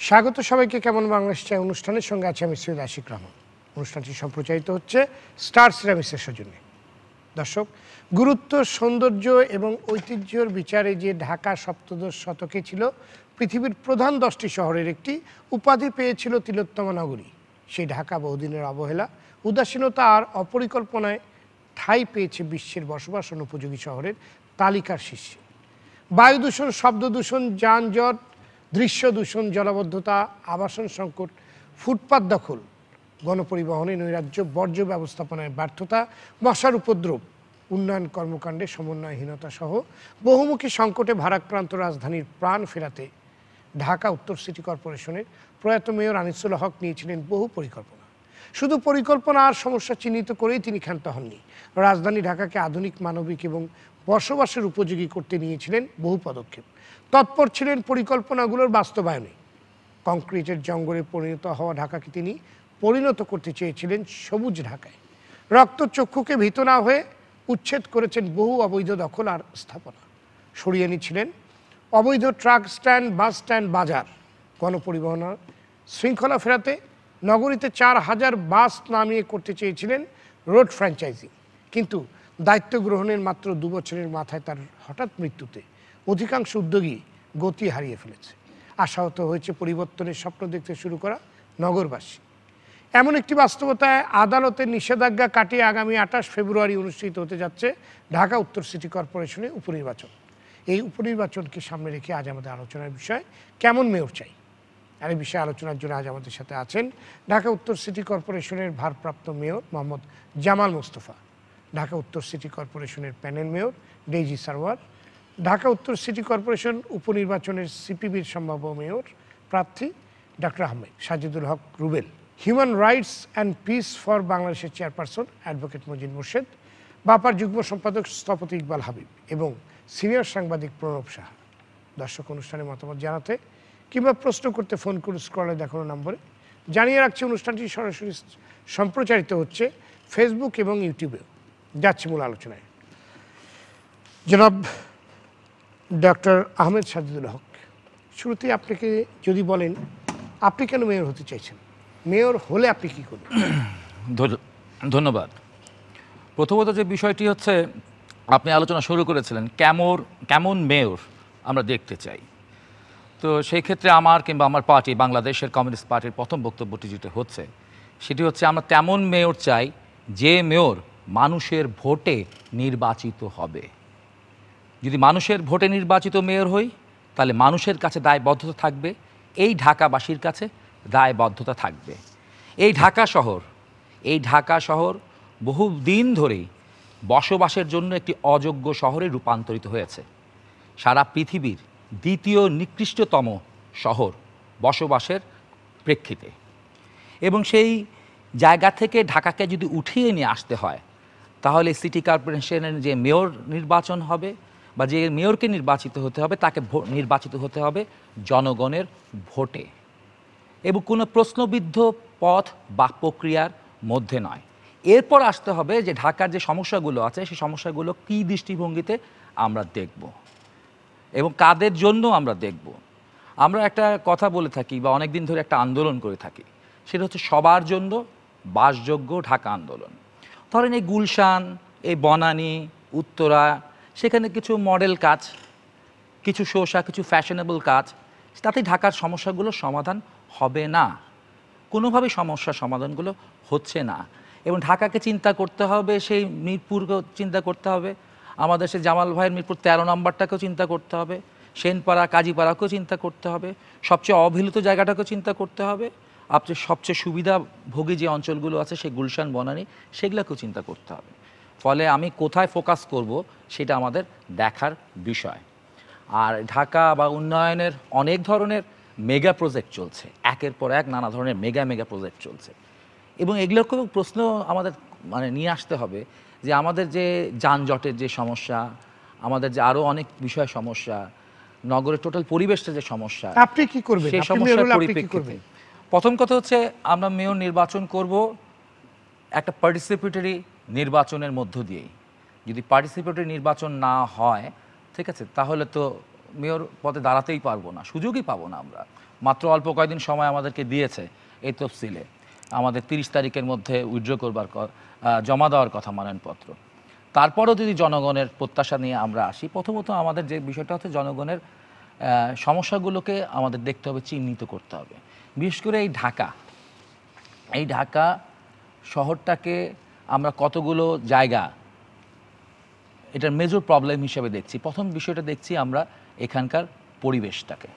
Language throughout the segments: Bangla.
স্বাগত সবাইকে কেমন বাংলাদেশ চাই অনুষ্ঠানের সঙ্গে আছে আমি সৈয়দ আশিক রহমান। অনুষ্ঠানটি সম্প্রচারিত হচ্ছে স্টার সিরামিক্সের সৌজন্যে। দর্শক, গুরুত্ব, সৌন্দর্য এবং ঐতিহ্যের বিচারে যে ঢাকা সপ্তদশ শতকে ছিল পৃথিবীর প্রধান 10টি শহরের একটি, উপাধি পেয়েছিল তিলোত্তমা নগরী। সেই ঢাকা বহুদিনের অবহেলা, উদাসীনতা আর অপরিকল্পনায় ঠাঁই পেয়েছে বিশ্বের বসবাস অনুপযোগী শহরের তালিকার শীর্ষে। বায়ু দূষণ, শব্দ দূষণ, যানজট, দৃশ্য দূষণ, জলাবদ্ধতা, আবাসন সংকট, ফুটপাত দখল, গণপরিবহনে নৈরাজ্য, বর্জ্য ব্যবস্থাপনায় ব্যর্থতা, মশার উপদ্রব, উন্নয়ন কর্মকাণ্ডে সমন্বয়হীনতা সহ বহুমুখী সংকটে ভারাক্রান্ত রাজধানীর প্রাণ ফেরাতে ঢাকা উত্তর সিটি কর্পোরেশনের প্রয়াত মেয়র আনিসুল হক নিয়েছিলেন বহু পরিকল্পনা। শুধু পরিকল্পনা আর সমস্যা চিহ্নিত করেই তিনি ক্ষান্ত হননি, রাজধানী ঢাকাকে আধুনিক, মানবিক এবং বসবাসের উপযোগী করতে নিয়েছিলেন বহু পদক্ষেপ। তৎপর ছিলেন পরিকল্পনাগুলোর বাস্তবায়নে। কংক্রিটের জঙ্গলে পরিণত হওয়া ঢাকাকে তিনি পরিণত করতে চেয়েছিলেন সবুজ ঢাকায়। রক্তচক্ষুকে ভীত না হয়ে উচ্ছেদ করেছেন বহু অবৈধ দখল আর স্থাপনা। সরিয়ে নিয়েছিলেন অবৈধ ট্রাক স্ট্যান্ড, বাস স্ট্যান্ড, বাজার। গণপরিবহন শৃঙ্খলা ফেরাতে নগরীতে 4000 বাস নামিয়ে করতে চেয়েছিলেন রোড ফ্র্যাঞ্চাইজি। কিন্তু দায়িত্ব গ্রহণের মাত্র 2 বছরের মাথায় তার হঠাৎ মৃত্যুতে অধিকাংশ উদ্যোগী গতি হারিয়ে ফেলেছে। আশাহত হয়েছে পরিবর্তনের স্বপ্ন দেখতে শুরু করা নগরবাসী। এমন একটি বাস্তবতায় আদালতের নিষেধাজ্ঞা কাটিয়ে আগামী 28 ফেব্রুয়ারি অনুষ্ঠিত হতে যাচ্ছে ঢাকা উত্তর সিটি কর্পোরেশনের উপনির্বাচন। এই উপনির্বাচনকে সামনে রেখে আজ আমাদের আলোচনার বিষয় কেমন মেয়র চাই। আর এই বিষয়ে আলোচনার জন্য আজ আমাদের সাথে আছেন ঢাকা উত্তর সিটি কর্পোরেশনের ভারপ্রাপ্ত মেয়র মোহাম্মদ জামাল মোস্তফা, ঢাকা উত্তর সিটি কর্পোরেশনের প্যানেল মেয়র ডেইজি সারওয়ার, ঢাকা উত্তর সিটি কর্পোরেশন উপনির্বাচনের সিপিবির সম্ভাব্য মেয়র প্রার্থী doctor Ahmed Sajidul Haque Rubel, human rights and peace for বাংলাদেশের চেয়ারপারসন অ্যাডভোকেট মজিদ মোর্শেদ, বাপার যুগ্ম সম্পাদক স্থপতি ইকবাল হাবিব এবং সিনিয়র সাংবাদিক প্রণব সাহা। দর্শক, অনুষ্ঠানে মতামত জানাতে কিংবা প্রশ্ন করতে ফোন করুন স্ক্রলে দেখানো নম্বরে। জানিয়ে রাখছি অনুষ্ঠানটি সরাসরি সম্প্রচারিত হচ্ছে ফেসবুক এবং ইউটিউবেও। যাচ্ছি মূল আলোচনায়। জনাব ডক্টর আহমেদ সাজিদুল হক, শুরুতেই আপনাকে যদি বলেন আপনি কেন মেয়র হতে চাইছেন, মেয়র হলে আপনি কী করবেন? ধন্যবাদ। প্রথমত যে বিষয়টি হচ্ছে, আপনি আলোচনা শুরু করেছিলেন কেমন মেয়র আমরা দেখতে চাই। তো সেই ক্ষেত্রে আমার কিংবা আমার পার্টি বাংলাদেশের কমিউনিস্ট পার্টির প্রথম বক্তব্যটি যেটা হচ্ছে সেটি হচ্ছে, আমরা তেমন মেয়র চাই যে মেয়র মানুষের ভোটে নির্বাচিত হবে। যদি মানুষের ভোটে নির্বাচিত মেয়র হই তাহলে মানুষের কাছে দায়বদ্ধতা থাকবে, এই ঢাকাবাসীর কাছে দায়বদ্ধতা থাকবে। এই ঢাকা শহর বহুদিন ধরেই বসবাসের জন্য একটি অযোগ্য শহরে রূপান্তরিত হয়েছে। সারা পৃথিবীর দ্বিতীয় নিকৃষ্টতম শহর বসবাসের প্রেক্ষিতে, এবং সেই জায়গা থেকে ঢাকাকে যদি উঠিয়ে নিয়ে আসতে হয় তাহলে সিটি কর্পোরেশনের যে মেয়র নির্বাচন হবে বা যে মেয়রকে নির্বাচিত হতে হবে তাকে নির্বাচিত হতে হবে জনগণের ভোটে, এবং কোনো প্রশ্নবিদ্ধ পথ বা প্রক্রিয়ার মধ্যে নয়। এরপর আসতে হবে যে ঢাকার যে সমস্যাগুলো আছে সেই সমস্যাগুলো কী দৃষ্টিভঙ্গিতে আমরা দেখব এবং কাদের জন্য আমরা দেখব। আমরা একটা কথা বলে থাকি বা অনেক দিন ধরে একটা আন্দোলন করে থাকি, সেটা হচ্ছে সবার জন্য বাসযোগ্য ঢাকা আন্দোলন। ধরেন এই গুলশান, এই বনানী, উত্তরা, সেখানে কিছু মডেল কাজ, কিছু শোষা, কিছু ফ্যাশনেবল কাজ, তাতে ঢাকার সমস্যাগুলো সমাধান হবে না, কোনোভাবেই সমস্যার সমাধানগুলো হচ্ছে না। এবং ঢাকাকে চিন্তা করতে হবে, সেই মিরপুরকে চিন্তা করতে হবে, আমাদের সেই জামাল ভাইয়ের মিরপুর 13 নম্বরটাকেও চিন্তা করতে হবে, সেনপাড়া, কাজীপাড়াকেও চিন্তা করতে হবে, সবচেয়ে অবহেলিত জায়গাটাকেও চিন্তা করতে হবে, আপনার সবচেয়ে সুবিধাভোগী যে অঞ্চলগুলো আছে সেই গুলশান, বনানী, সেগুলোকেও চিন্তা করতে হবে। ফলে আমি কোথায় ফোকাস করব সেটা আমাদের দেখার বিষয়। আর ঢাকা বা উন্নয়নের অনেক ধরনের মেগা প্রজেক্ট চলছে, একের পর এক নানা ধরনের মেগা প্রজেক্ট চলছে, এবং এগুলোকেও প্রশ্ন আমাদের নিয়ে আসতে হবে যে আমাদের যে যানজটের যে সমস্যা, আমাদের যে আরও অনেক বিষয় সমস্যা, নগরের টোটাল পরিবেশটা যে সমস্যা, আপনি কি করবেন সেই সমস্যার পরিপ্রেক্ষিতে প্রথম কথা হচ্ছে আমরা মেয়র নির্বাচন করব একটা পার্টিসিপেটরি নির্বাচনের মধ্য দিয়েই। যদি পার্টিসিপেটরি নির্বাচন না হয়, ঠিক আছে, তাহলে তো মেয়র পদে দাঁড়াতেই পারবো না, সুযোগই পাবো না আমরা। মাত্র অল্প কয়েকদিন সময় আমাদেরকে দিয়েছে এই তফসিলে, আমাদের 30 তারিখের মধ্যে উইথড্র করবার জমা দেওয়ার কথা মাননপত্র। তারপরও যদি জনগণের প্রত্যাশা নিয়ে আমরা আসি, প্রথমত আমাদের যে বিষয়টা হচ্ছে জনগণের সমস্যাগুলোকে আমাদের দেখতে হবে, চিহ্নিত করতে হবে। বিশেষ করে এই ঢাকা শহরটাকে আমরা কতগুলো জায়গা এটার মেজর প্রবলেম হিসেবে দেখছি। প্রথম বিষয়টা দেখছি আমরা এখানকার পরিবেশটাকে,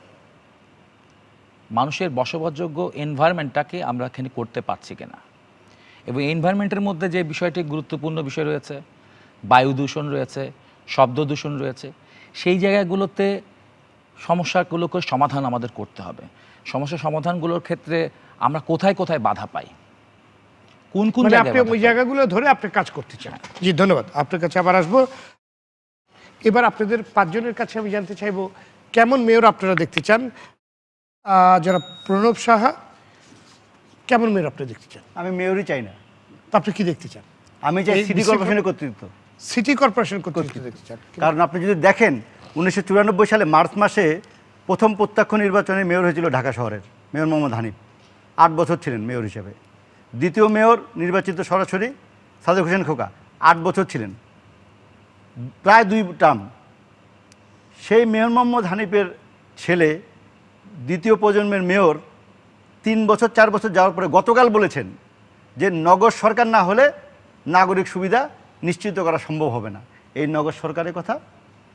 মানুষের বসবাসযোগ্য এনভায়রনমেন্টটাকে আমরা এখানে করতে পারছি কিনা। এবং এনভায়রনমেন্টের মধ্যে যে বিষয়টি গুরুত্বপূর্ণ বিষয় রয়েছে, বায়ু দূষণ রয়েছে, শব্দ দূষণ রয়েছে, সেই জায়গাগুলোতে সমস্যাগুলোকে সমাধান আমাদের করতে হবে। সমস্যা সমাধানগুলোর ক্ষেত্রে আমরা কোথায় কোথায় বাধা পাই, কোন কোন মানে জায়গায় আপনি ওই জায়গাগুলো ধরে আপনি কাজ করতে চান। জি, ধন্যবাদ। আপনার কাছে আবার আসবো। এবার আপনাদের 5 জনের কাছে আমি জানতে চাইবো কেমন মেয়র আপনারা দেখতে চান। যারা প্রণব সাহা, কেমন মেয়র আপনি দেখতে চান? আমি মেয়রই চাই না, তো আপনি কি দেখতে চান? আমি চাই সিটি কর্পোরেশনের কর্তৃত্ব। সিটি কর্পোরেশন কর্তৃত্ব দেখতে চান? কারণ আপনি যদি দেখেন 1994 সালে মার্চ মাসে প্রথম প্রত্যক্ষ নির্বাচনে মেয়র হয়েছিল ঢাকা শহরের মেয়র মোহাম্মদ হানিফ, 8 বছর ছিলেন মেয়র হিসেবে। দ্বিতীয় মেয়র নির্বাচিত সরাসরি সাদেক হোসেন খোকা, 8 বছর ছিলেন, প্রায় 2 টার্ম। সেই মেয়র মোহাম্মদ হানিফের ছেলে দ্বিতীয় প্রজন্মের মেয়র 3 বছর 4 বছর যাওয়ার পরে গতকাল বলেছেন যে নগর সরকার না হলে নাগরিক সুবিধা নিশ্চিত করা সম্ভব হবে না। এই নগর সরকারের কথা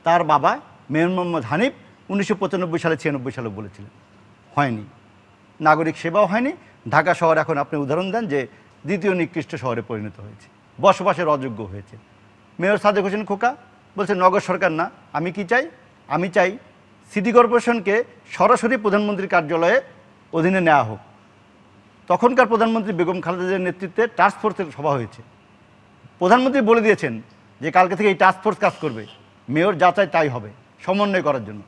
তার বাবা মেয়র মোহাম্মদ হানিফ 1995 সালে 96 সালে বলেছিলেন, হয়নি। নাগরিক সেবাও হয়নি। ঢাকা শহর এখন আপনি উদাহরণ দেন যে দ্বিতীয় নিকৃষ্ট শহরে পরিণত হয়েছে, বসবাসের অযোগ্য হয়েছে। মেয়র সাদেক হোসেন খোকা বলছে নগর সরকার না, আমি কি চাই? আমি চাই সিটি কর্পোরেশনকে সরাসরি প্রধানমন্ত্রীর কার্যালয়ে অধীনে নেওয়া হোক। তখনকার প্রধানমন্ত্রী বেগম খালেদার নেতৃত্বে টাস্ক ফোর্সের সভা হয়েছে। প্রধানমন্ত্রী বলে দিয়েছেন যে কালকে থেকে এই টাস্ক ফোর্স কাজ করবে, মেয়র যা চায় তাই হবে, সমন্বয় করার জন্য।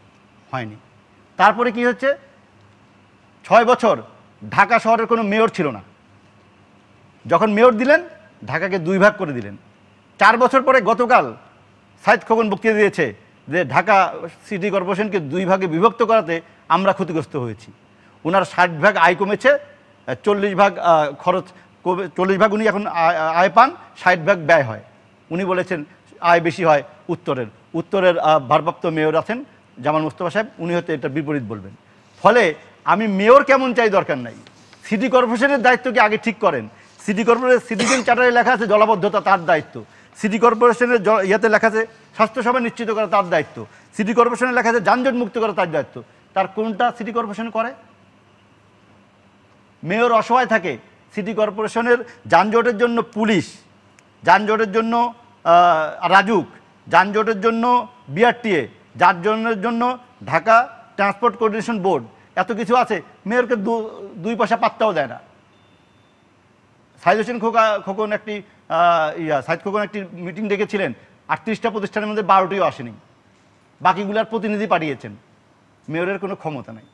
হয়নি। তারপরে কি হচ্ছে, 6 বছর ঢাকা শহরের কোনো মেয়র ছিল না। যখন মেয়র দিলেন, ঢাকাকে 2 ভাগ করে দিলেন। 4 বছর পরে গতকাল সাইদ খোকন বক্তৃতা দিয়েছে যে ঢাকা সিটি কর্পোরেশনকে 2 ভাগে বিভক্ত করাতে আমরা ক্ষতিগ্রস্ত হয়েছি। ওনার 60 ভাগ আয় কমেছে, 40 ভাগ খরচ, 40 ভাগ উনি এখন আয় পান, 60 ভাগ ব্যয় হয়। উনি বলেছেন আয় বেশি হয় উত্তরের ভারপ্রাপ্ত মেয়র আছেন জামাল মোস্তফা সাহেব, উনি হয়তো এটা বিপরীত বলবেন। ফলে আমি মেয়র কেমন চাই দরকার নাই, সিটি কর্পোরেশনের দায়িত্বকে আগে ঠিক করেন। সিটি কর্পোরেশন সিটিজেন চার্টারে লেখা আছে জলাবদ্ধতা তার দায়িত্ব, সিটি কর্পোরেশনের ইয়েতে লেখা আছে স্বাস্থ্যসেবা নিশ্চিত করা তার দায়িত্ব, সিটি কর্পোরেশনে লেখা আছে যানজট মুক্ত করা তার দায়িত্ব। তার কোনটা সিটি কর্পোরেশন করে? মেয়র অসহায় থাকে, সিটি কর্পোরেশনের যানজটের জন্য পুলিশ, যানজটের জন্য রাজুক, যানজটের জন্য বিআরটিএ, যানজটের জন্য ঢাকা ট্রান্সপোর্ট কোঅর্ডিনেশন বোর্ড, এত কিছু আছে। মেয়রকে 2 পয়সা পাত্তাও দেয় না। সাইদ হোসেন খোকন একটি সাইদ খোকন একটি মিটিং ডেকেছিলেন, 38টা প্রতিষ্ঠানের মধ্যে 12টিও আসেনি, বাকিগুলার প্রতিনিধি পাঠিয়েছেন। মেয়রের কোনো ক্ষমতা নেই।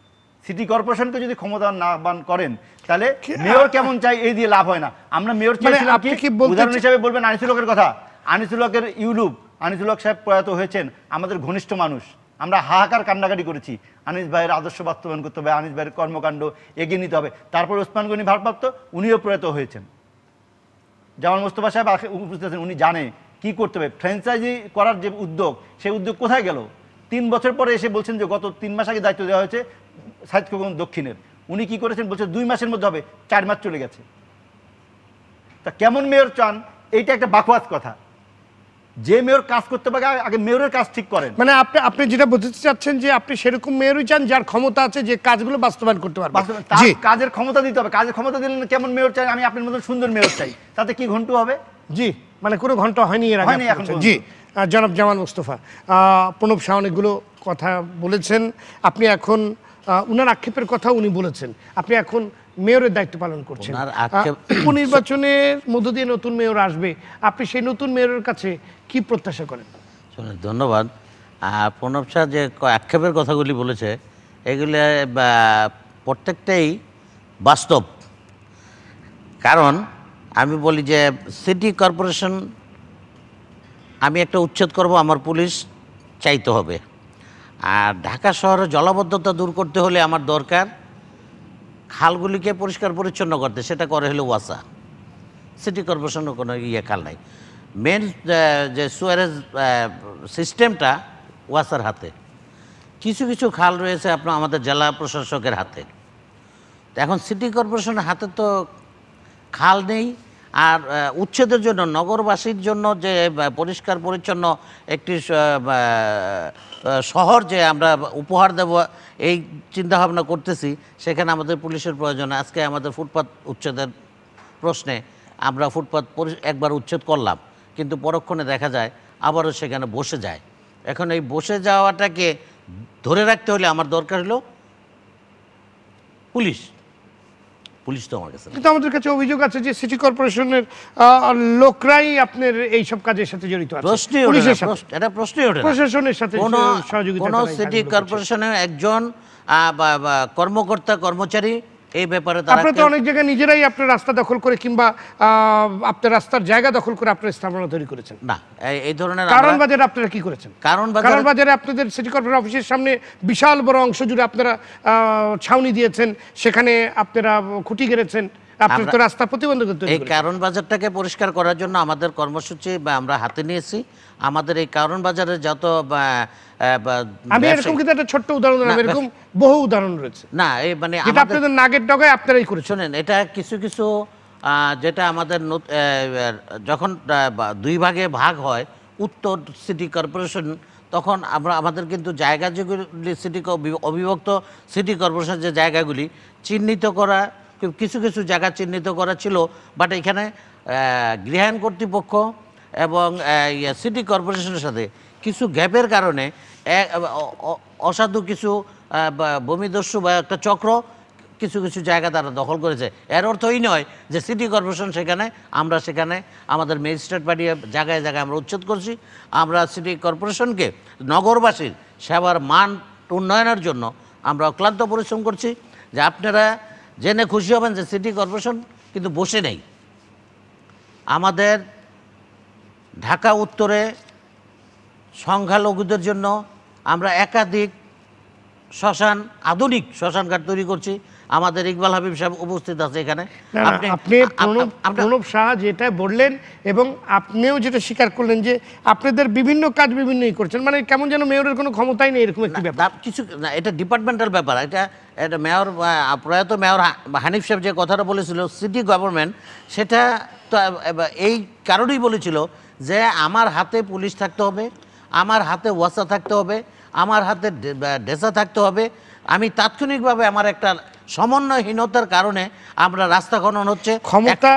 সিটি কর্পোরেশনকে যদি ক্ষমতা না বান করেন তাহলে মেয়র কেমন চাই এই দিয়ে লাভ হয় না। আমরা মেয়র চাইছিলাম কি, উদাহরণ হিসেবে বলবেন আনিসুল হকের কথা। আনিসুল হকের ইউলুপ, আনিসুল হক সাহেব প্রয়াত হয়েছেন, আমাদের ঘনিষ্ঠ মানুষ। আমরা হাহাকার কান্নাকাটি করেছি, আনিস ভাইয়ের আদর্শ বাস্তবায়ন করতে হবে, আনিস ভাইয়ের কর্মকাণ্ড এগিয়ে নিতে হবে। তারপর ওসমান গনি ভারপ্রাপ্ত, উনিও প্রয়াত হয়েছেন। জামাল মোস্তফা সাহেব উপস্থিত আছেন, উনি জানে কি করতে হবে। ফ্র্যাঞ্চাইজি করার যে উদ্যোগ, সেই উদ্যোগ কোথায় গেল? 3 বছর পরে এসে বলছেন যে গত 3 মাস আগে দায়িত্ব দেওয়া হয়েছে সাইদ খোকন দক্ষিণের। উনি কি করেছেন বলছে 2 মাসের মধ্যে হবে, 4 মাস চলে গেছে। তা কেমন মেয়র চান? এইটা একটা বাকওয়াজ কথা। যে মেয়র কাজ করতে পারে আগে মেয়রের কাজ ঠিক করেন। মানে আপনি যেটা বলতে চাচ্ছেন যে আপনি সেরকম মেয়রই চান যার ক্ষমতা আছে, যে কাজগুলো বাস্তবায়ন করতে পারবে। তার কাজের ক্ষমতা দিতে হবে। কাজের ক্ষমতা দিলে কেমন মেয়র চাই? আমি আপনার মতো সুন্দর মেয়র চাই, তাতে কি ঘন্টু হবে? জি, মানে কোনো ঘন্টা হয়নি এর আগে এখন। জি, জনাব জামাল মোস্তফা, প্রণব শাহ অনেকগুলো কথা বলেছেন। আপনি এখন উনার আক্ষেপের কথা উনি বলেছেন, আপনি এখন মেয়রের দায়িত্ব পালন করছেন। উপনির্বাচনের মধ্য দিয়ে নতুন মেয়র আসবে, আপনি সেই নতুন মেয়রের কাছে কি প্রত্যাশা করেন? শুনুন, ধন্যবাদ। প্রণব শাহ যে আক্ষেপের কথাগুলি বলেছে, এগুলি প্রত্যেকটাই বাস্তব। কারণ আমি বলি যে সিটি কর্পোরেশন আমি একটা উচ্ছেদ করব, আমার পুলিশ চাইতে হবে। আর ঢাকা শহরে জলাবদ্ধতা দূর করতে হলে আমার দরকার খালগুলিকে পরিষ্কার পরিচ্ছন্ন করতে, সেটা করে হলো ওয়াসা। সিটি কর্পোরেশনের কোনো খাল নাই। মেন যে সুয়ারেজ সিস্টেমটা ওয়াসার হাতে। কিছু কিছু খাল রয়েছে আপনার আমাদের জেলা প্রশাসকের হাতে। এখন সিটি কর্পোরেশনের হাতে তো খাল নেই। আর উচ্ছেদের জন্য নগরবাসীর জন্য যে পরিষ্কার পরিচ্ছন্ন একটি শহর যে আমরা উপহার দেব এই চিন্তাভাবনা করতেছি, সেখানে আমাদের পুলিশের প্রয়োজন। আজকে আমাদের ফুটপাত উচ্ছেদের প্রশ্নে আমরা ফুটপাত একবার উচ্ছেদ করলাম, কিন্তু পরক্ষণে দেখা যায় আবারও সেখানে বসে যায়। এখন এই বসে যাওয়াটাকে ধরে রাখতে হলে আমার দরকার হলো পুলিশ। পুলিশ তো আমার কাছে কিন্তু আমাদের কাছে অভিযোগ আছে যে সিটি কর্পোরেশনের লোকরাই আপনার এই সব কাজের সাথে জড়িত আছে। প্রশ্নই ওঠে না, এটা প্রশ্নই ওঠে না। প্রশাসনের সাথে সহযোগিতা কোনো সিটি কর্পোরেশনের একজন কর্মকর্তা কর্মচারী এই ব্যাপারে আপনারা তো অনেক জায়গায় নিজেরাই আপনার রাস্তা দখল করে কিংবা আপনার রাস্তার জায়গা দখল করে আপনার স্থাপনা তৈরি করেছেন। না, এই ধরনের কারণ বাজারে আপনারা কি করেছেন? কারণ বাজারে আপনাদের সিটি কর্পোরেশন অফিসের সামনে বিশাল বড় অংশ জুড়ে আপনারা ছাউনি দিয়েছেন, সেখানে আপনারা খুঁটি গেড়েছেন, আপনার তো রাস্তা প্রতিবন্ধক। এই কারণ বাজারটাকে পরিষ্কার করার জন্য আমাদের কর্মসূচি আমরা হাতে নিয়েছি। আমাদের এই কারণ বাজারের যত আমি এরকম কিন্তু একটা ছোট্ট উদাহরণ দিলাম, এরকম বহু উদাহরণ রয়েছে। না, এই মানে আপনাদের নাগের ডগায় আপনারাই করেছেন। শোনেন, এটা কিছু কিছু যেটা আমাদের যখন দুই ভাগে ভাগ হয় উত্তর সিটি কর্পোরেশন, তখন আমাদের কিন্তু জায়গা যেগুলি অবিভক্ত সিটি কর্পোরেশন যে জায়গাগুলি চিহ্নিত করা, কিছু কিছু জায়গা চিহ্নিত করা ছিল, বাট এখানে গৃহায়ণ কর্তৃপক্ষ এবং সিটি কর্পোরেশনের সাথে কিছু গ্যাপের কারণে অসাধু কিছু ভূমিদস্যু বা একটা চক্র কিছু কিছু জায়গা তারা দখল করেছে। এর অর্থ এই নয় যে সিটি কর্পোরেশন আমরা সেখানে আমাদের ম্যাজিস্ট্রেট পাঠিয়ে জায়গায় জায়গায় আমরা উচ্ছেদ করছি। আমরা সিটি কর্পোরেশনকে নগরবাসীর সেবার মান উন্নয়নের জন্য আমরা অক্লান্ত পরিশ্রম করছি। যে আপনারা জেনে খুশি হবেন যে সিটি কর্পোরেশন কিন্তু বসে নেই। আমাদের ঢাকা উত্তরে সংখ্যালঘুদের জন্য আমরা একাধিক শ্মশান, আধুনিক শ্মশানঘাট তৈরি করছি। আমাদের ইকবাল হাবিব সাহেব উপস্থিত আছে এখানে। আপনি প্রণব শাহ যেটা বললেন এবং আপনিও যেটা স্বীকার করলেন যে আপনাদের বিভিন্ন কাজ বিভিন্নই করছেন, মানে কেমন যেন মেয়রের কোনো ক্ষমতাই নেই এরকম একটি ব্যাপার। কিছু না, এটা ডিপার্টমেন্টাল ব্যাপার। এটা মেয়র, প্রয়াত মেয়র হানিফ সাহেব যে কথাটা বলেছিল সিটি গভর্নমেন্ট, সেটা তো এই কারণেই বলেছিল যে আমার হাতে পুলিশ থাকতে হবে, আমার হাতে ওয়াসা থাকতে হবে, আমার হাতে ডেসা থাকতে হবে। আমি তাৎক্ষণিকভাবে আমার একটা সমন্বয়হীনতার কারণে আমরা রাস্তা খনন হচ্ছে ক্ষমতা।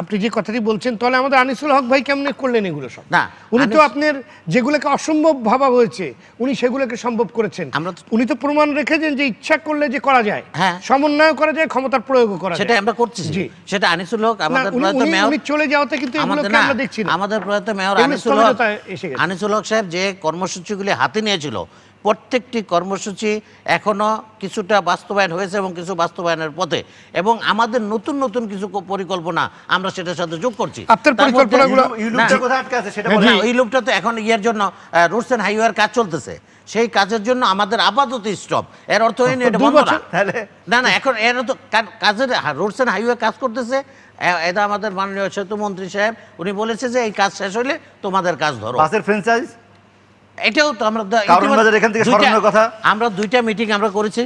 আপনি যে কথাটি বলছেন, তাহলে আমাদের আনিসুল হক ভাই কেমনে করলেন এগুলো সব? না, উনি তো আপনার যেগুলোকে অসম্ভব ভাবা হয়েছে উনি সেগুলোকে সম্ভব করেছেন। উনি তো প্রমাণ রেখেছেন যে ইচ্ছা করলে যে করা যায়, সমন্বয় করা যায়, ক্ষমতার প্রয়োগও করা যায়, সেটা আমরা করছি। সেটা আনিসুল হক আমাদের প্রয়াত মেয়র, উনি চলে যাওয়াতে কিন্তু এগুলোকে আমরা দেখছি না। আমাদের প্রয়াত মেয়র আনিসুল হক সাহেব যে কর্মসূচিগুলি হাতে নিয়েছিল, প্রত্যেকটি কর্মসূচি এখনো কিছুটা বাস্তবায়ন হয়েছে এবং কিছু বাস্তবায়নের পথে, এবং আমাদের নতুন নতুন কিছু পরিকল্পনা আমরা সেটার সাথে যোগ করছি। এই লোকটা তো এখন ইয়ের জন্য রোডস এন্ড হাইওয়ের কাজ চলতেছে, সেই কাজের জন্য আমাদের আপাতত স্টপ। এর অর্থ হয়নি এটা বন্ধ না, না, এখন এর তো কাজের রোডস এন্ড হাইওয়ে কাজ করতেছে। এটা আমাদের মাননীয় সেতু মন্ত্রী সাহেব উনি বলেছে যে এই কাজ শেষ হলে তোমাদের কাজ ধরো। ফ্র্যাঞ্চাইজ এটাও তো আমরা দুইটা মিটিং আমরা করেছি,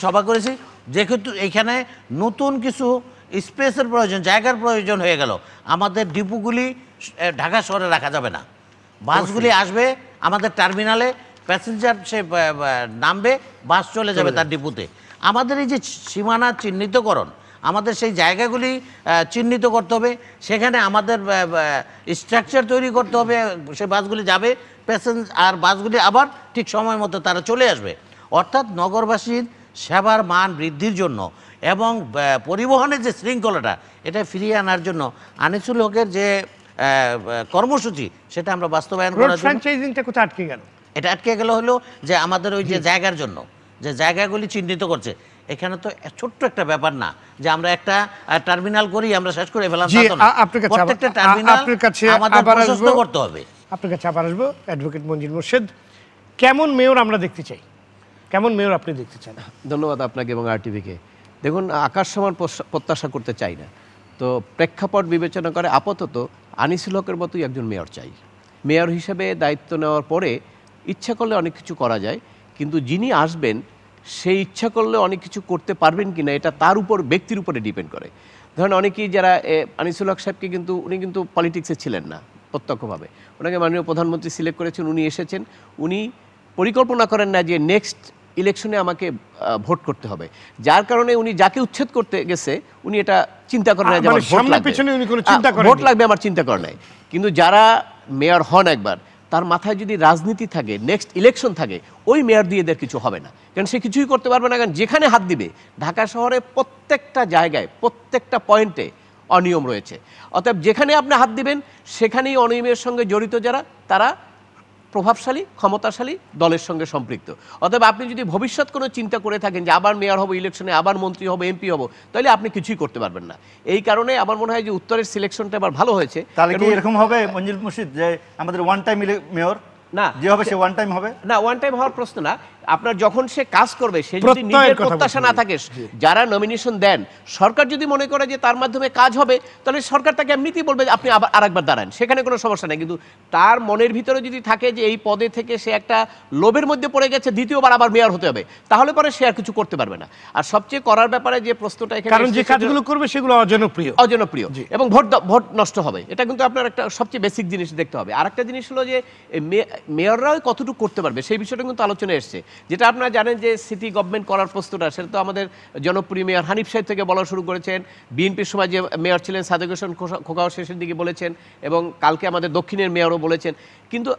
সভা করেছি, যেহেতু এখানে নতুন কিছু স্পেসের প্রয়োজন, জায়গার প্রয়োজন হয়ে গেল। আমাদের ডিপুগুলি ঢাকা শহরে রাখা যাবে না, বাসগুলি আসবে আমাদের টার্মিনালে, প্যাসেঞ্জার সে নামবে, বাস চলে যাবে তার ডিপুতে। আমাদের এই যে সীমানা চিহ্নিতকরণ, আমাদের সেই জায়গাগুলি চিহ্নিত করতে হবে, সেখানে আমাদের স্ট্রাকচার তৈরি করতে হবে, সে বাসগুলি যাবে, আর বাসগুলি আবার ঠিক সময় মতো তারা চলে আসবে। অর্থাৎ নগরবাসীর সেবার মান বৃদ্ধির জন্য এবং পরিবহনের যে শৃঙ্খলাটা এটা ফিরিয়ে আনার জন্য আনিসুল হকের যে কর্মসূচি সেটা আমরা বাস্তবায়ন করার জন্য। ফ্র্যাঞ্চাইজিংটা কোথায় আটকে গেল? এটা আটকে গেল হলো যে আমাদের ওই যে জায়গার জন্য, যে জায়গাগুলি চিহ্নিত করছে, এখানে তো ছোট্ট একটা ব্যাপার না যে আমরা একটা টার্মিনাল করি আমরা শেষ করে ফেলাম, প্রত্যেকটা টার্মিনাল আমাদের প্রশস্ত করতে হবে। আপনার কাছে আবার আসবো অ্যাডভোকেট মঞ্জিল মোর্শেদ, কেমন মেয়র আমরা দেখতে চাই? কেমন মেয়র আপনি দেখতে চান? ধন্যবাদ আপনাকে এবং আরটিভিকে। দেখুন, আকাশ সমান প্রত্যাশা করতে চাই না, তো প্রেক্ষাপট বিবেচনা করে আপাতত আনিসুল হকের মতোই একজন মেয়র চাই। মেয়র হিসেবে দায়িত্ব নেওয়ার পরে ইচ্ছা করলে অনেক কিছু করা যায়, কিন্তু যিনি আসবেন সেই ইচ্ছা করলে অনেক কিছু করতে পারবেন কিনা এটা তার উপর, ব্যক্তির উপরে ডিপেন্ড করে। ধরেন অনেকেই যারা আনিসুল হক সাহেবকে উনি কিন্তু পলিটিক্সে ছিলেন না প্রত্যক্ষভাবে, ওনাকে মাননীয় প্রধানমন্ত্রী সিলেক্ট করেছেন, উনি এসেছেন, উনি পরিকল্পনা করেন না যে নেক্সট ইলেকশনে আমাকে ভোট করতে হবে, যার কারণে উনি যাকে উচ্ছেদ করতে গেছে উনি এটা চিন্তা করেন না যে আমার ভোট লাগবে, ভোট লাগবে আমার চিন্তা করে নাই। কিন্তু যারা মেয়র হন একবার, তার মাথায় যদি রাজনীতি থাকে, নেক্সট ইলেকশন থাকে, ওই মেয়র দিয়ে এদের কিছু হবে না, কারণ সে কিছুই করতে পারবে না। কারণ যেখানে হাত দিবে, ঢাকা শহরে প্রত্যেকটা জায়গায় প্রত্যেকটা পয়েন্টে অনিয়ম রয়েছে। অতএব যেখানে আপনি হাত দিবেন সেখানেই অনিয়মের সঙ্গে জড়িত যারা, তারা প্রভাবশালী ক্ষমতাশালী দলের সঙ্গে সম্পৃক্ত। অতএব আপনি যদি ভবিষ্যৎ কোনো চিন্তা করে থাকেন যে আবার মেয়র হবো ইলেকশনে, আবার মন্ত্রী হবো, এমপি হবো, তাহলে আপনি কিছুই করতে পারবেন না। এই কারণে আমার মনে হয় যে উত্তরের সিলেকশনটা এবার ভালো হয়েছে। তাহলে কি এরকম হবে মঞ্জুর মুর্শিদ যে আমাদের ওয়ান টাইম মেয়র না যে হবে সে ওয়ান টাইম হবে? না, ওয়ান টাইম হওয়ার প্রশ্ন না। আপনার যখন সে কাজ করবে, সে যদি নিজের প্রত্যাশা না থাকে, যারা নমিনেশন দেন, সরকার যদি মনে করে যে তার মাধ্যমে কাজ হবে, তাহলে সরকার তাকে এমনিতেই বলবে আপনি আবার আরেকবার দাঁড়ান, সেখানে কোনো সমস্যা নেই। কিন্তু তার মনের ভিতরে যদি থাকে যে এই পদে থেকে সে একটা লোভের মধ্যে পড়ে গেছে, দ্বিতীয়বার আবার মেয়র হতে হবে, তাহলে পরে সে আর কিছু করতে পারবে না। আর সবচেয়ে করার ব্যাপারে যে প্রশ্নটা এখানে, কারণ যে কাজগুলো করবে সেগুলো অজনপ্রিয় এবং ভোট নষ্ট হবে, এটা কিন্তু আপনার একটা সবচেয়ে বেসিক জিনিস দেখতে হবে। আর একটা জিনিস হলো যে মেয়ররাও কতটুকু করতে পারবে, সেই বিষয়টা কিন্তু আলোচনায় এসছে। যেটা আপনারা জানেন যে সিটি গভর্নমেন্ট করার প্রশ্নটা, সেটা তো আমাদের জনপ্রিয় মেয়র হানিফ সাহেব থেকে বলা শুরু করেছেন, বিএনপির সময় যে মেয়র ছিলেন সাদেক হোসেন খোকাও শেষের দিকে বলেছেন, এবং কালকে আমাদের দক্ষিণের মেয়রও বলেছেন। কিন্তু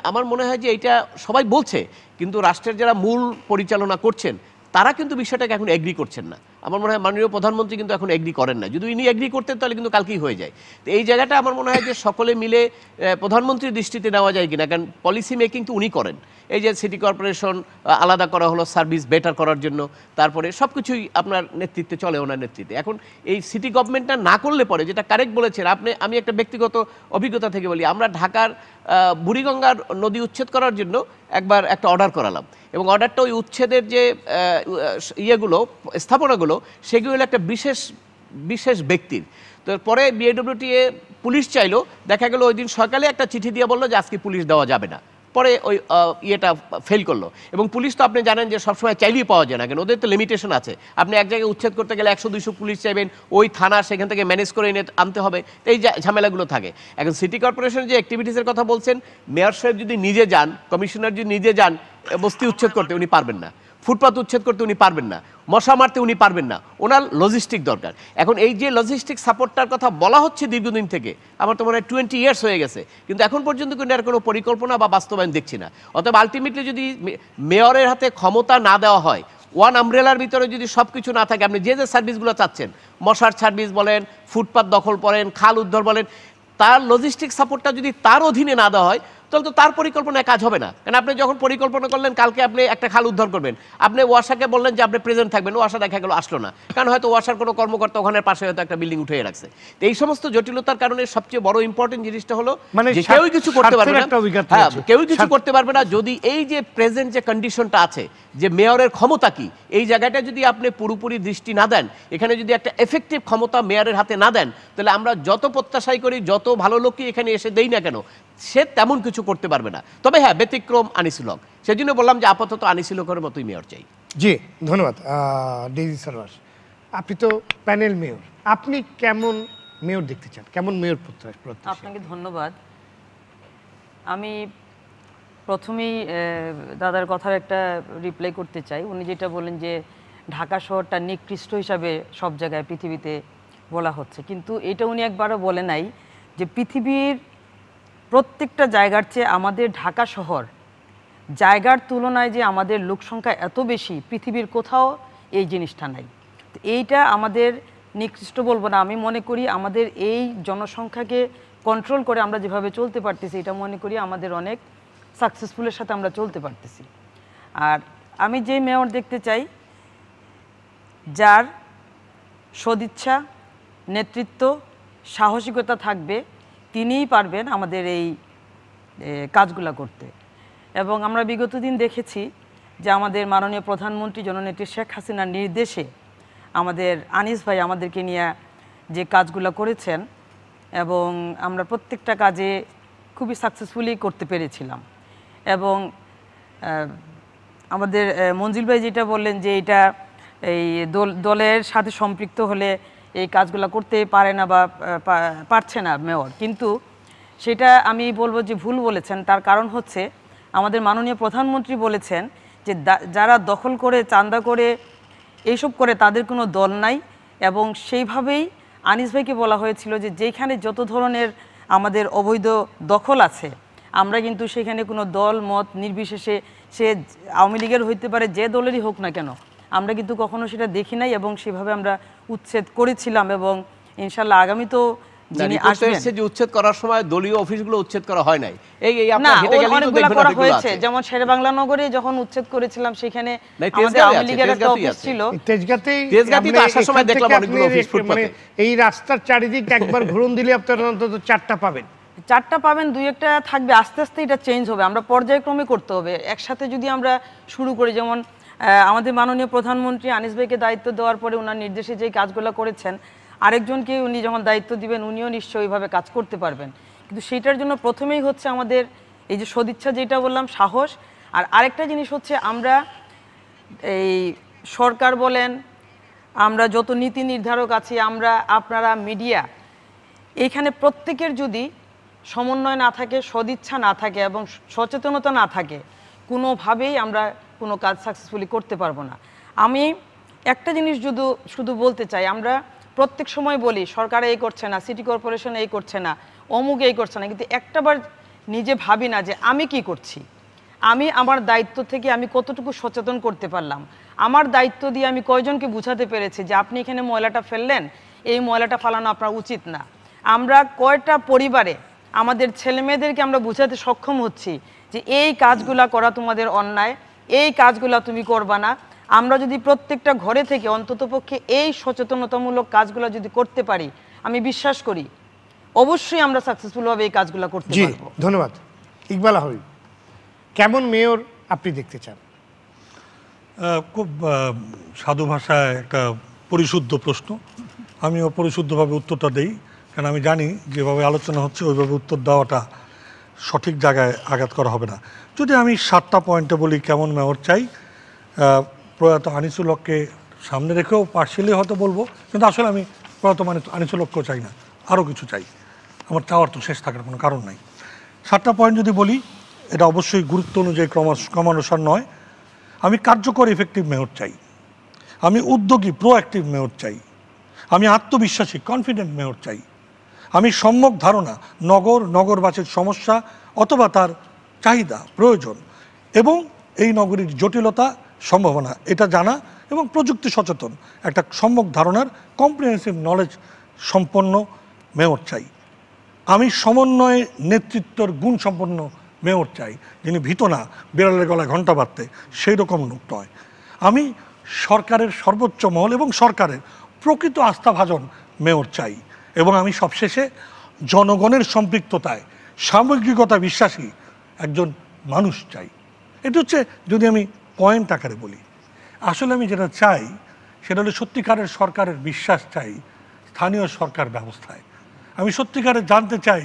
আমার মনে হয় যে এইটা সবাই বলছে, কিন্তু রাষ্ট্রের যারা মূল পরিচালনা করছেন তারা কিন্তু বিষয়টাকে এখন এগ্রি করছেন না। আমার মনে হয় মাননীয় প্রধানমন্ত্রী কিন্তু এখন এগ্রি করেন না। যদি ইনি এগ্রি করতেন তাহলে কিন্তু কালকেই হয়ে যায়। তো এই জায়গাটা আমার মনে হয় যে সকলে মিলে প্রধানমন্ত্রীর দৃষ্টিতে নেওয়া যায় কিনা, কারণ পলিসি মেকিং তো উনি করেন। এই যে সিটি কর্পোরেশন আলাদা করা হলো সার্ভিস বেটার করার জন্য, তারপরে সব কিছুই আপনার নেতৃত্বে চলে, ওনার নেতৃত্বে। এখন এই সিটি গভর্নমেন্টটা না করলে পরে, যেটা কারেক্ট বলেছেন আপনি, আমি একটা ব্যক্তিগত অভিজ্ঞতা থেকে বলি, আমরা ঢাকার বুড়িগঙ্গার নদী উচ্ছেদ করার জন্য একবার একটা অর্ডার করালাম, এবং অর্ডারটা ওই উচ্ছেদের যে ইয়েগুলো, স্থাপনাগুলো, সেগুলো হলো একটা বিশেষ ব্যক্তির। তো পরে বিএডব্লিউটিএ পুলিশ চাইলো, দেখা গেল ওই দিন সকালে একটা চিঠি দিয়ে বললো যে আজকে পুলিশ দেওয়া যাবে না, পরে ওই ইয়েটা ফেল করলো। এবং পুলিশ তো আপনি জানেন যে সবসময় চাইলেই পাওয়া যায় না, কেন ওদের তো লিমিটেশন আছে। আপনি এক জায়গায় উচ্ছেদ করতে গেলে 100-200 পুলিশ চাইবেন, ওই থানা সেখান থেকে ম্যানেজ করে এনে আনতে হবে, এই ঝামেলাগুলো থাকে। এখন সিটি কর্পোরেশন যে অ্যাক্টিভিটিসের কথা বলছেন, মেয়র সাহেব যদি নিজে যান, কমিশনার যদি নিজে যান বস্তি উচ্ছেদ করতে, উনি পারবেন না। ফুটপাত উচ্ছেদ করতে উনি পারবেন না, মশা মারতে উনি পারবেন না, ওনার লজিস্টিক দরকার। এখন এই যে লজিস্টিক সাপোর্টটার কথা বলা হচ্ছে দীর্ঘদিন থেকে, আমার তো মনে হয় 20 ইয়ার্স হয়ে গেছে, কিন্তু এখন পর্যন্ত কিন্তু এর কোনো পরিকল্পনা বা বাস্তবায়ন দেখছি না। অতএব আলটিমেটলি যদি মেয়রের হাতে ক্ষমতা না দেওয়া হয়, ওয়ান আমব্রেলার ভিতরে যদি সব কিছু না থাকে, আপনি যে সার্ভিসগুলো চাচ্ছেন, মশার সার্ভিস বলেন, ফুটপাত দখল করেন, খাল উদ্ধার বলেন, তার লজিস্টিক সাপোর্টটা যদি তার অধীনে না দেওয়া হয়, তাহলে তো তার পরিকল্পনায় কাজ হবে না। কারণ আপনি যখন পরিকল্পনা করলেন কালকে আপনি একটা খাল উদ্ধার করবেন, আপনি ওয়াসাকে বললেন যে আপনি প্রেজেন্ট থাকবেন, ওয়াসা দেখা গেল আসলো না, কারণ হয়তো ওয়াসার কোনো কর্মকর্তা ওখানে পাশে হয়তো একটা বিল্ডিং উঠে রাখছে। তো এই সমস্ত জটিলতার কারণে সবচেয়ে বড় ইম্পর্টেন্ট জিনিসটা হলো যে কেউই কিছু করতে পারবে না। হ্যাঁ, কেউই কিছু করতে পারবে না যদি এই যে প্রেজেন্ট যে কন্ডিশনটা আছে, যে মেয়রের ক্ষমতা কি, এই জায়গাটা যদি আপনি পুরোপুরি দৃষ্টি না দেন, এখানে যদি একটা এফেক্টিভ ক্ষমতা মেয়রের হাতে না দেন, তাহলে আমরা যত প্রত্যাশাই করি, যত ভালো লোকই এখানে এসে দেই না কেন, সে তেমন কিছু করতে পারবে না। তবে হ্যাঁ, ব্যতিক্রম আনিসুল হক, সেজন্য বললাম যে আপাতত আনিসুল হকের মতোই মেয়র চাই। জি, ধন্যবাদ ডেইজি সারওয়ার। আপনি তো প্যানেল মেয়র, আপনি কেমন মেয়র দেখতে চান, কেমন মেয়র প্রত্যাশা? আপনাকে ধন্যবাদ। আমি প্রথমেই দাদার কথার একটা রিপ্লাই করতে চাই। উনি যেটা বলেন যে ঢাকা শহরটা নিকৃষ্ট হিসাবে সব জায়গায় পৃথিবীতে বলা হচ্ছে, কিন্তু এটা উনি একবারও বলে নাই যে পৃথিবীর প্রত্যেকটা জায়গার চেয়ে আমাদের ঢাকা শহর জায়গার তুলনায় যে আমাদের লোকসংখ্যা এত বেশি, পৃথিবীর কোথাও এই জিনিসটা নাই। তো এইটা আমাদের নিকৃষ্ট বলবো না, আমি মনে করি আমাদের এই জনসংখ্যাকে কন্ট্রোল করে আমরা যেভাবে চলতে পারতেছি, এটা মনে করি আমাদের অনেক সাকসেসফুলের সাথে আমরা চলতে পারতেছি। আর আমি যে মেয়র দেখতে চাই, যার সদিচ্ছা, নেতৃত্ব, সাহসিকতা থাকবে, তিনিই পারবেন আমাদের এই কাজগুলো করতে। এবং আমরা বিগত দিন দেখেছি যে আমাদের মাননীয় প্রধানমন্ত্রী জননেত্রী শেখ হাসিনার নির্দেশে আমাদের আনিস ভাই আমাদেরকে নিয়ে যে কাজগুলো করেছেন এবং আমরা প্রত্যেকটা কাজে খুবই সাকসেসফুলি করতে পেরেছিলাম। এবং আমাদের মঞ্জিল ভাই যেটা বললেন যে এটা এই দলের সাথে সম্পৃক্ত হলে এই কাজগুলো করতে পারে না বা পারছে না মেয়র, কিন্তু সেটা আমি বলবো যে ভুল বলেছেন। তার কারণ হচ্ছে আমাদের মাননীয় প্রধানমন্ত্রী বলেছেন যে যারা দখল করে চাঁদা করে এইসব করে তাদের কোনো দল নাই, এবং সেইভাবেই আনিস ভাইকে বলা হয়েছিল যে যেখানে যত ধরনের আমাদের অবৈধ দখল আছে আমরা কিন্তু সেখানে কোনো দল মত নির্বিশেষে সে আওয়ামী লীগের হইতে পারে যে দলেরই হোক না কেন আমরা কিন্তু কখনো সেটা দেখি নাই, এবং সেভাবে আমরা উচ্ছেদ করেছিলাম। এবং ইনশাল্লাহ আগামী তো যিনি আসবেন যে উচ্ছেদ করার সময় দলীয় অফিসগুলো উচ্ছেদ করা হয় নাই, এই না আপনারা হেঁটে গেলেই তো অনেকগুলো দেখবেন করা অনেকগুলো হয়েছে। আছে। যেমন শেরেবাংলা নগরে যখন উচ্ছেদ করেছিলাম সেখানে নাই, আমাদের তেজগাঁওয়ে আওয়ামী আছে, লীগের একটা তেজগাঁওতেই অফিস আছে। ছিল। তেজগাঁতেই তেজগাঁতেই তো আপনি আসার সময় এখান দেখলাম থেকে অনেকগুলো আপনি অফিস ফুটপাতে। এই রাস্তার চারিদিক একবার ঘুরন দিলে আপনারা অন্তত 4টা পাবেন। 4টা পাবেন, 2-1টা থাকবে, আস্তে আস্তে এটা চেঞ্জ হবে। আমরা পর্যায়ক্রমে করতে হবে, একসাথে যদি আমরা শুরু করি। যেমন আমাদের মাননীয় প্রধানমন্ত্রী আনিস ভাইকে দায়িত্ব দেওয়ার পরে ওনার নির্দেশে যে কাজগুলো করেছেন, আরেকজনকে উনি যখন দায়িত্ব দিবেন উনিও নিশ্চয়ই ওইভাবে কাজ করতে পারবেন। কিন্তু সেইটার জন্য প্রথমেই হচ্ছে আমাদের এই যে সদিচ্ছা যেটা বললাম, সাহস। আর আরেকটা জিনিস হচ্ছে আমরা এই সরকার বলেন, আমরা যত নীতি নির্ধারক আছি, আমরা আপনারা মিডিয়া, এইখানে প্রত্যেকের যদি সমন্বয় না থাকে, সদিচ্ছা না থাকে এবং সচেতনতা না থাকে, কোনোভাবেই আমরা কোনো কাজ সাকসেসফুলি করতে পারবো না। আমি একটা জিনিস শুধু বলতে চাই, আমরা প্রত্যেক সময় বলি সরকার এই করছে না, সিটি কর্পোরেশন এই করছে না, অমুক এই করছে না, কিন্তু একটাবার নিজে ভাবি না যে আমি কি করছি, আমি আমার দায়িত্ব থেকে আমি কতটুকু সচেতন করতে পারলাম, আমার দায়িত্ব দিয়ে আমি কয়জনকে বুঝাতে পেরেছি যে আপনি এখানে ময়লাটা ফেললেন, এই ময়লাটা ফালানো আপনার উচিত না। আমরা কয়টা পরিবারে আমাদের ছেলে মেয়েদেরকে আমরা বুঝাতে সক্ষম হচ্ছি যে এই কাজগুলা করা তোমাদের অন্যায়, এই কাজগুলা তুমি করবা না। আমরা যদি প্রত্যেকটা ঘরে থেকে অন্ততপক্ষে এই সচেতনতামূলক কাজগুলো যদি করতে পারি, আমি বিশ্বাস করি অবশ্যই আমরা সাকসেসফুলভাবে এই কাজগুলো করতে জি পারবো। ধন্যবাদ। ইকবাল হাবিব, কেমন মেয়র আপনি দেখতে চান? খুব সাধু ভাষায় একটা পরিশুদ্ধ প্রশ্ন, আমিও পরিশুদ্ধভাবে উত্তরটা দেই, কারণ আমি জানি যেভাবে আলোচনা হচ্ছে ওইভাবে উত্তর দেওয়াটা সঠিক জায়গায় আঘাত করা হবে না। যদি আমি 7টা পয়েন্টে বলি কেমন মেয়র চাই, প্রয়াত আনিসুল হককে সামনে রেখেও পার্সিয়ালি হয়তো বলবো, কিন্তু আসলে আমি প্রয়াত আনিসুল হককেও চাই না, আরও কিছু চাই। আমার চাওয়ার তো শেষ থাকার কোনো কারণ নাই। 7টা পয়েন্ট যদি বলি, এটা অবশ্যই গুরুত্ব অনুযায়ী ক্রমানুসার নয়। আমি কার্যকর এফেক্টিভ মেয়র চাই, আমি উদ্যোগী প্রোঅ্যাক্টিভ মেয়র চাই, আমি আত্মবিশ্বাসী কনফিডেন্ট মেয়র চাই, আমি সম্যক ধারণা নগরবাসীর সমস্যা অথবা তার চাহিদা প্রয়োজন এবং এই নগরীর জটিলতা সম্ভাবনা এটা জানা এবং প্রযুক্তি সচেতন একটা সম্যক ধারণার কম্প্রিহেন্সিভ নলেজ সম্পন্ন মেয়র চাই। আমি সমন্বয়ে নেতৃত্বর গুণ সম্পন্ন মেয়র চাই, যিনি ভীত না বিড়ালের গলায় ঘণ্টা বাঁধতে, সেই রকম লোক নয়। আমি সরকারের সর্বোচ্চ মহল এবং সরকারের প্রকৃত আস্থাভাজন মেয়র চাই, এবং আমি সবশেষে জনগণের সম্পৃক্ততায় সামগ্রিকতা বিশ্বাসী একজন মানুষ চাই। এটা হচ্ছে যদি আমি পয়েন্ট আকারে বলি। আসলে আমি যেটা চাই সেটা হলো সত্যিকারের সরকারের বিশ্বাস চাই স্থানীয় সরকার ব্যবস্থায়। আমি সত্যিকারে জানতে চাই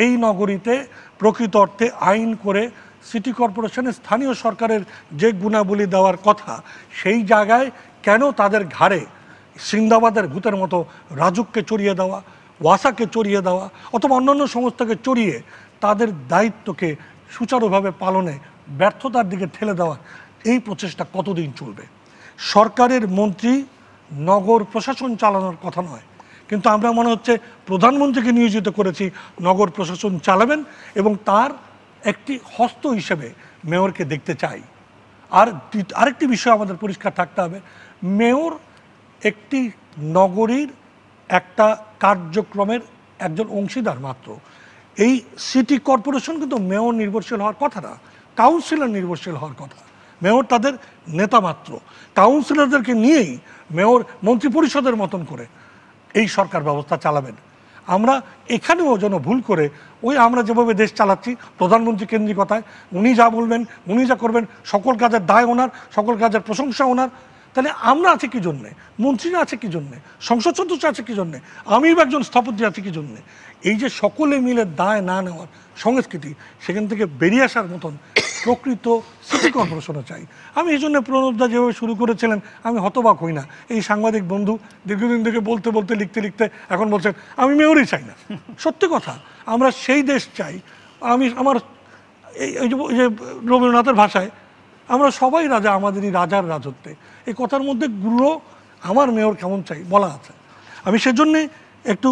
এই নগরীতে প্রকৃত অর্থে আইন করে সিটি কর্পোরেশনের স্থানীয় সরকারের যে গুণাবলী দেওয়ার কথা, সেই জায়গায় কেন তাদের ঘাড়ে সিন্দাবাদের ভূতের মতো রাজুককে চড়িয়ে দেওয়া, ওয়াসাকে চড়িয়ে দেওয়া অথবা অন্যান্য সংস্থাকে চড়িয়ে তাদের দায়িত্বকে সুচারুভাবে পালনে ব্যর্থতার দিকে ঠেলে দেওয়া, এই প্রচেষ্টা কতদিন চলবে? সরকারের মন্ত্রী নগর প্রশাসন চালানোর কথা নয়, কিন্তু আমরা মনে হচ্ছে প্রধানমন্ত্রীকে নিয়োজিত করেছি নগর প্রশাসন চালাবেন, এবং তার একটি হস্ত হিসেবে মেয়রকে দেখতে চাই। আর আরেকটি বিষয় আমাদের পরিষ্কার থাকতে হবে, মেয়র একটি নগরীর একটা কার্যক্রমের একজন অংশীদার মাত্র। এই সিটি কর্পোরেশন কিন্তু মেয়র নির্ভরশীল হওয়ার কথা না, কাউন্সিলর নির্ভরশীল হওয়ার কথা। মেয়র তাদের নেতা মাত্র, কাউন্সিলরদেরকে নিয়েই মেয়র মন্ত্রিপরিষদের মতন করে এই সরকার ব্যবস্থা চালাবেন। আমরা এখানেও যেন ভুল করে ওই আমরা যেভাবে দেশ চালাচ্ছি প্রধানমন্ত্রী কেন্দ্রিকতায়, উনি যা বলবেন উনি যা করবেন, সকল কাজের দায় ওনার, সকল কাজের প্রশংসা ওনার, তাহলে আমরা আছি কি জন্যে, মন্ত্রীরা আছে কি জন্যে, সংসদ সদস্য আছে কি জন্যে, আমিও একজন স্থপতি আছে কি জন্যে? এই যে সকলে মিলে দায় না নেওয়ার সংস্কৃতি, সেখান থেকে বেরিয়ে আসার মতন প্রকৃত সিটি কর্পোরেশনও চাই। আমি এই জন্য প্রণবদা যেভাবে শুরু করেছিলেন আমি হতবাক হই না। এই সাংবাদিক বন্ধু দীর্ঘদিন থেকে বলতে বলতে লিখতে লিখতে এখন বলছেন আমি মেয়রই চাই না। সত্যি কথা, আমরা সেই দেশ চাই। আমার এই যে রবীন্দ্রনাথের ভাষায় আমরা সবাই রাজা আমাদেরই রাজার রাজত্বে, এই কথার মধ্যে গুলো আমার মেয়র কেমন চাই বলা আছে। আমি সেজন্যে একটু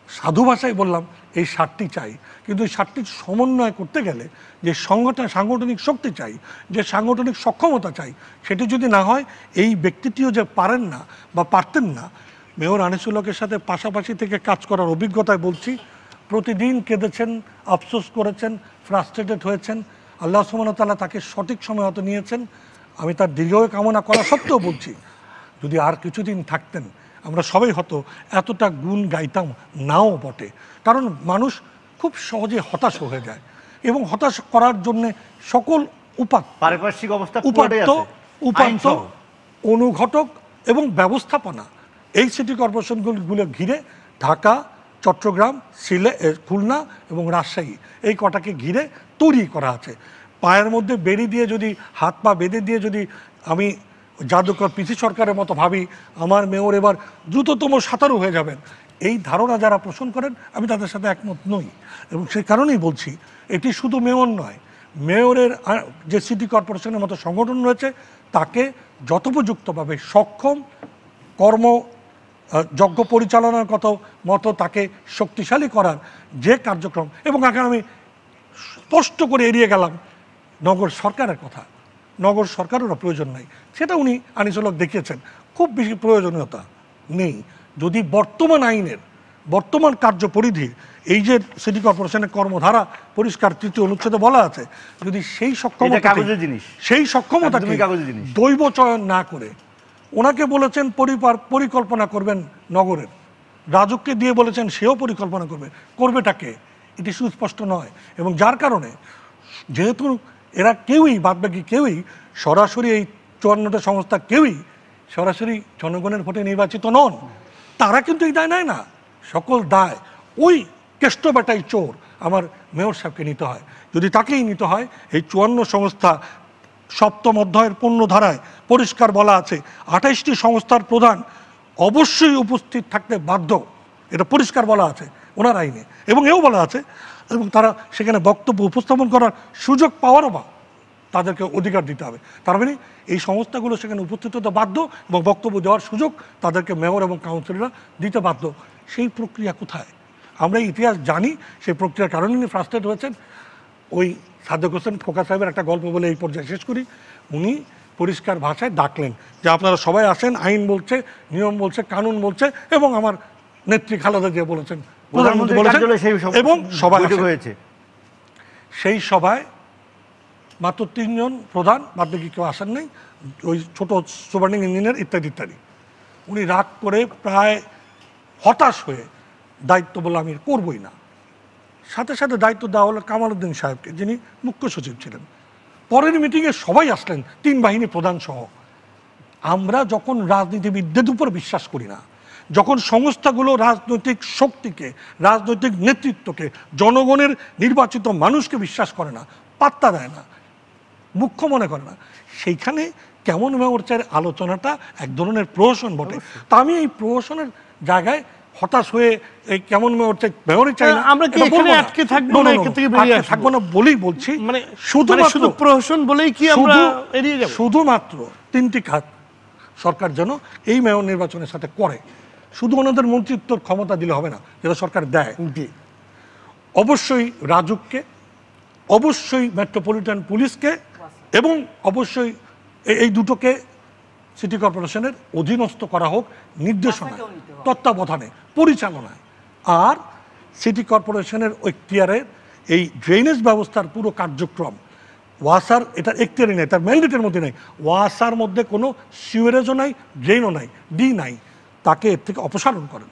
সাধু ভাষায় বললাম এই 7টি চাই, কিন্তু এই 7টির সমন্বয় করতে গেলে যে সাংগঠনিক শক্তি চাই, যে সাংগঠনিক সক্ষমতা চাই, সেটি যদি না হয় এই ব্যক্তিটিও যে পারেন না বা পারতেন না। মেয়র আনিসুল হকের সাথে পাশাপাশি থেকে কাজ করার অভিজ্ঞতায় বলছি, প্রতিদিন কেঁদেছেন, আফসোস করেছেন, ফ্রাস্ট্রেটেড হয়েছেন। আল্লাহ সুবহানাহু ওয়া তাআলা তাকে সঠিক সময় হয়তো নিয়েছেন। আমি তার দীর্ঘায়ু কামনা করা সত্ত্বেও বলছি, যদি আর কিছুদিন থাকতেন আমরা সবাই হয়তো এতটা গুণ গাইতাম নাও বটে। কারণ মানুষ খুব সহজে হতাশ হয়ে যায়, এবং হতাশ করার জন্যে সকল পারিপার্শ্বিক অবস্থা উপাত্ত, অনুঘটক এবং ব্যবস্থাপনা এই সিটি কর্পোরেশনগুলো ঘিরে ঢাকা, চট্টগ্রাম, খুলনা এবং রাজশাহী এই কটাকে ঘিরে তৈরি করা আছে। পায়ের মধ্যে বেড়ি দিয়ে যদি, হাত পা বেঁধে দিয়ে যদি আমি জাদুকর পিসি সরকারের মতো ভাবি আমার মেয়র এবার দ্রুততম সাঁতারু হয়ে যাবেন, এই ধারণা যারা পোষণ করেন আমি তাদের সাথে একমত নই। এবং সেই কারণেই বলছি এটি শুধু মেয়র নয়, মেয়রের যে সিটি কর্পোরেশনের মতো সংগঠন রয়েছে তাকে যথোপযুক্তভাবে সক্ষম যোগ্য পরিচালনার মতো তাকে শক্তিশালী করার যে কার্যক্রম। এবং আগে আমি স্পষ্ট করে এড়িয়ে গেলাম নগর সরকারের কথা, নগর সরকারেরও প্রয়োজন নাই, সেটা উনি আনিসুল হক দেখিয়েছেন খুব বেশি প্রয়োজনীয়তা নেই। যদি বর্তমান আইনের বর্তমান কার্যপরিধি এই যে সিটি কর্পোরেশনের কর্মধারা পরিষ্কার 3য় অনুচ্ছেদে বলা আছে, যদি সেই সক্ষমতা দৈব চয়ন না করে, ওনাকে বলেছেন পরিকল্পনা করবেন নগরের, রাজুককে দিয়ে বলেছেন সেও পরিকল্পনা করবেটাকে, এটি সুস্পষ্ট নয়। এবং যার কারণে যেহেতু এরা কেউই, বাদবাকি কেউই সরাসরি এই 54টা সংস্থা কেউই সরাসরি জনগণের ভোটে নির্বাচিত নন, তারা কিন্তু এই দায় নেয় না। সকল দায় ওই কেষ্ট বেটাই চোর আমার মেয়র সাহেবকে নিতে হয়। যদি তাকেই নিতে হয়, এই 54 সংস্থা 7ম অধ্যায়ের 15 ধারায় পরিষ্কার বলা আছে 28টি সংস্থার প্রধান অবশ্যই উপস্থিত থাকতে বাধ্য, এটা পরিষ্কার বলা আছে ওনার আইনে। এবং এও বলা আছে, এবং তারা সেখানে বক্তব্য উপস্থাপন করার সুযোগ পাওয়ারও বা তাদেরকে অধিকার দিতে হবে। তার মানে এই সংস্থাগুলো সেখানে উপস্থিত হতে বাধ্য এবং বক্তব্য দেওয়ার সুযোগ তাদেরকে মেয়র এবং কাউন্সিলররা দিতে বাধ্য। সেই প্রক্রিয়া কোথায়? আমরা ইতিহাস জানি, সেই প্রক্রিয়ার কারণে উনি ফ্রাস্ট্রেট হয়েছেন। ওই সাদেক হোসেন খোকা সাহেবের একটা গল্প বলে এই পর্যায়ে শেষ করি। উনি পরিষ্কার ভাষায় ডাকলেন যে আপনারা সবাই আসেন, আইন বলছে, নিয়ম বলছে, কানুন বলছে, এবং আমার নেত্রী খালেদা জিয়া বলেছেন, প্রধানমন্ত্রী বলেছেন, এবং সবাই হয়েছে। সেই সভায় মাত্র 3 জন প্রধান, বাদ বাকি কেউ আসেন নাই, ওই ছোট সুপারিনটেন্ডিং ইঞ্জিনিয়ার ইত্যাদি ইত্যাদি। উনি রাগ করে প্রায় হতাশ হয়ে দায়িত্ব বলে আমি করবই না। সাথে সাথে দায়িত্ব দেওয়া হলো কামাল উদ্দিন সাহেবকে, যিনি মুখ্য সচিব ছিলেন। পরের মিটিংয়ে সবাই আসলেন, 3 বাহিনী প্রধান সহ। আমরা যখন রাজনীতিবিদদের উপর বিশ্বাস করি না, যখন সংস্থাগুলো রাজনৈতিক শক্তিকে, রাজনৈতিক নেতৃত্বকে, জনগণের নির্বাচিত মানুষকে বিশ্বাস করে না, পাত্তা দেয় না, মুখ্য মনে করে না, সেইখানে কেমন মেয়র চাই আলোচনাটা এক ধরনের প্রহসন বটে। তা আমি এই প্রহসনের জায়গায় হতাশ হয়ে এই কেমন মেয়র চাই, মেয়রই চাই না, আমরা কি এখানে আটকে থাকবো না, এখান থেকে বেরিয়ে আসবো থাকবো না বলেই বলছি। মানে শুধু প্রহসন বলেই কি আমরা এড়িয়ে যাব? শুধুমাত্র 3টি খাত সরকার যেন এই মেয়র নির্বাচনের সাথে করে। শুধু ওনাদের মন্ত্রিত্বর ক্ষমতা দিলে হবে না, যেটা সরকার দেয়। অবশ্যই রাজুককে, অবশ্যই মেট্রোপলিটন পুলিশকে, এবং অবশ্যই এই দুটোকে সিটি কর্পোরেশনের অধীনস্থ করা হোক, নির্দেশনায়, তত্ত্বাবধানে, পরিচালনায়। আর সিটি কর্পোরেশনের এখতিয়ারের এই ড্রেনেজ ব্যবস্থার পুরো কার্যক্রম, ওয়াসার এটা এখতিয়ারই নেই, তার ম্যান্ডেটের মধ্যে নেই, ওয়াসার মধ্যে কোনো সিউরেজও নাই, ড্রেনও নাই, নাই, তাকে এর থেকে অপসারণ করেন।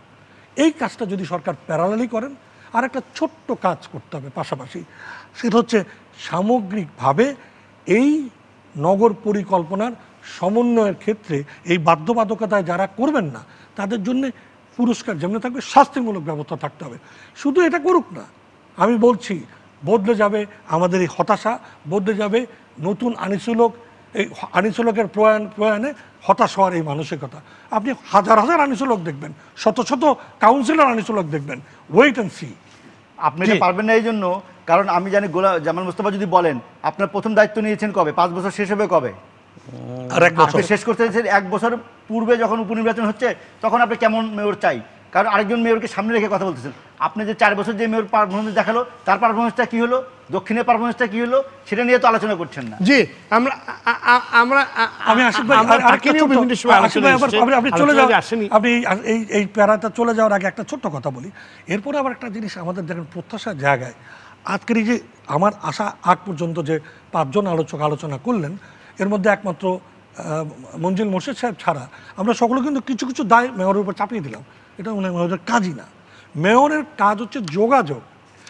এই কাজটা যদি সরকার প্যারালালি করেন, আর একটা ছোট্ট কাজ করতে হবে পাশাপাশি, সেটা হচ্ছে সামগ্রিকভাবে এই নগর পরিকল্পনার সমন্বয়ের ক্ষেত্রে এই বাধ্যবাধকতায় যারা করবেন না তাদের জন্য পুরস্কার যেমন থাকবে, শাস্তিমূলক ব্যবস্থা থাকতে হবে। শুধু এটা করুক না, আমি বলছি বদলে যাবে আমাদের এই হতাশা, বদলে যাবে নতুন আনিসুলক, এই আনিসুলকের প্রয়াণে হতাশ হওয়ার এই মানসিকতা। আপনি হাজার হাজার আনিসুলক দেখবেন, শত শত কাউন্সিলর আনিসুলক দেখবেন, ওয়েট অ্যান্ড সি। আপনি এটা পারবেন না এই জন্য, কারণ আমি জানি জামাল মোস্তফা যদি বলেন আপনার প্রথম দায়িত্ব নিয়েছেন কবে, 5 বছর শেষ হবে কবে, আর এক বছর আপনি শেষ করতে চাইছেন 1 বছর পূর্বে যখন উপনির্বাচন হচ্ছে তখন আপনি কেমন মেয়র চাই, কারণ আরেকজন মেয়রকে সামনে রেখে কথা বলতেছেন। আপনি যে 4 বছর যে মেয়র পারফরমেন্স দেখালো তার পারফরমেন্সটা কি হলো, দক্ষিণের পারফরমেন্সটা কি হলো, সেটা নিয়ে তো আলোচনা করছেন না। জি, আমরা আমি আশিক ভাই আপনি চলে যাও, আপনি এই প্যারাটা চলে যাওয়ার আগে একটা ছোট্ট কথা বলি। এরপরে আবার একটা জিনিস আমাদের দেখেন প্রত্যাশার জায়গায়, আজকের এই যে আমার আশা আগ পর্যন্ত যে 5 জন আলোচক আলোচনা করলেন, এর মধ্যে একমাত্র মঞ্জিল মোর্শেদ সাহেব ছাড়া আমরা সকলে কিন্তু কিছু কিছু দায় মেয়রের উপর চাপিয়ে দিলাম। এটা মেয়রের কাজই না। মেয়রের কাজ হচ্ছে যোগাযোগ,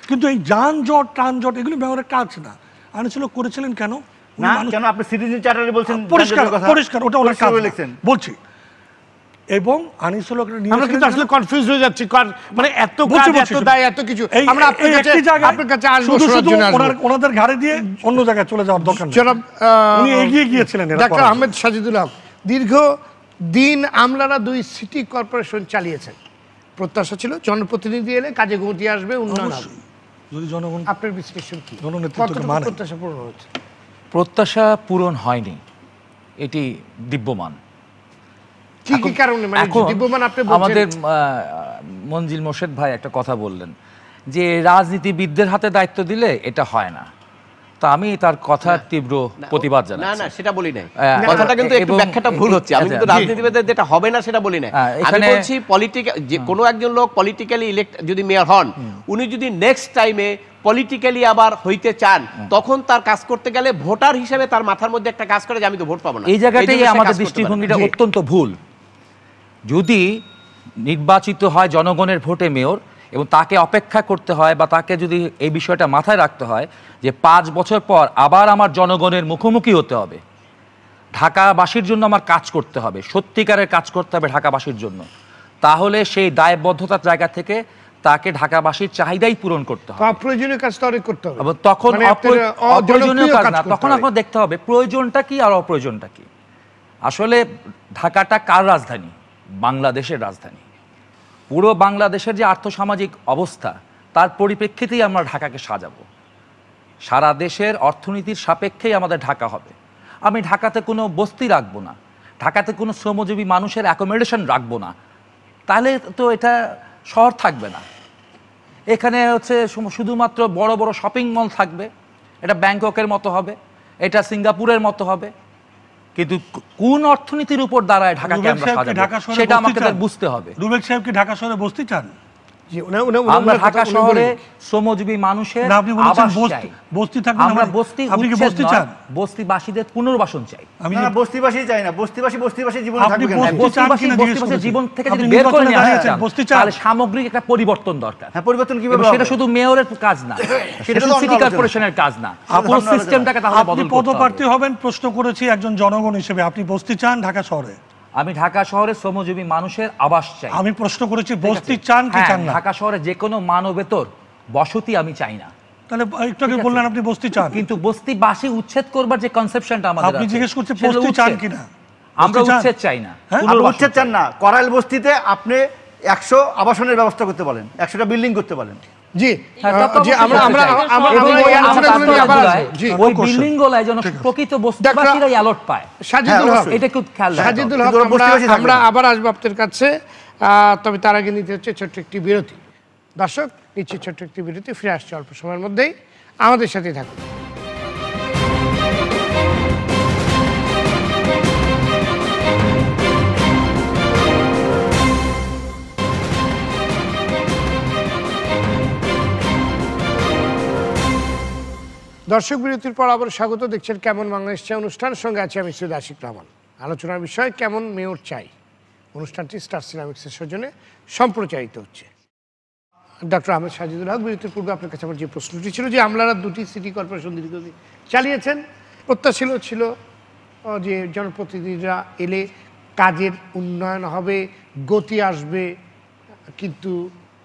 কিন্তু এই যানজট ট্রানজট এগুলি মেয়রের কাজ না। আনিসুলক করেছিলেন কেন? না কেন আপনি সিটিজেন চার্টারে বলছেন পরিষ্কার ওটা ওনার কাজ বলছি। এবং আনিসুলক আমরা কিন্তু আসলে কনফিউজ হয়ে যাচ্ছি, মানে এত কাজ, এত দায়, এত কিছু আমরা আপনার কাছে আসবো, ওনাদের ঘাড়ে দিয়ে অন্য জায়গায় চলে যাওয়ার দরকার নেই। জনাব উনি এগিয়ে গিয়েছিলেন। ডাক্তার আহমেদ সাজিদুল হক, দীর্ঘ দিন আমলারা 2 সিটি কর্পোরেশন চালিয়েছেন, প্রত্যাশা ছিল জনপ্রতিনিধি এলে কাজে গতি আসবে, উন্নয়ন হবে। যদি জনগণ, আপনার বিশ্লেষণ কি, জননেতৃত্বকে মানে প্রত্যাশা পূরণ হচ্ছে? প্রত্যাশা পূরণ হয়নি, এটি দিব্যমান। কি কি কারণে মানে দিব্যমান আপনি বলছেন? আমাদের মঞ্জিল মোর্শেদ ভাই একটা কথা বললেন যে রাজনীতিবিদদের হাতে দায়িত্ব দিলে এটা হয় না, তো আমি তার কথার তীব্র প্রতিবাদ জানাচ্ছি। না না, সেটা বলি নাই, কথাটা কিন্তু একটু ব্যাখ্যাটা ভুল হচ্ছে। আমি কিন্তু রাজনীতিবিদদের যেটা হবে না সেটা বলি নাই, আমি বলছি পলিটিক্যাল যে কোনো একজন লোক পলিটিক্যালি ইলেক্ট যদি মেয়র হন, উনি যদি নেক্সট টাইমে পলিটিক্যালি আবার হইতে চান, তখন তার কাজ করতে গেলে ভোটার হিসেবে তার মাথার মধ্যে একটা কাজ করে যে আমি তো ভোট পাবো না। এই জায়গাটাই আমাদের দৃষ্টিভঙ্গিটা অত্যন্ত ভুল। যদি নির্বাচিত হয় জনগণের ভোটে মেয়র এবং তাকে অপেক্ষা করতে হয় বা তাকে যদি এই বিষয়টা মাথায় রাখতে হয় যে 5 বছর পর আবার আমার জনগণের মুখোমুখি হতে হবে, ঢাকাবাসীর জন্য আমার কাজ করতে হবে, সত্যিকারের কাজ করতে হবে ঢাকাবাসীর জন্য, তাহলে সেই দায়বদ্ধতার জায়গা থেকে তাকে ঢাকাবাসীর চাহিদাই পূরণ করতে হবে। অপ্রয়োজনীয় কাজ তখন করতে হবে, তখন অপ্রয়োজনীয় কাজ না, তখন আপনার দেখতে হবে প্রয়োজনটা কি আর অপ্রয়োজনটা কি। আসলে ঢাকাটা কার রাজধানী? বাংলাদেশের রাজধানী। পুরো বাংলাদেশের যে আর্থসামাজিক অবস্থা তার পরিপ্রেক্ষিতেই আমরা ঢাকাকে সাজাবো। সারা দেশের অর্থনীতির সাপেক্ষেই আমাদের ঢাকা হবে। আমি ঢাকাতে কোনো বস্তি রাখবো না, ঢাকাতে কোনো শ্রমজীবী মানুষের অ্যাকোমোডেশন রাখবো না, তাহলে তো এটা শহর থাকবে না। এখানে হচ্ছে শুধুমাত্র বড় বড় শপিং মল থাকবে, এটা ব্যাংককের মতো হবে, এটা সিঙ্গাপুরের মতো হবে, কিন্তু কোন অর্থনীতির উপর দাঁড়ায় ঢাকাকে আমরা সাজাবো সেটা আমাকে বুঝতে হবে। রুবেল সাহেব কি ঢাকা শহরে বসতে চান? আমরা ঢাকা শহরে শ্রমজীবী মানুষের বস্তি থাকবে, আমরা বস্তি আপনি কি বস্তি চান? বস্তিবাসীদের পুনর্বাসন চাই। আমি বস্তিবাসী চাই না, বস্তিবাসী জীবন থাকবে কেন? বস্তিবাসী জীবন থেকে যদি বের করে নেওয়া হয় তাহলে সামগ্রিক একটা পরিবর্তন দরকার। হ্যাঁ, পরিবর্তন কিভাবে হবে? সেটা শুধু মেয়রের কাজ না, সেটা শুধু সিটি কর্পোরেশনের কাজ না, পুরো সিস্টেমটাকে তাহলে বদল করতে হবে। আপনি পদপ্রার্থী হবেন, প্রশ্ন করেছি একজন জনগণ হিসেবে, আপনি বস্তি চান ঢাকা শহরে? আমি ঢাকা শহরে শ্রমজীবী মানুষের আবাস চাই। আমি প্রশ্ন করেছি বস্তি চান কি চান না? ঢাকা শহরে যে কোনো মানবেতর বসতি আমি চাই না। তাহলে একটু আগে বললেন আপনি বস্তি চান, কিন্তু বস্তিবাসী উচ্ছেদ করবার যে কনসেপ্টটা আমাদের আছে, আপনি জিজ্ঞেস করছেন বস্তি চান কিনা? আমরা উচ্ছেদ চাই না। আপনি উচ্ছেদ চান না? করাইল বস্তিতে আপনি 100 আবাসনের ব্যবস্থা করতে বলেন, 100টা বিল্ডিং করতে বলেন। জি জি, আমরা ওই বিল্ডিং গুলো যেন প্রকৃত বস্তিবাসীরাই অ্যালট পায়। সাজিদুল হক, এটা খুব খেয়াল রাখবেন। সাজিদুল হক, আমরা আবার আসবো আপনার কাছে, তবে তার আগে নিতে হচ্ছে ছোট্ট একটি বিরতি। দর্শক, নিচ্ছি ছোট্ট একটি বিরতি, ফিরে আসছে অল্প সময়ের মধ্যেই, আমাদের সাথেই থাকুন। দর্শক, বিরতির পর আবার স্বাগত। দেখছেন কেমন বাংলাদেশ চাই অনুষ্ঠানের সঙ্গে আছে আমি সৈয়দ আশিক রহমান। আলোচনার বিষয় কেমন মেয়র চাই। অনুষ্ঠানটি স্টার সিনেমিক্সের সৌজন্যে সম্প্রচারিত হচ্ছে। ডক্টর আহমেদ সাজিদুল হক, বিরতির পূর্বে আপনার কাছে আমার যে প্রশ্নটি ছিল যে আমলারা দুটি সিটি কর্পোরেশন দীর্ঘদিন চালিয়েছেন, প্রত্যাশা ছিল যে জনপ্রতিনিধিরা এলে কাজের উন্নয়ন হবে, গতি আসবে, কিন্তু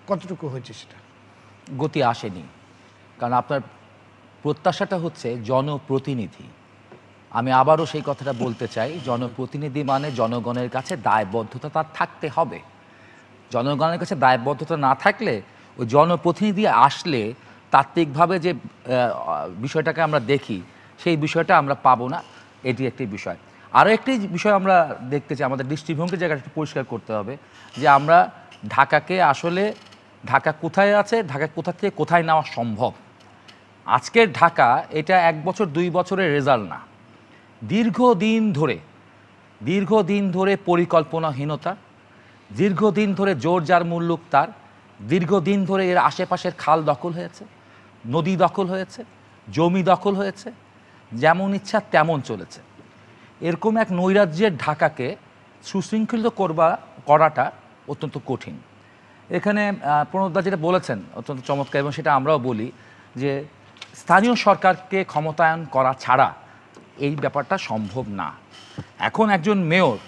কতটুকু হয়েছে সেটা? গতি আসেনি, কারণ আপনার প্রত্যাশাটা হচ্ছে জনপ্রতিনিধি। আমি আবারও সেই কথাটা বলতে চাই, জনপ্রতিনিধি মানে জনগণের কাছে দায়বদ্ধতা তার থাকতে হবে। জনগণের কাছে দায়বদ্ধতা না থাকলে ওই জনপ্রতিনিধি আসলে তাত্ত্বিকভাবে যে বিষয়টাকে আমরা দেখি সেই বিষয়টা আমরা পাবো না, এটি একটি বিষয়। আরও একটি বিষয় আমরা দেখতে চাই, আমাদের দৃষ্টিভঙ্গির জায়গাটা একটু পরিষ্কার করতে হবে যে আমরা ঢাকাকে আসলে ঢাকা কোথায় আছে, ঢাকা কোথা থেকে কোথায় নেওয়া সম্ভব। আজকের ঢাকা এটা 1 বছর 2 বছরের রেজাল্ট না, দীর্ঘদিন ধরে পরিকল্পনাহীনতা, দীর্ঘদিন ধরে জোর যার মুল্লুক তার, দীর্ঘদিন ধরে এর আশেপাশের খাল দখল হয়েছে, নদী দখল হয়েছে, জমি দখল হয়েছে, যেমন ইচ্ছা তেমন চলেছে। এরকম এক নৈরাজ্যের ঢাকাকে সুশৃঙ্খলিত করাটা অত্যন্ত কঠিন। এখানে প্রণবদা যেটা বলেছেন অত্যন্ত চমৎকার, এবং সেটা আমরাও বলি যে স্থানীয় সরকারকে ক্ষমতায়ন করা ছাড়া এই ব্যাপারটা সম্ভব না। এখন একজন মেয়র,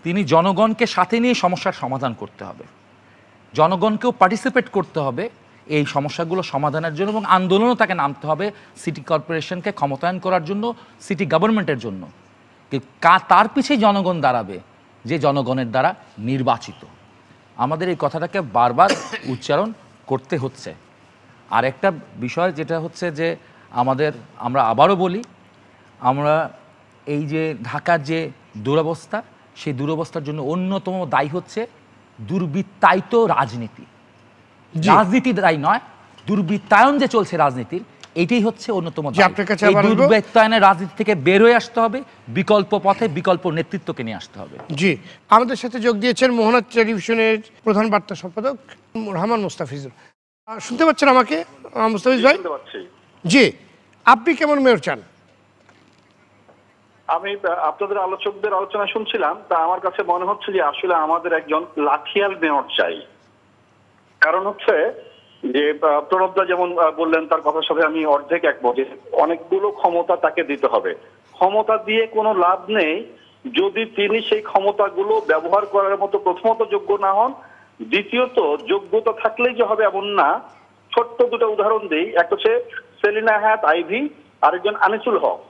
তিনি জনগণকে সাথে নিয়ে সমস্যার সমাধান করতে হবে, জনগণকেও পার্টিসিপেট করতে হবে এই সমস্যাগুলো সমাধানের জন্য, এবং আন্দোলনও তাকে নামতে হবে সিটি কর্পোরেশনকে ক্ষমতায়ন করার জন্য, সিটি গভর্নমেন্টের জন্য। তার পিছিয়ে জনগণ দাঁড়াবে যে জনগণের দ্বারা নির্বাচিত। আমাদের এই কথাটাকে বারবার উচ্চারণ করতে হচ্ছে। আর একটা বিষয় যেটা হচ্ছে যে আমরা আবারও বলি, আমরা এই যে ঢাকার যে দুরবস্থা, সেই দুরবস্থার জন্য অন্যতম দায়ী হচ্ছে দুর্বৃত্তায়িত রাজনীতি। রাজনীতি দায়ী নয়, দুর্বৃত্তায়ন যে চলছে রাজনীতির, এটাই হচ্ছে অন্যতম দায়ী। এই দুর্বৃত্তায়নের রাজনীতি থেকে বের হয়ে আসতে হবে, বিকল্প পথে বিকল্প নেতৃত্বকে নিয়ে আসতে হবে। জি, আমাদের সাথে যোগ দিয়েছেন মোহনা টেলিভিশনের প্রধান বার্তা সম্পাদক রহমান মুস্তাফিজুর। শুনতে পাচ্ছেন আমাকে মুস্তাফিজ ভাই? জি, আপনি কেমন মেয়র চান? আমি আপনাদের আলোচকদের আলোচনা শুনছিলাম, তা আমার কাছে মনে হচ্ছে যে আসলে আমাদের একজন লাঠিয়াল মেয়র চাই। কারণ হচ্ছে যে প্রণবদা যেমন বললেন, তার কথার সাথে আমি অর্ধেক একমত। অনেকগুলো ক্ষমতা তাকে দিতে হবে, ক্ষমতা দিয়ে কোনো লাভ নেই যদি তিনি সেই ক্ষমতাগুলো ব্যবহার করার মতো প্রথমত যোগ্য না হন, দ্বিতীয়ত যোগ্যতা থাকলেই যে হবে এমন না। ছোট্ট দুটো উদাহরণ দিই, একটা হচ্ছে সেলিনা হায়াত আইভি, আরেকজন আনিসুল হক।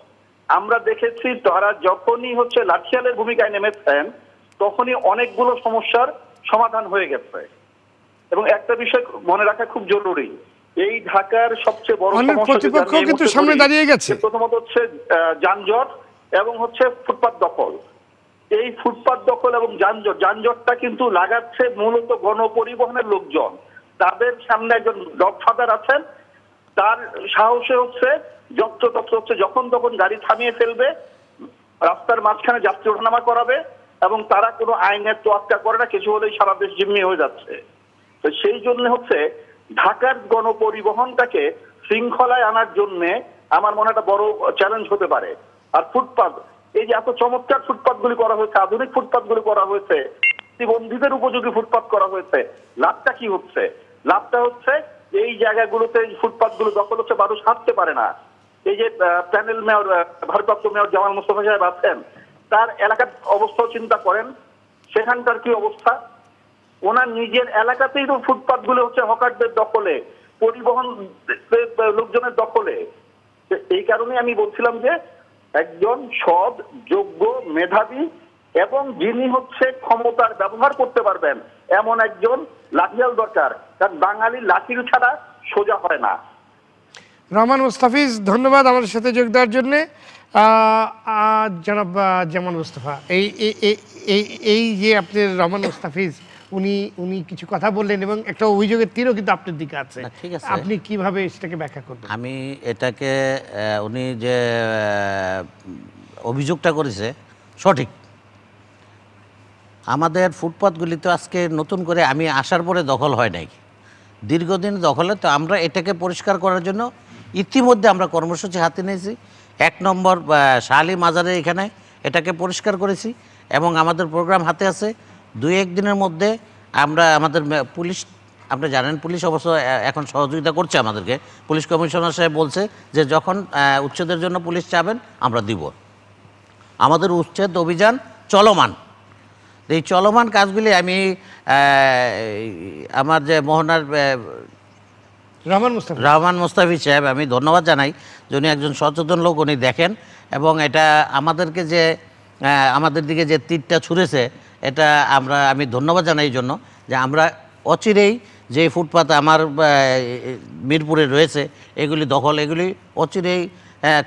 আমরা দেখেছি তারা যখনই হচ্ছে লাঠিয়ালের ভূমিকায় নেমেছেন তখনই অনেকগুলো সমস্যার সমাধান হয়ে গেছে। এবং একটা বিষয় মনে রাখা খুব জরুরি, এই ঢাকার সবচেয়ে বড় সমস্যা কিন্তু সামনে দাঁড়িয়ে গেছে, প্রথমত হচ্ছে যানজট এবং হচ্ছে ফুটপাত দখল। এই ফুটপাত দখল এবং যানজটটা কিন্তু লাগাচ্ছে মূলত গণপরিবহনের লোকজন। তাদের সামনে একজন গডফাদার আছেন, তার সাহসে হচ্ছে যত্রতত্র হচ্ছে যখন তখন গাড়ি থামিয়ে ফেলবে, রাস্তার মাঝখানে যাত্রী ওঠানামা করাবে, এবং তারা কোনো আইনের তোয়াক্কা করে না, কিছু হলেই সারা দেশ জিম্মি হয়ে যাচ্ছে। তো সেই জন্য হচ্ছে ঢাকার গণপরিবহনটাকে শৃঙ্খলায় আনার জন্য আমার মনে একটা বড় চ্যালেঞ্জ হতে পারে। আর ফুটপাত, এই যে এত চমৎকার ফুটপাত গুলি করা হয়েছে, আধুনিক ফুটপাত গুলি করা হয়েছে, প্রতিবন্ধীদের উপযোগী ফুটপাত করা হয়েছে, লাভটা কি হচ্ছে? লাভটা হচ্ছে এই জায়গাগুলোতে ফুটপাত গুলো দখল হচ্ছে, মানুষ হাঁটতে পারে না। এই যে প্যানেল মেয়র, ভারপ্রাপ্ত মেয়র জামাল মোস্তফা সাহেব আছেন, তার এলাকার অবস্থাও চিন্তা করেন, সেখানকার কি অবস্থা। ওনার নিজের এলাকাতেই তো ফুটপাত গুলো হচ্ছে হকারদের দখলে, পরিবহন লোকজনের দখলে। এই কারণে আমি বলছিলাম যে একজন সৎ, যোগ্য, মেধাবী এবং যিনি হচ্ছে ক্ষমতার ব্যবহার করতে পারবেন এমন একজন লাঠিয়াল দরকার, কারণ বাঙালির লাঠির ছাড়া সোজা হয় না। রহমান মুস্তাফিজ, ধন্যবাদ আমাদের সাথে যোগ দেওয়ার জন্যে। জনাব জামাল মুস্তফা, এই যে আপনার রহমান মুস্তাফিজ উনি কিছু কথা বললেন এবং একটা অভিযোগের তীরও কিন্তু আপনার দিকে আছে, ঠিক আছে, আপনি কিভাবে সেটাকে ব্যাখ্যা করবেন? আমি এটাকে উনি যে অভিযোগটা করেছে সঠিক। আমাদের ফুটপাথগুলি তো আজকে নতুন করে আমি আসার পরে দখল হয় নাই, দীর্ঘদিন দখলে। তো আমরা এটাকে পরিষ্কার করার জন্য ইতিমধ্যে আমরা কর্মসূচি হাতে নিয়েছি। 1 নম্বর শাহ আলী মাজারে এখানে এটাকে পরিষ্কার করেছি এবং আমাদের প্রোগ্রাম হাতে আছে। 2-1 দিনের মধ্যে আমরা আমাদের পুলিশ, আপনি জানেন পুলিশ অবশ্য এখন সহযোগিতা করছে আমাদেরকে। পুলিশ কমিশনার সাহেব বলছে যে যখন উচ্ছেদের জন্য পুলিশ চাবেন আমরা দিব। আমাদের উচ্ছেদ অভিযান চলমান। এই চলমান কাজগুলি আমি আমার যে মোহনার রহমান মুস্তাফি সাহেব আমি ধন্যবাদ জানাই যে উনি একজন সচেতন লোক, উনি দেখেন এবং এটা আমাদেরকে যে আমাদের দিকে যে তীরটা ছুঁড়েছে এটা আমি ধন্যবাদ জানাই এই জন্য যে আমরা অচিরেই যে ফুটপাত আমার মিরপুরে রয়েছে এগুলি এগুলি অচিরেই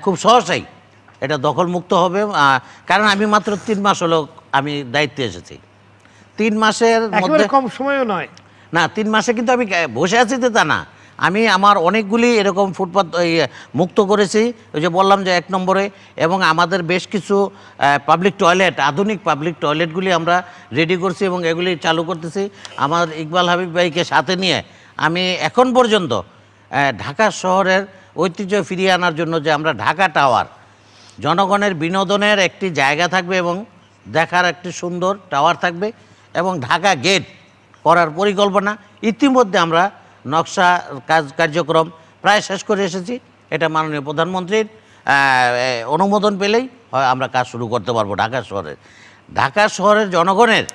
খুব সহজেই এটা দখলমুক্ত হবে। কারণ আমি মাত্র 3 মাস হলো আমি দায়িত্বে এসেছি। 3 মাসের মধ্যে কম সময়ও নয় না, 3 মাসে কিন্তু আমি বসে আছি তা না, আমি আমার অনেকগুলি এরকম ফুটপাত মুক্ত করেছি, ওই যে বললাম যে 1 নম্বরে, এবং আমাদের বেশ কিছু পাবলিক টয়লেট, আধুনিক পাবলিক টয়লেটগুলি আমরা রেডি করছি এবং এগুলি চালু করতেছি। আমার ইকবাল হাবিব ভাইকে সাথে নিয়ে আমি এখন পর্যন্ত ঢাকা শহরের ঐতিহ্য ফিরিয়ে আনার জন্য যে আমরা ঢাকা টাওয়ার, জনগণের বিনোদনের একটি জায়গা থাকবে এবং দেখার একটি সুন্দর টাওয়ার থাকবে এবং ঢাকা গেট করার পরিকল্পনা ইতিমধ্যে আমরা নকশা কার্যক্রম প্রায় শেষ করে এসেছি। এটা মাননীয় প্রধানমন্ত্রীর অনুমোদন পেলেই আমরা কাজ শুরু করতে পারবো। ঢাকা শহরের জনগণের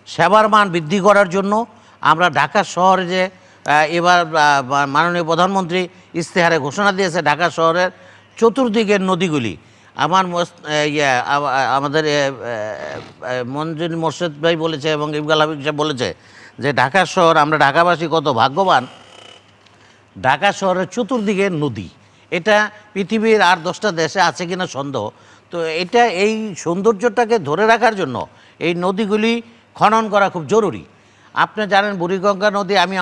সেবার মান বৃদ্ধি করার জন্য আমরা ঢাকা শহরে যে এবার মাননীয় প্রধানমন্ত্রী ইশতেহারে ঘোষণা দিয়েছে ঢাকা শহরের চতুর্দিকের নদীগুলি, আমাদের মঞ্জুর মোর্শেদ ভাই বলেছে এবং ইকবাল হাবিব সাহেব বলেছে যে ঢাকা শহর, আমরা ঢাকাবাসী কত ভাগ্যবান, ঢাকা শহরের চতুর্দিকে নদী। এটা পৃথিবীর আর 10টা দেশে আছে কিনা সন্দেহ। তো এটা এই সৌন্দর্যটাকে ধরে রাখার জন্য এই নদীগুলি খনন করা খুব জরুরি। আপনি জানেন বুড়িগঙ্গা নদী, আমি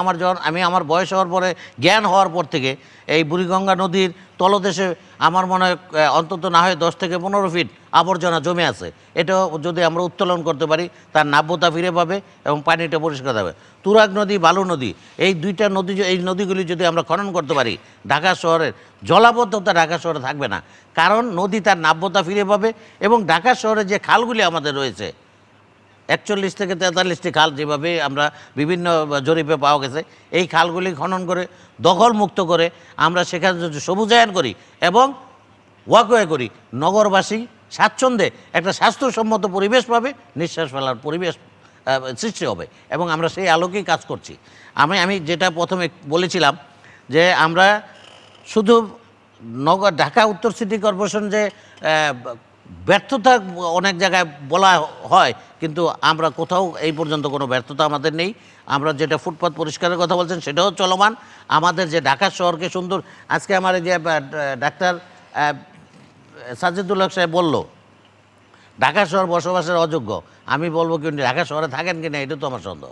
আমার বয়স হওয়ার পরে, জ্ঞান হওয়ার পর থেকে এই বুড়িগঙ্গা নদীর তলদেশে আমার মনে হয় অন্তত না হয় 10 থেকে 15 ফিট আবর্জনা জমে আছে। এটাও যদি আমরা উত্তোলন করতে পারি তার নাব্যতা ফিরে পাবে এবং পানিটা পরিষ্কার হবে। তুরাগ নদী, বালু নদী, এই 2টা নদী, এই নদীগুলি যদি আমরা খনন করতে পারি ঢাকা শহরের জলাবদ্ধতা ঢাকা শহরে থাকবে না, কারণ নদী তার নাব্যতা ফিরে পাবে। এবং ঢাকা শহরে যে খালগুলি আমাদের রয়েছে 41 থেকে 43টি খাল, যেভাবে আমরা বিভিন্ন জরিপে পাওয়া গেছে, এই খালগুলি খনন করে দখলমুক্ত করে আমরা সেখানে যদি সবুজায়ন করি এবং ওয়াকওয়ে করি, নগরবাসী স্বাচ্ছন্দ্যে একটা স্বাস্থ্যসম্মত পরিবেশ পাবে, নিঃশ্বাস ফেলার পরিবেশ সৃষ্টি হবে এবং আমরা সেই আলোকেই কাজ করছি। আমি যেটা প্রথমে বলেছিলাম যে আমরা শুধু ঢাকা উত্তর সিটি কর্পোরেশন যে ব্যর্থতা অনেক জায়গায় বলা হয়, কিন্তু আমরা কোথাও এই পর্যন্ত কোনো ব্যর্থতা আমাদের নেই। আমরা যেটা ফুটপাত পরিষ্কারের কথা বলছেন সেটাও চলমান। আমাদের যে ঢাকা শহরকে সুন্দর, আজকে আমার যে ডাক্তার সাজিদুল হক সাহেব বলল ঢাকা শহর বসবাসের অযোগ্য, আমি বলবো কি ঢাকা শহরে থাকেন কিনা এটা তো আমার সন্দেহ।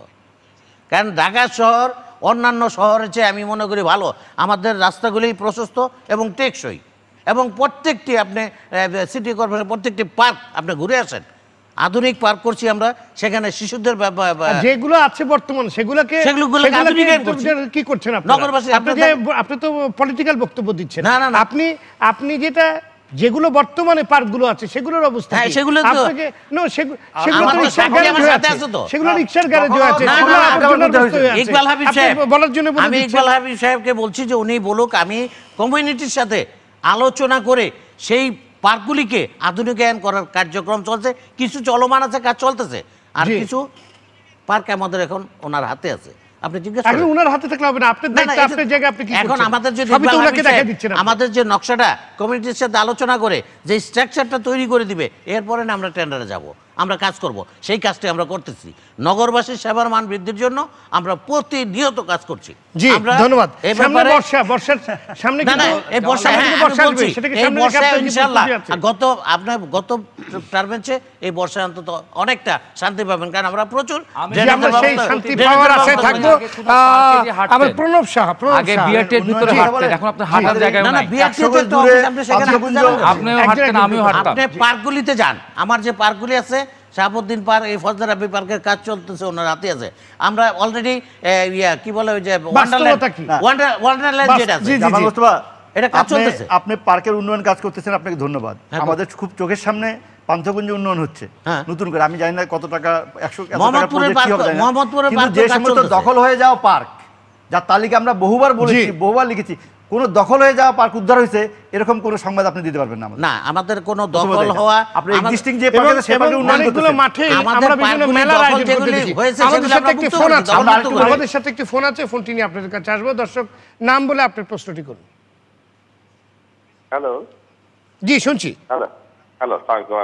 কারণ ঢাকা শহর অন্যান্য শহরের চেয়ে আমি মনে করি ভালো। আমাদের রাস্তাগুলি প্রশস্ত এবং টেকসই, এবং প্রত্যেকটি আপনি সিটি কর্পোরেশন প্রত্যেকটি পার্ক আপনি ঘুরে আসেন, আধুনিক পার্ক করছি আমরা, সেখানে শিশুদের যেগুলো আছে বর্তমানে সেগুলোকে কি করছেন নগরবাসী? আপনি তো পলিটিক্যাল বক্তব্য দিচ্ছেন। না না, আপনি যেটা যেগুলো বর্তমানে পার্কগুলো আছে সেগুলোর অবস্থা, সেগুলো তো সেগুলো রিকশার গ্যারেজও আছে। ইকবাল হাবিব সাহেব বলার জন্য আমি ইকবাল হাবিব সাহেবকে বলছি যে উনি বলুক, আমি কমিউনিটির সাথে আলোচনা করে সেই পার্কগুলিকে আধুনিকায়ন করার কার্যক্রম চলছে, কিছু চলমান আছে, কাজ চলতেছে, আর কিছু পার্ক আমাদের এখন ওনার হাতে আছে। আপনি জিজ্ঞেস করেন ওনার হাতে থাকলে হবে না, আপনার দায়িত্ব, আপনার জায়গা আপনি কি করছেন? এখন আমাদের যদি আমাদের যে নকশাটা কমিউনিটির সাথে আলোচনা করে যে স্ট্রাকচারটা তৈরি করে দিবে, এরপরে না আমরা টেন্ডারে যাব, আমরা কাজ করব, সেই কাজটি আমরা করতেছি। নগরবাসীর সেবার মান বৃদ্ধির জন্য আমরা প্রতিনিয়ত কাজ করছি। জি, ধন্যবাদ। সামনে বর্ষার সামনে কিন্তু এই বর্ষা আসবে, এই বর্ষা ইনশাআল্লাহ গত টার্মেন্সে এই বর্ষা অন্তত অনেকটা শান্তি পাবেন, কারণ আমরা প্রচুর সেই শান্তি পাওয়ার আশায় থাকবো। আমার প্রণব সাহা, আগে বিআরটির ভিতরে হাঁটতেন, এখন আপনি হাঁটার জায়গা নাই। না, বিআরটিতে তো আপনি সেখানে আপনিও হাঁটতেন, আমিও হাঁটতাম। আপনি পার্কগুলিতে যান, আমার যে পার্কগুলি আছে, শাহাবুদ্দিন পার্ক, এই ফজদার রাব্বি পার্কের কাজ চলতেছে, ওনার হাতে আছে। আমরা অলরেডি কি বলে ওই যে ওয়ান্ডারল্যান্ড যেটা আছে, এটা কাজ চলতেছে। আপনি পার্কের উন্নয়ন কাজ করতেছেন, আপনাকে ধন্যবাদ। আমাদের খুব চোখের সামনে পান্থকুঞ্জ উন্নয়ন হচ্ছে হ্যাঁ। নতুন করে, আমি জানি না কত টাকা, 100 টাকা মোহাম্মদপুরের project কি হবে জানি না। মোহাম্মদপুরের কিন্তু পার্ক যে কাজ সমস্ত চলতেছে। দখল হয়ে যাওয়া পার্ক, যার তালিকা আমরা বহুবার বলেছি, বহুবার লিখেছি, কোন দখল হয়ে যাওয়া পার্ক উদ্ধার হয়েছে এরকম কোন সংবাদ আপনি দিতে পারবেন না আমাদের। না, আমাদের কোনো দখল হওয়া, আপনি এক্সিস্টিং যে পার্ক আছে সেটা উন্নয়ন অনেকগুলো করতেছেন। মাঠে আমাদের আমরা বিভিন্ন পার্কগুলি মেলার দখল আয়োজন যেগুলি করতেছি। হয়েছে আমাদের সেগুলি সাথে আমরা একটি মুক্ত ফোন করে আছে, দিই, আমরা মুক্ত করে দিই। আমাদের সাথে একটি ফোন আছে, ফোনটি নিয়ে আপনাদের কাছে আসবো। দর্শক, নাম বলে আপনার প্রশ্নটি করুন। হ্যালো জি, শুনছি। হ্যালো হ্যালো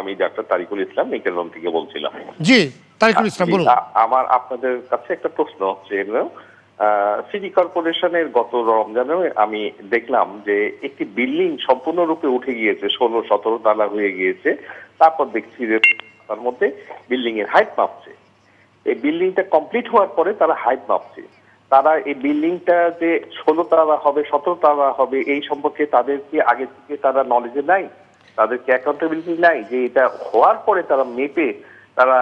আমি ডাক্তার তারিকুল ইসলাম নিকেলন থেকে বলছিলাম। জি, তারিকুল ইসলাম বলুন। আমার আপনাদের কাছে একটা প্রশ্ন হচ্ছে, সিটি কর্পোরেশনের গত রমজানে আমি দেখলাম যে একটি বিল্ডিং সম্পূর্ণরূপে উঠে গিয়েছে, 16-17 তলা হয়ে গিয়েছে। তারপর দেখছি যে তার মধ্যে বিল্ডিং এর হাইট মাপছে। এই বিল্ডিংটা কমপ্লিট হওয়ার পরে তারা হাইট মাপছে। তারা এই বিল্ডিংটা যে 16 তলা হবে, 17 তলা হবে, এই সম্পর্কে তাদের কি আগে থেকে তারা নলেজে নাই? তাদেরকে অ্যাকাউন্টেবিলিটি নাই যে এটা হওয়ার পরে তারা মেপে তারা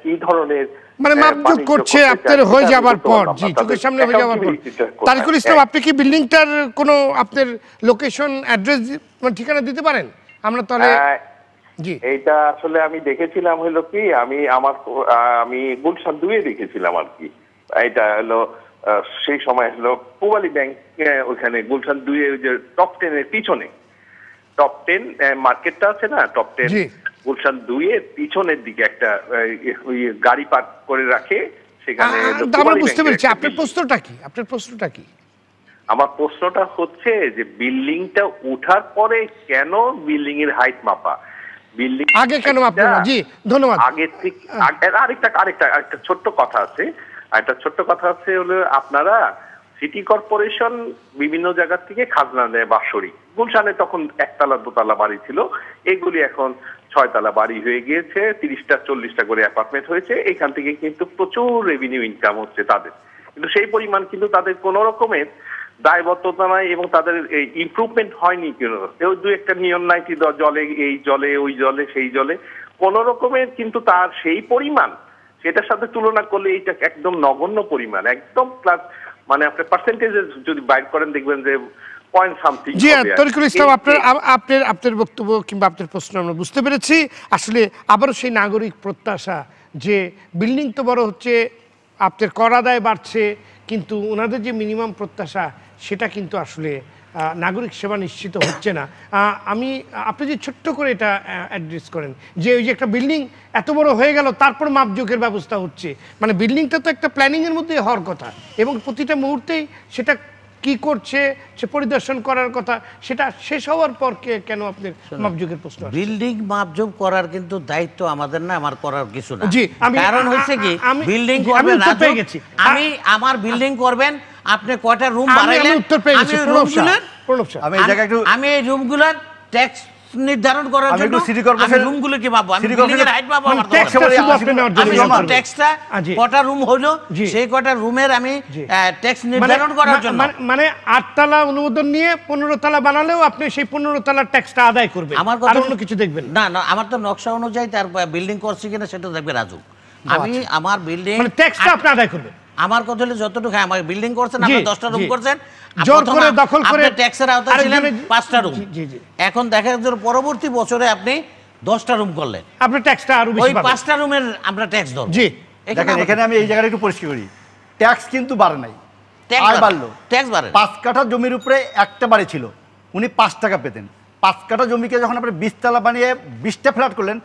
কি ধরনের মানে মাপজোক করছে আপনার হয়ে যাবার পর? জি, চোখের সামনে হয়ে যাবার পর। তারিকুল ইসলাম, আপনি কি বিল্ডিংটার কোনো আপনার লোকেশন, অ্যাড্রেস, মানে ঠিকানা দিতে পারেন? আমরা তাহলে জি, এইটা আসলে আমি দেখেছিলাম হলো কি, আমি গুলশান 2-এ দেখেছিলাম আর কি। এটা হলো সেই সময় হলো পূবালী ব্যাংক, ওখানে গুলশান 2-এ যে টপ 10-এর পিছনে, টপ 10 মার্কেটটা আছে না, টপ 10 গুলশান 2-এর পিছনের দিকে একটা গাড়ি পার্ক করে রাখে, সেখানে আমরা বুঝতে পেরেছি। আপনার প্রশ্নটা কি? আপনার প্রশ্নটা কি? আমার প্রশ্নটা হচ্ছে যে বিল্ডিংটা উঠার পরে কেন বিল্ডিং এর হাইট মাপা, বিল্ডিং আগে কেন মাপা? জি, ধন্যবাদ। আগে থেকে আরেকটা ছোট্ট কথা আছে, হলো আপনারা সিটি কর্পোরেশন বিভিন্ন জায়গা থেকে খাজনা নেয় বাৎসরিক। গুলশানে তখন 1 তলা 2 তলা বাড়ি ছিল, এগুলি এখন 6 তলা বাড়ি হয়ে গিয়েছে, 30টা-40টা করে অ্যাপার্টমেন্ট হয়েছে। এখান থেকে কিন্তু প্রচুর রেভিনিউ ইনকাম হচ্ছে তাদের, কিন্তু সেই পরিমাণ কিন্তু তাদের কোন রকমের দায়বদ্ধতা নাই এবং তাদের ইমপ্রুভমেন্ট হয়নি। কেউ 2-একটা নিয়ম নাই কি জলে, এই জলে, ওই জলে, সেই জলে, কোন রকমের কিন্তু তার সেই পরিমাণ, সেটার সাথে তুলনা করলে এইটা একদম নগণ্য পরিমাণ, একদম প্লাস, মানে আপনি পার্সেন্টেজ যদি বাইর করেন দেখবেন যে পয়েন্ট সামথিং। জি, তরিকুল ইসলাম, আপনার বক্তব্য কিংবা আপনার প্রশ্ন আমরা বুঝতে পেরেছি। আসলে আবারও সেই নাগরিক প্রত্যাশা যে বিল্ডিং তো বড় হচ্ছে, আপনার কর আদায় বাড়ছে, কিন্তু ওনাদের যে মিনিমাম প্রত্যাশা সেটা কিন্তু আসলে নাগরিক সেবা নিশ্চিত হচ্ছে না। আপনি যে ছোট্ট করে এটা অ্যাড্রেস করেন যে ওই যে একটা বিল্ডিং এত বড় হয়ে গেল, তারপর মাপজোকের ব্যবস্থা হচ্ছে, মানে বিল্ডিংটা তো একটা প্ল্যানিংয়ের মধ্যে হওয়ার কথা এবং প্রতিটা মুহূর্তেই সেটা কি করছে সে পরিদর্শন করার কথা, সেটা শেষ হওয়ার পর কেন আপনার মাপজোকের প্রশ্ন? বিল্ডিং মাপজোক করার কিন্তু দায়িত্ব আমাদের না, আমার করার কিছু না। জি, কারণ হচ্ছে কি, বিল্ডিং করবেন, আমি আমার বিল্ডিং করবেন, আপনি কয়টা রুম বাড়াইলেন, আমি এই রুমগুলোর ট্যাক্স নির্ধারণ করার জন্য আমি রুমগুলোকে মাপবো, আমি বিল্ডিং এর হাইট মাপবো, আমার ট্যাক্সটা কয়টা রুম হলো সেই কয়টা রুমের আমি ট্যাক্স নির্ধারণ করার জন্য, মানে 8 তলা অনুমোদন নিয়ে 15 তলা বানালেও আপনি সেই 15 তলার ট্যাক্সটা আদায় করবেন, আমার কথা অন্য কিছু দেখবেন না। না, আমার তো নকশা অনুযায়ী তার বিল্ডিং করছে কিনা সেটা দেখবে রাজু। আমি আমার বিল্ডিং মানে ট্যাক্সটা আপনি আদায় করবেন। আমার কথা হলো যতটুকু আমার বিল্ডিং করছেন, আপনি 10টা রুম করছেন, জোর করে দখল করে ট্যাক্সের আওতায় ছিলেন 5টা রুম, এখন দেখা যাচ্ছে পরবর্তী বছরে আপনি 10টা রুম করলেন, আপনি ট্যাক্সটা আরো বেশি ওই 5টা রুমের আমরা ট্যাক্স ধরব। জি, দেখেন এখানে আমি এই জায়গাটা একটু পরিষ্কার করি, ট্যাক্স কিন্তু বাড়ে নাই, আয় বাড়লো। ট্যাক্স বাড়ে। 5 কাঠা জমির উপরে একটা বাড়ি ছিল, উনি 5 টাকা পেতেন। 5 কাঠা জমিকে যখন আপনি 20 তলা বানিয়ে 20টা ফ্ল্যাট করলেন,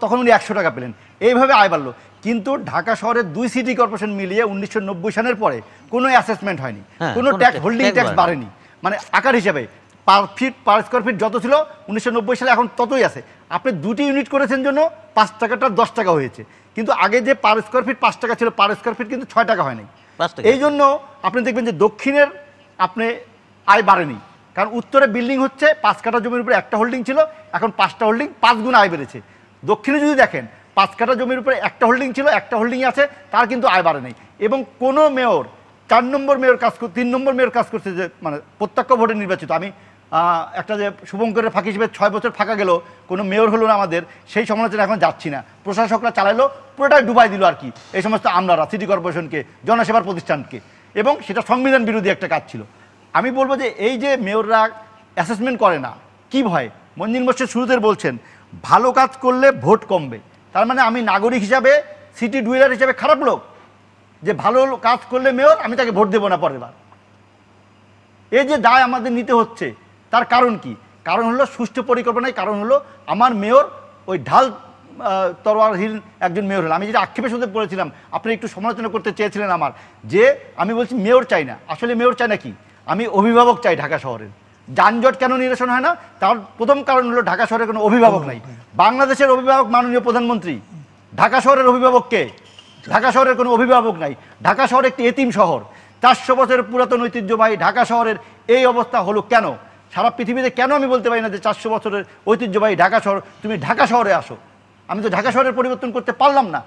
তখন উনি 100 টাকা পেলেন। এইভাবে আয় বাড়লো। কিন্তু ঢাকা শহরের 2 সিটি কর্পোরেশন মিলিয়ে 1990 সালের পরে কোনো অ্যাসেসমেন্ট হয়নি, কোনো ট্যাক্স, হোল্ডিং ট্যাক্স বাড়েনি, মানে আকার হিসাবে পার ফিট, পার স্কোয়ার ফিট যত ছিল 1990 সালে এখন ততই আছে। আপনি 2টি ইউনিট করেছেন জন্য 5 টাকাটা 10 টাকা হয়েছে, কিন্তু আগে যে পার স্কোয়ার ফিট 5 টাকা ছিল, পার স্কোয়ার ফিট কিন্তু 6 টাকা হয়নি। এই জন্য আপনি দেখবেন যে দক্ষিণের আপনি আয় বাড়েনি, কারণ উত্তরে বিল্ডিং হচ্ছে, 5 কাঠা জমির উপরে একটা হোল্ডিং ছিল, এখন 5টা হোল্ডিং, 5 গুণ আয় বেড়েছে। দক্ষিণে যদি দেখেন 5 কাঠা জমির উপরে একটা হোল্ডিং ছিল, একটা হোল্ডিংয়ে আছে, তার কিন্তু আয় বাড়ে নেই। এবং কোনো মেয়র 4 নম্বর মেয়র কাজ 3 নম্বর মেয়র কাজ করছে, যে মানে প্রত্যক্ষ ভোটে নির্বাচিত। আমি একটা যে শুভঙ্করের ফাঁকি হিসেবে 6 বছর ফাঁকা গেল, কোনো মেয়র হলো না আমাদের, সেই সমালোচনা এখন যাচ্ছি না। প্রশাসকরা চালাইলো, পুরোটাই ডুবাই দিল আর কি এই সমস্ত আমলারা, সিটি কর্পোরেশনকে, জনসেবার প্রতিষ্ঠানকে, এবং সেটা সংবিধান বিরোধী একটা কাজ ছিল। আমি বলবো যে এই যে মেয়ররা অ্যাসেসমেন্ট করে না, কি ভয়? মঞ্জিল মোর্শেদ শুরুতে বলছেন ভালো কাজ করলে ভোট কমবে, তার মানে আমি নাগরিক হিসাবে সিটি ডুয়েলার হিসাবে খারাপ লোক, যে ভালো কাজ করলে মেয়র আমি তাকে ভোট দেবো না পরের বার। এই যে দায় আমাদের নিতে হচ্ছে, তার কারণ কি? কারণ হলো সুষ্ঠু পরিকল্পনায়, কারণ হলো আমার মেয়র ওই ঢাল তরোয়ারহীন একজন মেয়র হলো। আমি যেটা আক্ষেপের সাথে বলেছিলাম, আপনি একটু সমালোচনা করতে চেয়েছিলেন আমার, যে আমি বলছি মেয়র চাই না। আসলে মেয়র চাই না কি, আমি অভিভাবক চাই ঢাকা শহরের। যানজট কেন নিরসন হয় না? তার প্রথম কারণ হলো ঢাকা শহরের কোনো অভিভাবক নাই। বাংলাদেশের অভিভাবক মাননীয় প্রধানমন্ত্রী, ঢাকা শহরের অভিভাবক কে? ঢাকা শহরের কোনো অভিভাবক নাই। ঢাকা শহর একটি এতিম শহর, 400 বছরের পুরাতন ঐতিহ্যবাহী ঢাকা শহরের এই অবস্থা হলো কেন? সারা পৃথিবীতে কেন আমি বলতে পারি না যে 400 বছরের ঐতিহ্যবাহী ঢাকা শহর, তুমি ঢাকা শহরে আসো? আমি তো ঢাকা শহরের পরিবর্তন করতে পারলাম না।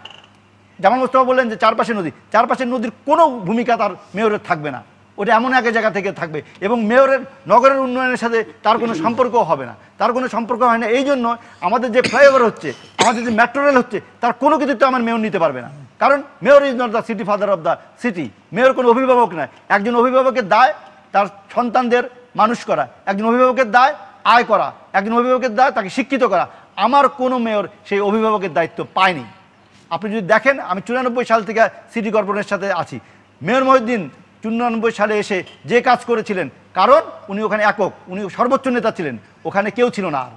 জামাল মোস্তফা বললেন যে চারপাশে নদী, চারপাশের নদীর কোনো ভূমিকা তার মেয়রের থাকবে না, ওটা এমন এক জায়গা থেকে থাকবে, এবং মেয়রের নগরের উন্নয়নের সাথে তার কোনো সম্পর্কও হবে না, তার কোনো সম্পর্ক হয় না। এই জন্য আমাদের যে ফ্লাইওভার হচ্ছে, আমাদের যে মেট্রো রেল হচ্ছে, তার কোনো কিছু তো আমার মেয়র নিতে পারবে না, কারণ mayor is not the city father of the city. Mayor কোনো অভিভাবক নয়। একজন অভিভাবকের দায় তার সন্তানদের মানুষ করা, একজন অভিভাবকের দায় আয় করা, একজন অভিভাবকের দায় তাকে শিক্ষিত করা। আমার কোনো মেয়র সেই অভিভাবকের দায়িত্ব পায়নি। আপনি যদি দেখেন, আমি 94 সাল থেকে সিটি কর্পোরেশনের সাথে আছি। মেয়র মহিউদ্দিন 94 সালে এসে যে কাজ করেছিলেন, কারণ উনি ওখানে একক, উনি সর্বোচ্চ নেতা ছিলেন, ওখানে কেউ ছিল না আর।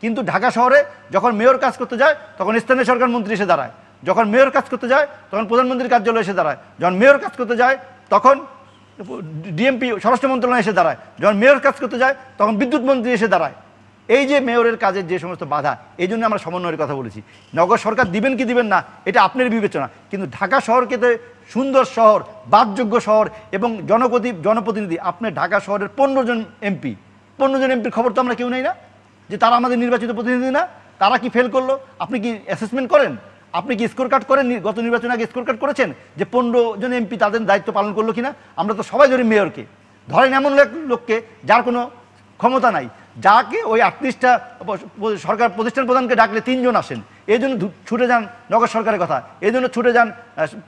কিন্তু ঢাকা শহরে যখন মেয়র কাজ করতে যায়, তখন স্থানীয় সরকার মন্ত্রী এসে দাঁড়ায়, যখন মেয়র কাজ করতে যায় তখন প্রধানমন্ত্রীর কার্যালয় এসে দাঁড়ায়, যখন মেয়র কাজ করতে যায় তখন ডিএমপি স্বরাষ্ট্র মন্ত্রণালয় এসে দাঁড়ায়, যখন মেয়র কাজ করতে যায় তখন বিদ্যুৎ মন্ত্রী এসে দাঁড়ায়। এই যে মেয়রের কাজের যে সমস্ত বাধা, এই জন্য আমরা সমন্বয়ের কথা বলেছি। নগর সরকার দিবেন কি দিবেন না এটা আপনার বিবেচনা, কিন্তু ঢাকা শহরকে তো সুন্দর শহর, বাসযোগ্য শহর এবং জনপ্রতিনিধি, আপনার ঢাকা শহরের 15 জন এমপি, 15 জন এমপির খবর তো আমরা কেউ নেই না, যে তারা আমাদের নির্বাচিত প্রতিনিধি না, তারা কি ফেল করলো? আপনি কি অ্যাসেসমেন্ট করেন? আপনি কি স্কোর কার্ড করেন? গত নির্বাচনে আগে স্কোর কার্ড করেছেন যে 15 জন এমপি তাদের দায়িত্ব পালন করলো কিনা? আমরা তো সবাই ধরি মেয়রকে, ধরেন এমন লোককে যার কোনো ক্ষমতা নাই, যাকে ওই 38টা সরকার প্রতিষ্ঠান প্রধানকে ডাকলে 3 জন আসেন, এই জন্য ছুটে যান নগর সরকারের কথা, এই জন্য ছুটে যান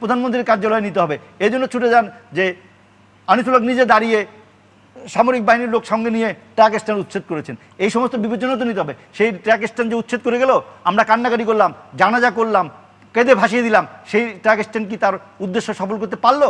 প্রধানমন্ত্রীর কার্যালয়ে নিতে হবে, এই জন্য ছুটে যান যে আনিসুল হক নিজে দাঁড়িয়ে সামরিক বাহিনীর লোক সঙ্গে নিয়ে ট্রাক স্ট্যান্ড উচ্ছেদ করেছেন। এই সমস্ত বিবেচনা তো নিতে হবে। সেই ট্রাক স্ট্যান্ড যে উচ্ছেদ করে গেল, আমরা কান্নাকাটি করলাম, জানাজা করলাম, কেঁদে ভাসিয়ে দিলাম, সেই ট্রাক স্ট্যান্ড কি তার উদ্দেশ্য সফল করতে পারলো?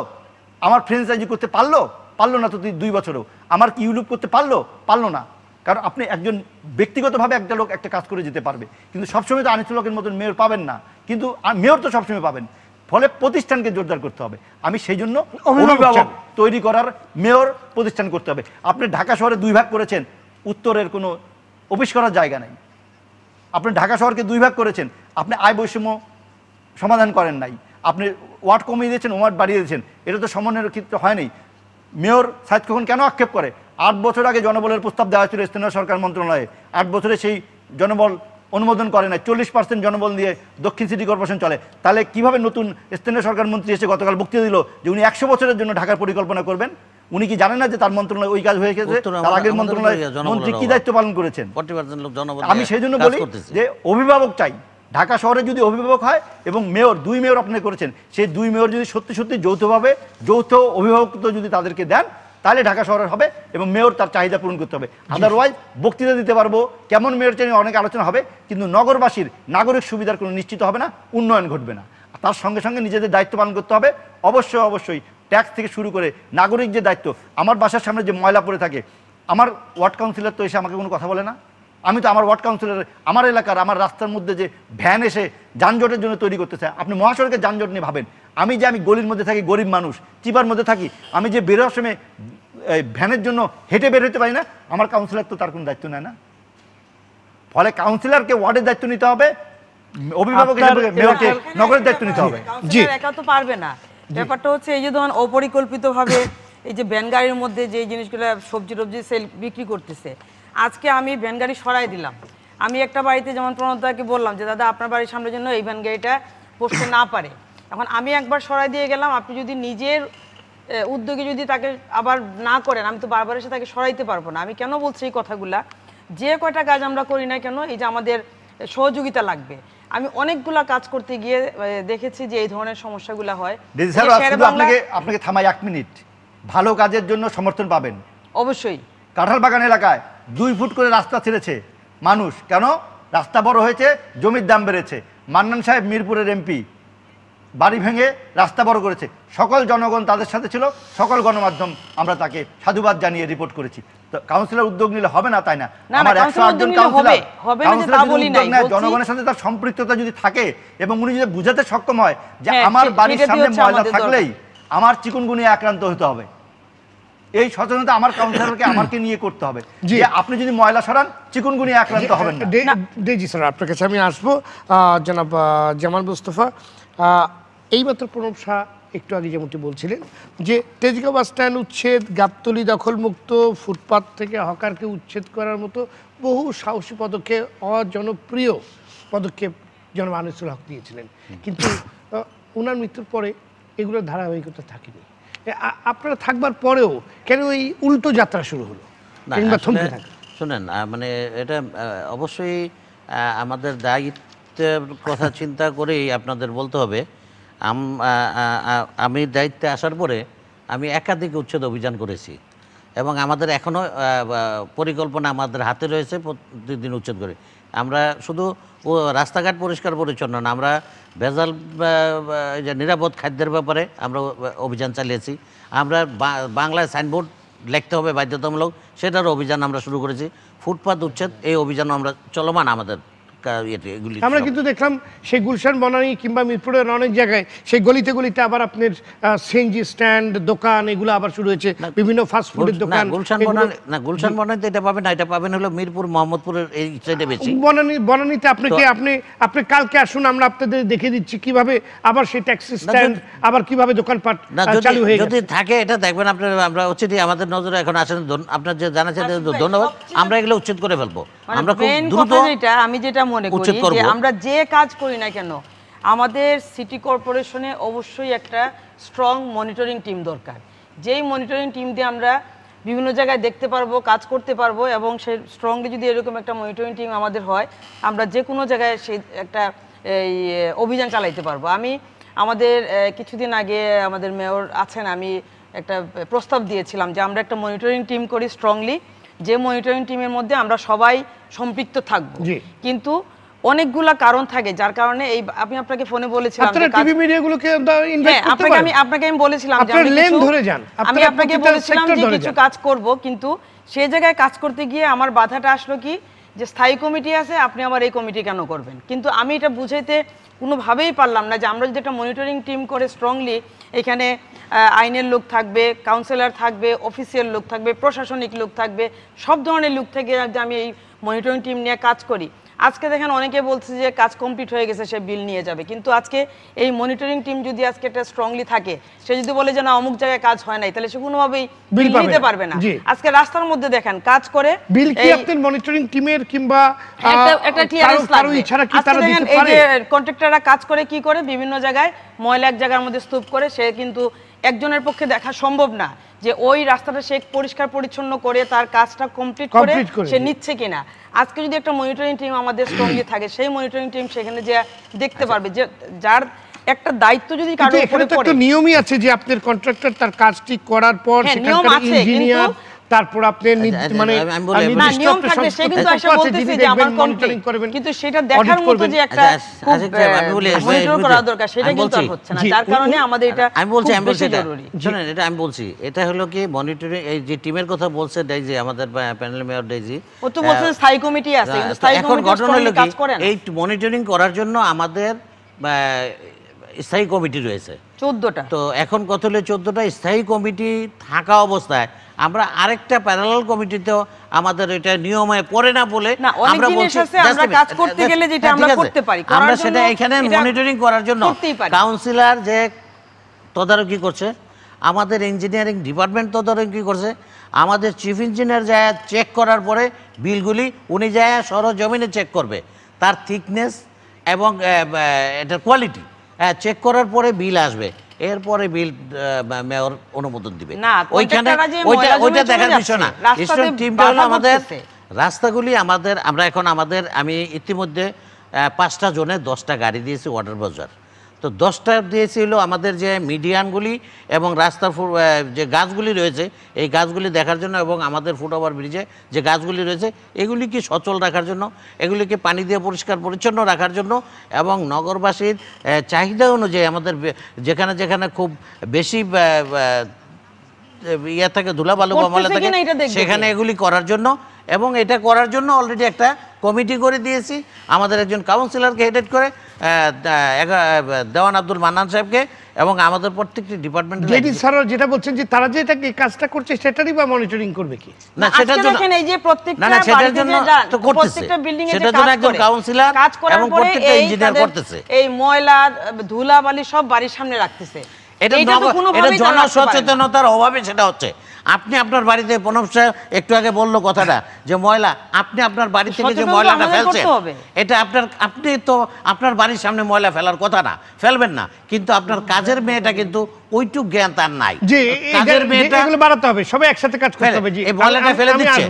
আমার ফ্র্যাঞ্চাইজি করতে পারলো না তো 2 বছরেও। আমার কি ইউলুপ করতে পারলো না। কারণ আপনি একজন ব্যক্তিগতভাবে একটা লোক একটা কাজ করে যেতে পারবে, কিন্তু সবসময় তো আনিসুল হকের মতন মেয়র পাবেন না, কিন্তু মেয়র তো সবসময় পাবেন। ফলে প্রতিষ্ঠানকে জোরদার করতে হবে। আমি সেই জন্য অভিভাবক তৈরি করার মেয়র প্রতিষ্ঠান করতে হবে। আপনি ঢাকা শহরে 2 ভাগ করেছেন, উত্তরের কোনো অফিস করার জায়গা নাই। আপনি ঢাকা শহরকে 2 ভাগ করেছেন, আপনি আয় বৈষম্য সমাধান করেন নাই, আপনি ওয়ার্ড কমিয়ে দিয়েছেন, ওয়ার্ড বাড়িয়ে দিয়েছেন, এটা তো সমন্বয়ের ক্ষেত্রে হয়নি। মেয়র সাইদ খোকন কেন আক্ষেপ করে? 8 বছর আগে জনবলের প্রস্তাব দেওয়া হয়েছিল স্থানীয় সরকার মন্ত্রণালয়ে, 8 বছরে সেই জনবল অনুমোদন করে না, 40% জনবল দিয়ে দক্ষিণ সিটি কর্পোরেশন চলে। তাহলে কিভাবে নতুন স্থানীয় সরকার মন্ত্রী এসে গতকাল বক্তৃতা দিল যে উনি 100 বছরের জন্য ঢাকার পরিকল্পনা করবেন? উনি কি জানেন না যে তার মন্ত্রণালয় ওই কাজ হয়ে গেছে? তার আগের মন্ত্রণালয় মন্ত্রী কি দায়িত্ব পালন করেছেন? আমি সেই জন্য বলি যে অভিভাবক চাই। ঢাকা শহরে যদি অভিভাবক হয় এবং মেয়র 2 মেয়র আপনি করেছেন, সেই 2 মেয়র যদি সত্যি যৌথভাবে যৌথ অভিভাবকত্ব যদি তাদেরকে দেন, তাহলে ঢাকা শহরের হবে এবং মেয়র তার চাহিদা পূরণ করতে হবে। আদারওয়াইজ বক্তৃতা দিতে পারবো, কেমন মেয়র চাই অনেক আলোচনা হবে, কিন্তু নগরবাসীর নাগরিক সুবিধার কোনো নিশ্চিত হবে না, উন্নয়ন ঘটবে না। তার সঙ্গে সঙ্গে নিজেদের দায়িত্ব পালন করতে হবে। অবশ্যই ট্যাক্স থেকে শুরু করে নাগরিক যে দায়িত্ব, আমার বাসার সামনে যে ময়লা পড়ে থাকে, আমার ওয়ার্ড কাউন্সিলর তো এসে আমাকে কোনো কথা বলে না। আমি তো আমার ওয়ার্ড কাউন্সিলর, আমার এলাকার আমার রাস্তার মধ্যে যে ভ্যান এসে যানজটের জন্য তৈরি করতে চায়, আপনি মহাসড়কের যানজট নিয়ে ভাবেন। আমি গলির মধ্যে থাকি, গরিব মানুষ, চিপার মধ্যে থাকি, আমি যে বেরোয়ার সময় ভ্যানের জন্য হেঁটে বের হতে পারি না, আমার কাউন্সিলর তো তার কোনো দায়িত্ব নেয় না। ফলে কাউন্সিলরকে ওয়ার্ডের দায়িত্ব নিতে হবে, অভিভাবক হিসেবে মেয়রকে নগরের দায়িত্ব নিতে হবে। জি, একা তো পারবে না। ব্যাপারটা হচ্ছে এই যে ধরুন অপরিকল্পিতভাবে এই যে ভ্যান গাড়ির মধ্যে যে জিনিসগুলো সবজি সেল বিক্রি করতেছে, আজকে আমি ভ্যান গাড়ি সরাই দিলাম। আমি একটা বাড়িতে যেমন প্রণতদাকে বললাম যে দাদা আপনার বাড়ির সামনের জন্য এই ভ্যান গাড়িটা বসতে না পারে। এখন আমি একবার সরাই দিয়ে গেলাম, আপনি যদি নিজের উদ্যোগে যদি তাকে আবার না করেন, আমি তো বারবার এসে তাকে সরাইতে পারবো না। আমি কেন বলছি এই কথাগুলা, যে কয়টা কাজ আমরা করি না কেন, এই যে আমাদের সহযোগিতা লাগবে। আমি অনেকগুলা কাজ করতে গিয়ে দেখেছি যে এই ধরনের সমস্যাগুলো হয়। আপনাকে থামাই 1 মিনিট। ভালো কাজের জন্য সমর্থন পাবেন অবশ্যই। কাঁঠালবাগান এলাকায় 2 ফুট করে রাস্তা ছেড়েছে মানুষ, কেন? রাস্তা বড় হয়েছে, জমির দাম বেড়েছে। মান্নান সাহেব মিরপুরের এমপি, বাড়ি ভেঙে রাস্তা বড় করেছে। সকল জনগণ তাদের সাথে ছিল, সকল গণমাধ্যম আমরা তাকে সাধুবাদ জানিয়ে রিপোর্ট করেছি। তো কাউন্সিলর উদ্যোগ নিলে হবে না তাই না? আমার 108 জন কাউন্সিলর জনগণের সাথে তার সম্পৃক্ততা যদি থাকে এবং উনি যদি বুঝাতে সক্ষম হয় যে আমার বাড়ির সামনে ময়লা থাকলেই আমার চিকুনগুনিয়া আক্রান্ত হতে হবে, এই সচেতনতা আমার কাউন্সিলরকে আমাকে নিয়ে করতে হবে যে আপনি যদি ময়লা সরান চিকুনগুনিয়া আক্রান্ত হবেন না। জি স্যার, আপনার কাছে আমি আসবো। জনাব জামাল মুস্তফা, এইমাত্র প্রণব শাহ একটু আগে যেমনটি বলছিলেন যে তেজগাঁও বাস স্ট্যান্ড উচ্ছেদ, গাবতলী দখলমুক্ত, ফুটপাত থেকে হকারকে উচ্ছেদ করার মতো বহু সাহসী পদক্ষেপ, অজনপ্রিয় পদক্ষেপ জনাব আনিসুল হক নিয়েছিলেন, কিন্তু ওনার মৃত্যুর পরে এগুলোর ধারাবাহিকতা থাকেনি। আপনারা থাকবার পরেও কেন এই উল্টো যাত্রা শুরু হলো? শুনেন, মানে এটা অবশ্যই আমাদের দায়িত্বের কথা চিন্তা করেই আপনাদের বলতে হবে। আমি দায়িত্বে আসার পরে আমি একাধিক উচ্ছেদ অভিযান করেছি এবং আমাদের এখনও পরিকল্পনা আমাদের হাতে রয়েছে প্রতিদিন উচ্ছেদ করে। আমরা শুধু রাস্তাঘাট পরিষ্কার পরিচ্ছন্ন না, আমরা ভেজাল যে নিরাপদ খাদ্যের ব্যাপারে আমরা অভিযান চালিয়েছি। আমরা বাংলায় সাইনবোর্ড লিখতে হবে বাধ্যতামূলক, সেটার অভিযান আমরা শুরু করেছি। ফুটপাত উচ্ছেদ এই অভিযান আমরা চলমান আমাদের। আমরা কিন্তু দেখলাম সেই গুলশান বনানী কিংবা মিরপুরের অনেক জায়গায় সেই গলিতে গলিতে আবার আপনার সিএনজি স্ট্যান্ড, দোকান এগুলো আবার শুরু হয়েছে, বিভিন্ন ফাস্ট ফুডের দোকান। গুলশান বনানীতে এটা পাবেন না, এটা পাবেন হলো মিরপুর মোহাম্মদপুরের এই সাইডে বেশি। বনানীতে আপনি কালকে আসুন, আমরা আপনাদের দেখে দিচ্ছি কিভাবে আবার সেই ট্যাক্সি স্ট্যান্ড, আবার কিভাবে দোকানপাট চালু হয়ে গেছে। যদি থাকে এটা দেখবেন আপনারা, আমরা উচ্ছেদ আমাদের নজরে এখন আসেন। আপনার যে জানাচ্ছেন ধন্যবাদ, আমরা এগুলো উচ্ছেদ করে ফেলবো। আমরা খুব দ্রুত, আমি যেটা মনে করি যে আমরা যে কাজ করি না কেন আমাদের সিটি কর্পোরেশনে অবশ্যই একটা স্ট্রং মনিটরিং টিম দরকার। যেই মনিটরিং টিম দিয়ে আমরা বিভিন্ন জায়গায় দেখতে পারবো, কাজ করতে পারবো, এবং সেই স্ট্রংলি যদি এরকম একটা মনিটরিং টিম আমাদের হয়, আমরা যে কোনো জায়গায় সেই একটা এই অভিযান চালাইতে পারবো। আমাদের কিছুদিন আগে আমাদের মেয়র আছেন, আমি একটা প্রস্তাব দিয়েছিলাম যে আমরা একটা মনিটরিং টিম করি স্ট্রংলি, যে মনিটরিং টিমের মধ্যে আমরা সবাই সম্পৃক্ত থাকবো। কিন্তু অনেকগুলা কারণ থাকে যার কারণে এই আমি আপনাকে ফোনে বলেছিলাম আপনাকে আমি বলেছিলাম আমি আপনাকে বলেছিলাম যে কিছু কাজ করব, কিন্তু সেই জায়গায় কাজ করতে গিয়ে আমার বাধাটা আসলো কি যে স্থায়ী কমিটি আছে, আপনি আমার এই কমিটি কেন করবেন? কিন্তু আমি এটা বুঝাইতে কোনোভাবেই পারলাম না যে আমরা যদি একটা মনিটরিং টিম করে স্ট্রংলি, এখানে আইনের লোক থাকবে, কাউন্সিলর থাকবে, অফিসিয়াল লোক থাকবে, প্রশাসনিক লোক থাকবে, সব ধরনের লোক থেকে যে আমি এই মনিটরিং টিম নিয়ে কাজ করি। আজকে দেখেন অনেকে বলছে যে কাজ কমপ্লিট হয়ে গেছে, সে বিল নিয়ে যাবে, কিন্তু আজকে এই মনিটরিং টিম যদি আজকে একটা স্ট্রংলি থাকে, সে যদি বলে যে না অমুক জায়গায় কাজ হয় নাই, তাহলে সে কোনোভাবেই বিল নিতে পারবে না। আজকে রাস্তার মধ্যে দেখেন কাজ করে বিল কি আপনার মনিটরিং টিমের কিংবা একটা ক্লিয়ারেন্স লাগবে। আজকে দেখেন এই যে কন্ট্রাক্টররা কাজ করে কি করে, বিভিন্ন জায়গায় ময়লা এক জায়গার মধ্যে স্তূপ করে, সে কিন্তু একজনের পক্ষে দেখা সম্ভব না যে ওই রাস্তাটা সে পরিষ্কার পরিচ্ছন্ন করে তার কাজটা কমপ্লিট করে সে নিচ্ছে কিনা। আজকে যদি একটা মনিটরিং টিম আমাদের স্ট্রংলি থাকে, সেই মনিটরিং টিম সেখানে যে দেখতে পারবে যে যার একটা দায়িত্ব যদি কারো উপরে পড়ে। একটা নিয়মই আছে যে আপনার কন্ট্রাক্টর তার কাজটি করার পর সেখানকার ইঞ্জিনিয়ার, তারপর আপনি মানে নিয়ম থাকবে, সে কিন্তু আসলে বলতেছে যে আমার মনিটরিং করবেন, কিন্তু সেটা দেখার মতো যে একটা মনিটর করা দরকার, সেটা কিন্তু হচ্ছে না। যার কারণে আমাদের এটা আমি বলছি শুনেন, এটা আমি বলছি, এটা হলো কি মনিটরিং এই যে টিমের কথা বলছে ডেইজি, আমাদের প্যানেল মেয়র ডেইজি, ও তো বলছেন স্থায়ী কমিটি আছে, কিন্তু স্থায়ী কমিটি কাজ করে না। এই মনিটরিং করার জন্য আমাদের স্থায়ী কমিটি রয়েছে 14টা। তো এখন কত হলো 14টা স্থায়ী কমিটি থাকা অবস্থায় আমরা আরেকটা প্যারালাল কমিটিতেও আমাদের এটা নিয়মে পড়ে না বলে আমরা বলছি আমরা কাজ করতে গেলে যেটা আমরা করতে পারি, আমরা সেটা এখানে মনিটরিং করার জন্য কাউন্সিলর যে তদারকি করছে, আমাদের ইঞ্জিনিয়ারিং ডিপার্টমেন্ট তদারকি করছে, আমাদের চিফ ইঞ্জিনিয়ার যায় চেক করার পরে বিলগুলি উনি যায় সরজমিনে চেক করবে, তার থিকনেস এবং এটার কোয়ালিটি চেক করার পরে বিল আসবে, এরপরে বিল মেয়র অনুমোদন দিবে। ওইখানে ওইটা দেখার বিষয় না। টিমটা হলো আমাদের রাস্তাগুলি আমাদের, আমরা এখন আমাদের আমি ইতিমধ্যে 5টা জোনে 10টা গাড়ি দিয়েছি ওয়াটার বাজার। তো 10টা দিয়েছি হলো আমাদের যে মিডিয়ানগুলি এবং রাস্তার যে গাছগুলি রয়েছে এই গাছগুলি দেখার জন্য, এবং আমাদের ফুটওভার ব্রিজে যে গাছগুলি রয়েছে এগুলিকে সচল রাখার জন্য, এগুলিকে পানি দিয়ে পরিষ্কার পরিচ্ছন্ন রাখার জন্য, এবং নগরবাসীর চাহিদা অনুযায়ী আমাদের যেখানে যেখানে খুব বেশি ইয়ে থাকে, ধুলাবালু ময়লা থাকে, সেখানে এগুলি করার জন্য। এবং এটা করার জন্য অলরেডি একটা কমিটি করে দিয়েছি আমাদের একজন কাউন্সিলরকে হেডেড করে, দেওয়ান আব্দুল মান্নান সাহেবকে, এবং আমাদের প্রত্যেকটি ডিপার্টমেন্ট। জেডি স্যার যেটা বলছেন যে তারা যে এটাকে কাজটা করছে সেটারই বা মনিটরিং করবে কি? না, সেটার জন্য এই যে প্রত্যেকটা না, সেটার জন্য তো করতেছে, সেটার জন্য একজন কাউন্সিলর এবং প্রত্যেকটা ইঞ্জিনিয়ার করতেছে। এই ময়লা ধুলাবালি সব বাড়ির সামনে রাখতেছে। এটা জনসচেতনতার অভাবে সেটা হচ্ছে। আপনি আপনার বাড়িতে একটু আগে বললো কথাটা যে ময়লা, আপনি আপনার বাড়ি থেকে যে ময়লাটা ফেলছেন এটা আপনি তো আপনার বাড়ির সামনে ময়লা ফেলার কথা না, ফেলবেন না, কিন্তু আপনার কাজের মেয়েটা কিন্তু ওইটুক জ্ঞান তার নাই, কাজের মেয়েটা বাড়াতে হবে, সবাই একসাথে কাজ করতে হবে। এই ময়লাটা ফেলে দিচ্ছে।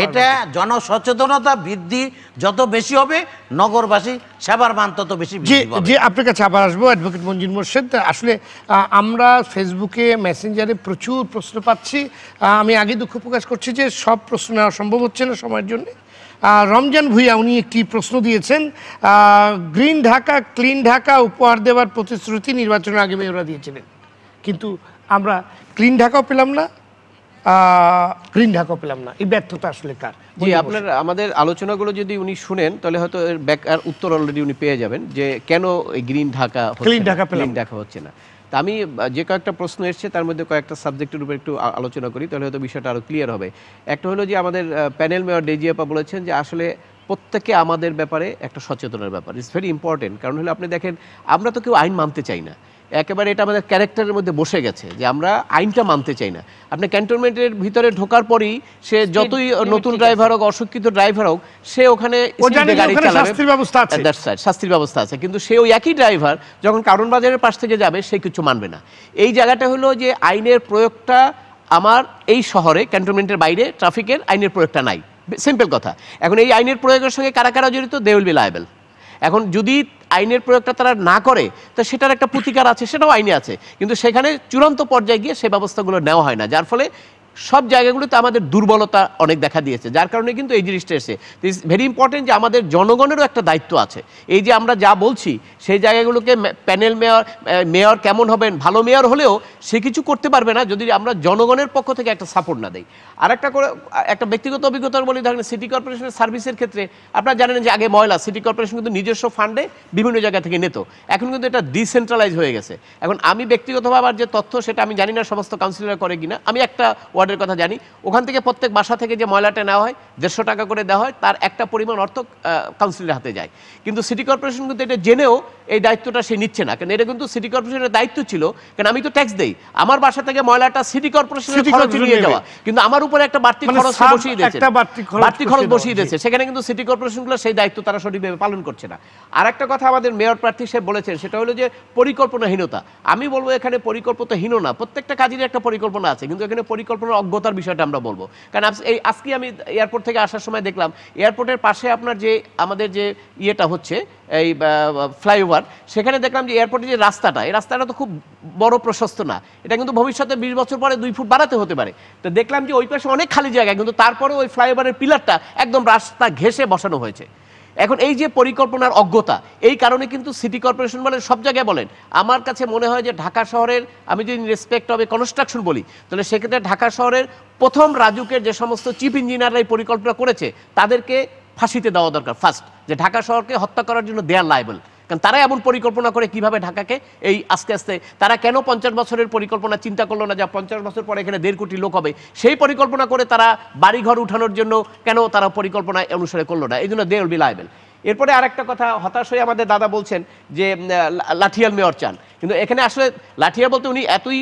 এটা জনসচেতনতা বৃদ্ধি যত বেশি হবে, নগরবাসী সেবার মান তত বেশি বৃদ্ধি পাবে। যে আপনার কাছে আবার আসবো অ্যাডভোকেট মঞ্জুর মোর্শেদ। আসলে আমরা ফেসবুকে মেসেঞ্জারে প্রচুর প্রশ্ন পাচ্ছি। আমি আগে দুঃখ প্রকাশ করছি যে সব প্রশ্ন নেওয়া সম্ভব হচ্ছে না সময়ের জন্য। রমজান ভুইয়া উনি একটি প্রশ্ন দিয়েছেন, গ্রিন ঢাকা ক্লিন ঢাকা উপহার দেওয়ার প্রতিশ্রুতি নির্বাচনের আগে মেয়ররা দিয়েছিলেন, কিন্তু আমরা ক্লিন ঢাকাও পেলাম না, গ্রিন ঢাকাও পেলাম না। এই ব্যর্থতা আসলে কার? জি, আপনার আমাদের আলোচনাগুলো যদি উনি শুনেন তাহলে হয়তো এর উত্তর অলরেডি উনি পেয়ে যাবেন যে কেন এই গ্রিন ঢাকা ক্লিন ঢাকা হচ্ছে না। তা আমি যে কয়েকটা প্রশ্ন এসছে তার মধ্যে কয়েকটা সাবজেক্টের উপর একটু আলোচনা করি, তাহলে হয়তো বিষয়টা আরও ক্লিয়ার হবে। একটা হলো যে আমাদের প্যানেল মেয়র ডেজিয়াপা বলেছেন যে আসলে প্রত্যেকে আমাদের ব্যাপারে একটা সচেতনের ব্যাপার, ইটস ভেরি ইম্পর্টেন্ট। কারণ হলো আপনি দেখেন আমরা তো কেউ আইন মানতে চাই না, একেবারে এটা আমাদের ক্যারেক্টারের মধ্যে বসে গেছে যে আমরা আইনটা মানতে চাই না। আপনি ক্যান্টনমেন্টের ভিতরে ঢোকার পরই সে যতই নতুন ড্রাইভার হোক, অশিক্ষিত ড্রাইভার হোক, সে ওখানে গাড়ি চালাবে, শাস্তির ব্যবস্থা আছে, কিন্তু সে ওই একই ড্রাইভার যখন কারণ বাজারের পাশ থেকে যাবে সে কিছু মানবে না। এই জায়গাটা হলো যে আইনের প্রয়োগটা আমার এই শহরে ক্যান্টনমেন্টের বাইরে ট্রাফিকের আইনের প্রয়োগটা নাই, সিম্পল কথা। এখন এই আইনের প্রয়োগের সঙ্গে কারা কারা জড়িত, দে উইল বি লায়াবল। এখন যদি আইনের প্রয়োগটা তারা না করে তো সেটার একটা প্রতিকার আছে, সেটাও আইনে আছে, কিন্তু সেখানে চূড়ান্ত পর্যায়ে গিয়ে সে ব্যবস্থাগুলো নেওয়া হয় না, যার ফলে সব জায়গাগুলোতে আমাদের দুর্বলতা অনেক দেখা দিয়েছে, যার কারণে কিন্তু এই জিনিসটা এসে ইটস ভেরি ইম্পর্টেন্ট যে আমাদের জনগণেরও একটা দায়িত্ব আছে। এই যে আমরা যা বলছি সেই জায়গাগুলোকে প্যানেল মেয়র কেমন হবেন, ভালো মেয়র হলেও সে কিছু করতে পারবে না যদি আমরা জনগণের পক্ষ থেকে একটা সাপোর্ট না দেই। আর একটা ব্যক্তিগত অভিজ্ঞতা বলি, ধরেন সিটি কর্পোরেশনের সার্ভিসের ক্ষেত্রে আপনারা জানেন যে আগে ময়লা সিটি কর্পোরেশন কিন্তু নিজস্ব ফান্ডে বিভিন্ন জায়গা থেকে নিত, এখন কিন্তু এটা ডিসেন্ট্রালাইজ হয়ে গেছে। এখন আমি ব্যক্তিগতভাবে আমার যে তথ্য সেটা আমি জানি না সমস্ত কাউন্সিলর করে কিনা, আমি একটা ওয়ার্ডের কথা জানি, ওখান থেকে প্রত্যেক বাসা থেকে যে ময়লাটা নেওয়া হয় 150 টাকা করে দেওয়া হয়, তার একটা পরিমাণ অর্থ কাউন্সিলের হাতে যায়। কিন্তু সিটি কর্পোরেশন কিন্তু এটা জেনেও এই দায়িত্বটা সে নিচ্ছে না, কারণ এটা কিন্তু সিটি কর্পোরেশনের দায়িত্ব ছিল, কারণ আমি তো ট্যাক্স দেই, আমার বাসা থেকে ময়লাটা সিটি কর্পোরেশনের খরচে নিয়ে যাওয়া, কিন্তু আমার উপরে একটা বাড়তি খরচ বসিয়ে দিয়েছে, বাড়তি খরচ বসিয়ে দিয়েছে, সেখানে কিন্তু সিটি কর্পোরেশনগুলো সেই দায়িত্ব তারা সঠিকভাবে পালন করছে না। আর একটা কথা আমাদের মেয়র প্রার্থী সাহেব বলেছেন, সেটা হলো যে পরিকল্পনাহীনতা। আমি বলবো এখানে পরিকল্পনাহীন না, প্রত্যেকটা কাজের একটা পরিকল্পনা আছে, কিন্তু এখানে পরিকল্পনার অজ্ঞতার বিষয়টা আমরা বলবো। কারণ আজকে আমি এয়ারপোর্ট থেকে আসার সময় দেখলাম এয়ারপোর্টের পাশে আপনার যে আমাদের যে ইয়েটা হচ্ছে এই ফ্লাইওভার, সেখানে দেখলাম যে এয়ারপোর্টের যে রাস্তাটা, এই রাস্তাটা তো খুব বড় প্রশস্ত না, এটা কিন্তু ভবিষ্যতে 20 বছর পরে 2 ফুট বাড়াতে হতে পারে। তো দেখলাম যে ওই পাশে অনেক খালি জায়গা, কিন্তু তারপরে ওই ফ্লাইওভারের পিলারটা একদম রাস্তা ঘেঁষে বসানো হয়েছে। এখন এই যে পরিকল্পনার অজ্ঞতা, এই কারণে কিন্তু সিটি কর্পোরেশন বলেন, সব জায়গায় বলেন, আমার কাছে মনে হয় যে ঢাকা শহরের, আমি যদি রেসপেক্ট হবে কনস্ট্রাকশন বলি, তাহলে সেক্ষেত্রে ঢাকা শহরের প্রথম রাজুকের যে সমস্ত চিফ ইঞ্জিনিয়াররা এই পরিকল্পনা করেছে তাদেরকে ফাঁসিতে দেওয়া দরকার ফার্স্ট, যে ঢাকা শহরকে হত্যা করার জন্য দে আর লায়াবল। কারণ তারা এমন পরিকল্পনা করে কিভাবে ঢাকাকে এই আস্তে আস্তে, তারা কেন 50 বছরের পরিকল্পনা চিন্তা করলো না, যা 50 বছর পরে এখানে 1.5 কোটি লোক হবে, সেই পরিকল্পনা করে তারা বাড়িঘর উঠানোর জন্য কেন তারা পরিকল্পনা অনুসারে করলো না, এই জন্য দে উইল বি লায়াবল। এরপরে আরেকটা কথা, হতাশ হয়ে আমাদের দাদা বলছেন যে লাঠিয়াল মেয়র চান, কিন্তু এখানে আসলে লাঠিয়াল বলতে উনি এতই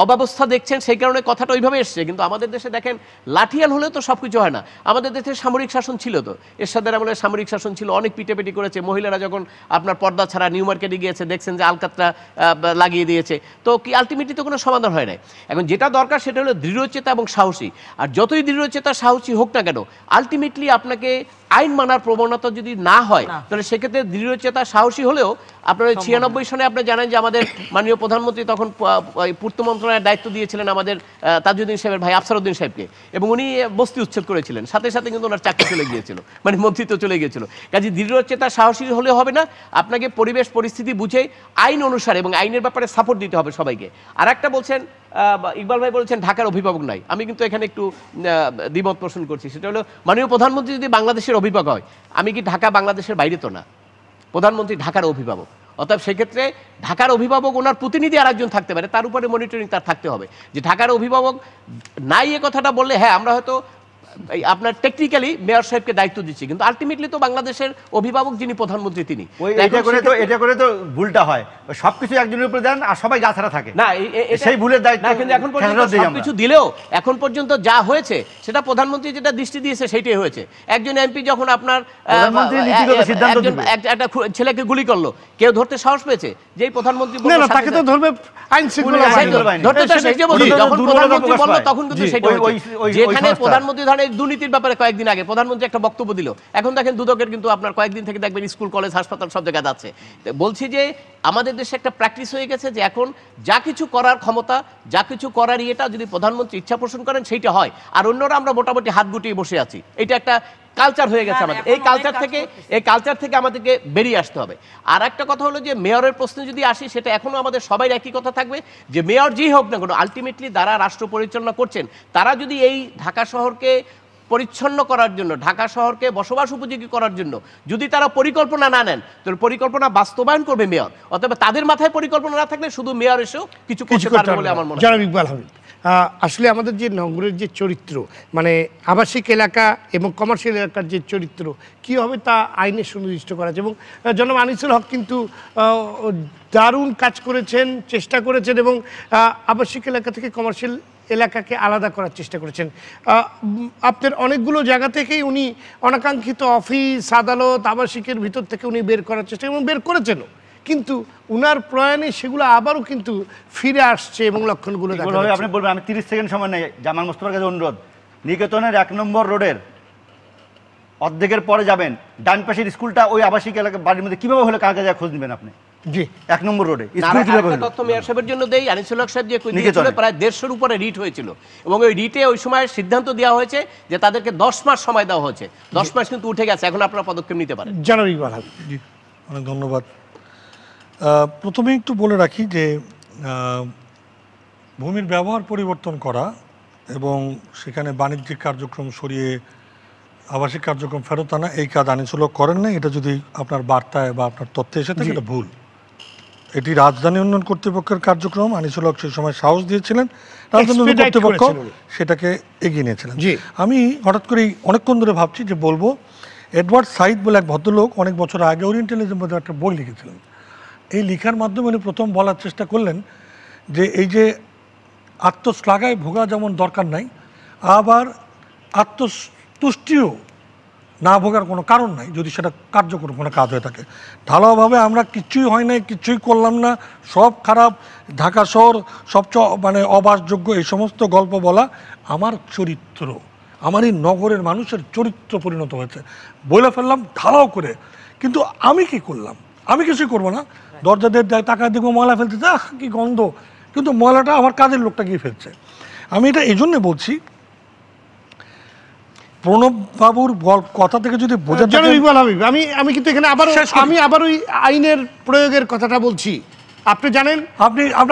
অব্যবস্থা দেখছেন সেই কারণে কথাটা ওইভাবে এসছে। কিন্তু আমাদের দেশে দেখেন লাঠিয়াল হলেও তো সব কিছু হয় না, আমাদের দেশে সামরিক শাসন ছিল, তো এরশাদের আমলে সামরিক শাসন ছিল, অনেক পিটেপিটি করেছে, মহিলারা যখন আপনার পর্দা ছাড়া নিউ মার্কেটে গিয়েছে দেখছেন যে আলকাতরা লাগিয়ে দিয়েছে, তো কি আলটিমেটলি তো কোনো সমাধান হয় নাই। এখন যেটা দরকার সেটা হলো দৃঢ়চেতা এবং সাহসী, আর যতই দৃঢ়চেতা সাহসী হোক না কেন, আলটিমেটলি আপনাকে আইন মানার প্রবণতা যদি না হয় তাহলে সেক্ষেত্রে দৃঢ়চেতা সাহসী হলেও আপনার ওই 96 সনে আপনি জানেন যে আমাদের মাননীয় প্রধানমন্ত্রী তখন পূর্ত মন্ত্রণালয়ের দায়িত্ব দিয়েছিলেন আমাদের তাজউদ্দিন সাহেবের ভাই আফসারউদ্দিন সাহেবকে, এবং উনি বস্তি উচ্ছেদ করেছিলেন, সাথে সাথে কিন্তু ওনার চাকরি চলে গিয়েছিল, মানে মন্ত্রিত্ব চলে গিয়েছিল। কাজে দৃঢ়চেতা সাহসী হলে হবে না, আপনাকে পরিবেশ পরিস্থিতি বুঝে আইন অনুসারে এবং আইনের ব্যাপারে সাপোর্ট দিতে হবে সবাইকে। আর একটা বলছেন ইকবাল ভাই বলেছেন ঢাকার অভিভাবক নাই, আমি কিন্তু এখানে একটু দ্বিমত পোষণ করছি। সেটা হলো মাননীয় প্রধানমন্ত্রী যদি বাংলাদেশের অভিভাবক হয়, আমি কি ঢাকা বাংলাদেশের বাইরে তো না, প্রধানমন্ত্রী ঢাকার অভিভাবক, অতএব সেক্ষেত্রে ঢাকার অভিভাবক ওনার প্রতিনিধি আরেকজন থাকতে পারে, তার উপরে মনিটরিং তার থাকতে হবে। যে ঢাকার অভিভাবক নাই এ কথাটা বললে হ্যাঁ আমরা হয়তো আপনার টেকনিক্যালি মেয়র সাহেবকে দায়িত্ব দিচ্ছি, কিন্তু আলটিমেটলি তো বাংলাদেশের অভিভাবক যিনি প্রধানমন্ত্রী তিনি। এটা করে তো ভুলটা হয়, সবকিছু একজনের উপরে দেন আর সবাই গাছাড়া থাকে না, সেই ভুলের দায়িত্ব কিন্তু এখন পর্যন্ত সবকিছু দিলেও এখন পর্যন্ত যা হয়েছে সেটা প্রধানমন্ত্রী যেটা দৃষ্টি দিয়েছে সেইটাই হয়েছে। একজন এমপি যখন আপনার একটা ছেলেকে গুলি করলো, কেউ ধরতে সাহস পেয়েছে? যেই প্রধানমন্ত্রী তাকে তো ধরবে আইন শৃঙ্খলা তখন কিন্তু সেটা যেখানে প্রধানমন্ত্রী ধরেন দুর্নীতির ব্যাপারে কয়েকদিন আগে প্রধানমন্ত্রী একটা বক্তব্য দিল, এখন দেখেন দুদকের কিন্তু আপনার কয়েকদিন থেকে দেখবেন স্কুল কলেজ হাসপাতাল সব জায়গায় যাচ্ছে। বলছি যে আমাদের দেশে একটা প্র্যাকটিস হয়ে গেছে যে এখন যা কিছু করার ক্ষমতা, যা কিছু করার ইয়েটা যদি প্রধানমন্ত্রী ইচ্ছা পোষণ করেন সেইটা হয়, আর অন্যরা আমরা মোটামুটি হাত গুটিয়ে বসে আছি। এটা একটা কালচার হয়ে গেছে আমাদের। এই কালচার থেকে আমাদেরকে বেরিয়ে আসতে হবে। আর একটা কথা হলো যে মেয়রের প্রশ্নে যদি আসি, সেটা এখনো আমাদের সবাই একই কথা থাকবে যে মেয়র যেই হোক না কেন, আলটিমেটলি যারা রাষ্ট্র পরিচালনা করছেন তারা যদি এই ঢাকা শহরকে পরিচ্ছন্ন করার জন্য, ঢাকা শহরকে বসবাস উপযোগী করার জন্য যদি তারা পরিকল্পনা না নেন, তাহলে পরিকল্পনা বাস্তবায়ন করবে মেয়র। অথবা তাদের মাথায় পরিকল্পনা না থাকলে শুধু মেয়র এসেও কিছু করতে পারবে বলে আমার মনে হয়। ইকবাল হামিদ, আসলে আমাদের যে নগরের যে চরিত্র, মানে আবাসিক এলাকা এবং কমার্শিয়াল এলাকার যে চরিত্র কী হবে তা আইনে সুনির্দিষ্ট করা আছে, এবং জনাব আনিসুল হক কিন্তু দারুণ কাজ করেছেন, চেষ্টা করেছেন, এবং আবাসিক এলাকা থেকে কমার্শিয়াল এলাকাকে আলাদা করার চেষ্টা করেছেন। আপনার অনেকগুলো জায়গা থেকেই উনি অনাকাঙ্ক্ষিত অফিস আদালত আবাসিকের ভিতর থেকে উনি বের করার চেষ্টা এবং বের করেছেনও, কিন্তু উনার প্রয়াণে সেগুলো আবারও কিন্তু ফিরে আসছে এবং লক্ষণগুলো দেখা যাচ্ছে। আপনি বলবেন, আমি 30 সেকেন্ড সময় নেই, জামাল মোস্তফার কাছে অনুরোধ, নিকেতনের 1 নম্বর রোডের অর্ধেকের পরে যাবেন, ডান পাশের স্কুলটা ওই আবাসিক এলাকা বাড়ির মধ্যে কিভাবে হলো, কার কাছে খোঁজ নেবেন আপনি? জি, 1 নম্বর রোডে স্কুল কিভাবে হলো? তথ্য মেয়র সাহেবের জন্য দেই, আনিসুল হক সাহেব যে দিয়েছিল প্রায় 150-এর উপরে রিট হয়েছিল, এবং ওই রিটে ওই সময় সিদ্ধান্ত দেওয়া হয়েছে যে তাদেরকে 10 মাস সময় দেওয়া হয়েছে। 10 মাস কিন্তু উঠে গেছে, এখন আপনারা পদক্ষেপ নিতে পারেন। জানাব ইকবাল হামিদ। জি, অনেক ধন্যবাদ। প্রথমে একটু বলে রাখি যে ভূমির ব্যবহার পরিবর্তন করা এবং সেখানে বাণিজ্যিক কার্যক্রম সরিয়ে আবাসিক কার্যক্রম ফেরত আনা, এই কাজ আনিসুল হক করেন না। এটা যদি আপনার বার্তায় বা আপনার তথ্যে এসে থাকে এটা ভুল। এটি রাজধানী উন্নয়ন কর্তৃপক্ষের কার্যক্রম। আনিসুল হক সেই সময় সাহস দিয়েছিলেন, রাজধানী উন্নয়ন কর্তৃপক্ষ সেটাকে এগিয়ে নিয়েছিলেন। আমি হঠাৎ করেই অনেকক্ষণ ধরে ভাবছি যে বলবো, এডওয়ার্ড সাইদ বলে এক ভদ্রলোক অনেক বছর আগে ওরিয়েন্টালিজম বলে একটা বই লিখেছিলেন। এই লেখার মাধ্যমে উনি প্রথম বলার চেষ্টা করলেন যে এই যে আত্মশ্লাঘায় ভোগা যেমন দরকার নাই, আবার আত্মতুষ্টিও না ভোগার কোনো কারণ নাই যদি সেটা কার্যকর কোনো কাজ হয়ে থাকে। ঢালাওভাবে আমরা কিচ্ছুই হয় নাই, কিচ্ছুই করলাম না, সব খারাপ, ঢাকা শহর সবচেয়ে মানে অবাসযোগ্য, এই সমস্ত গল্প বলা আমার চরিত্র, আমার এই নগরের মানুষের চরিত্র পরিণত হয়েছে। বলে ফেললাম ঢালাও করে, কিন্তু আমি কি করলাম? আমি কিছুই করবো না, দরজা দিয়ে টাকা দেখবো ময়লা ফেলতে, কি গন্ধ, কিন্তু ময়লাটা আমার কাজের লোকটা গিয়ে ফেলছে। আমি এটা এই জন্যে বলছি, প্রণব বাবুর কথা থেকে যদি বোঝা যায়, আমি কিন্তু এখানে আবার ওই আইনের প্রয়োগের কথাটা বলছি। আপনি জানেন,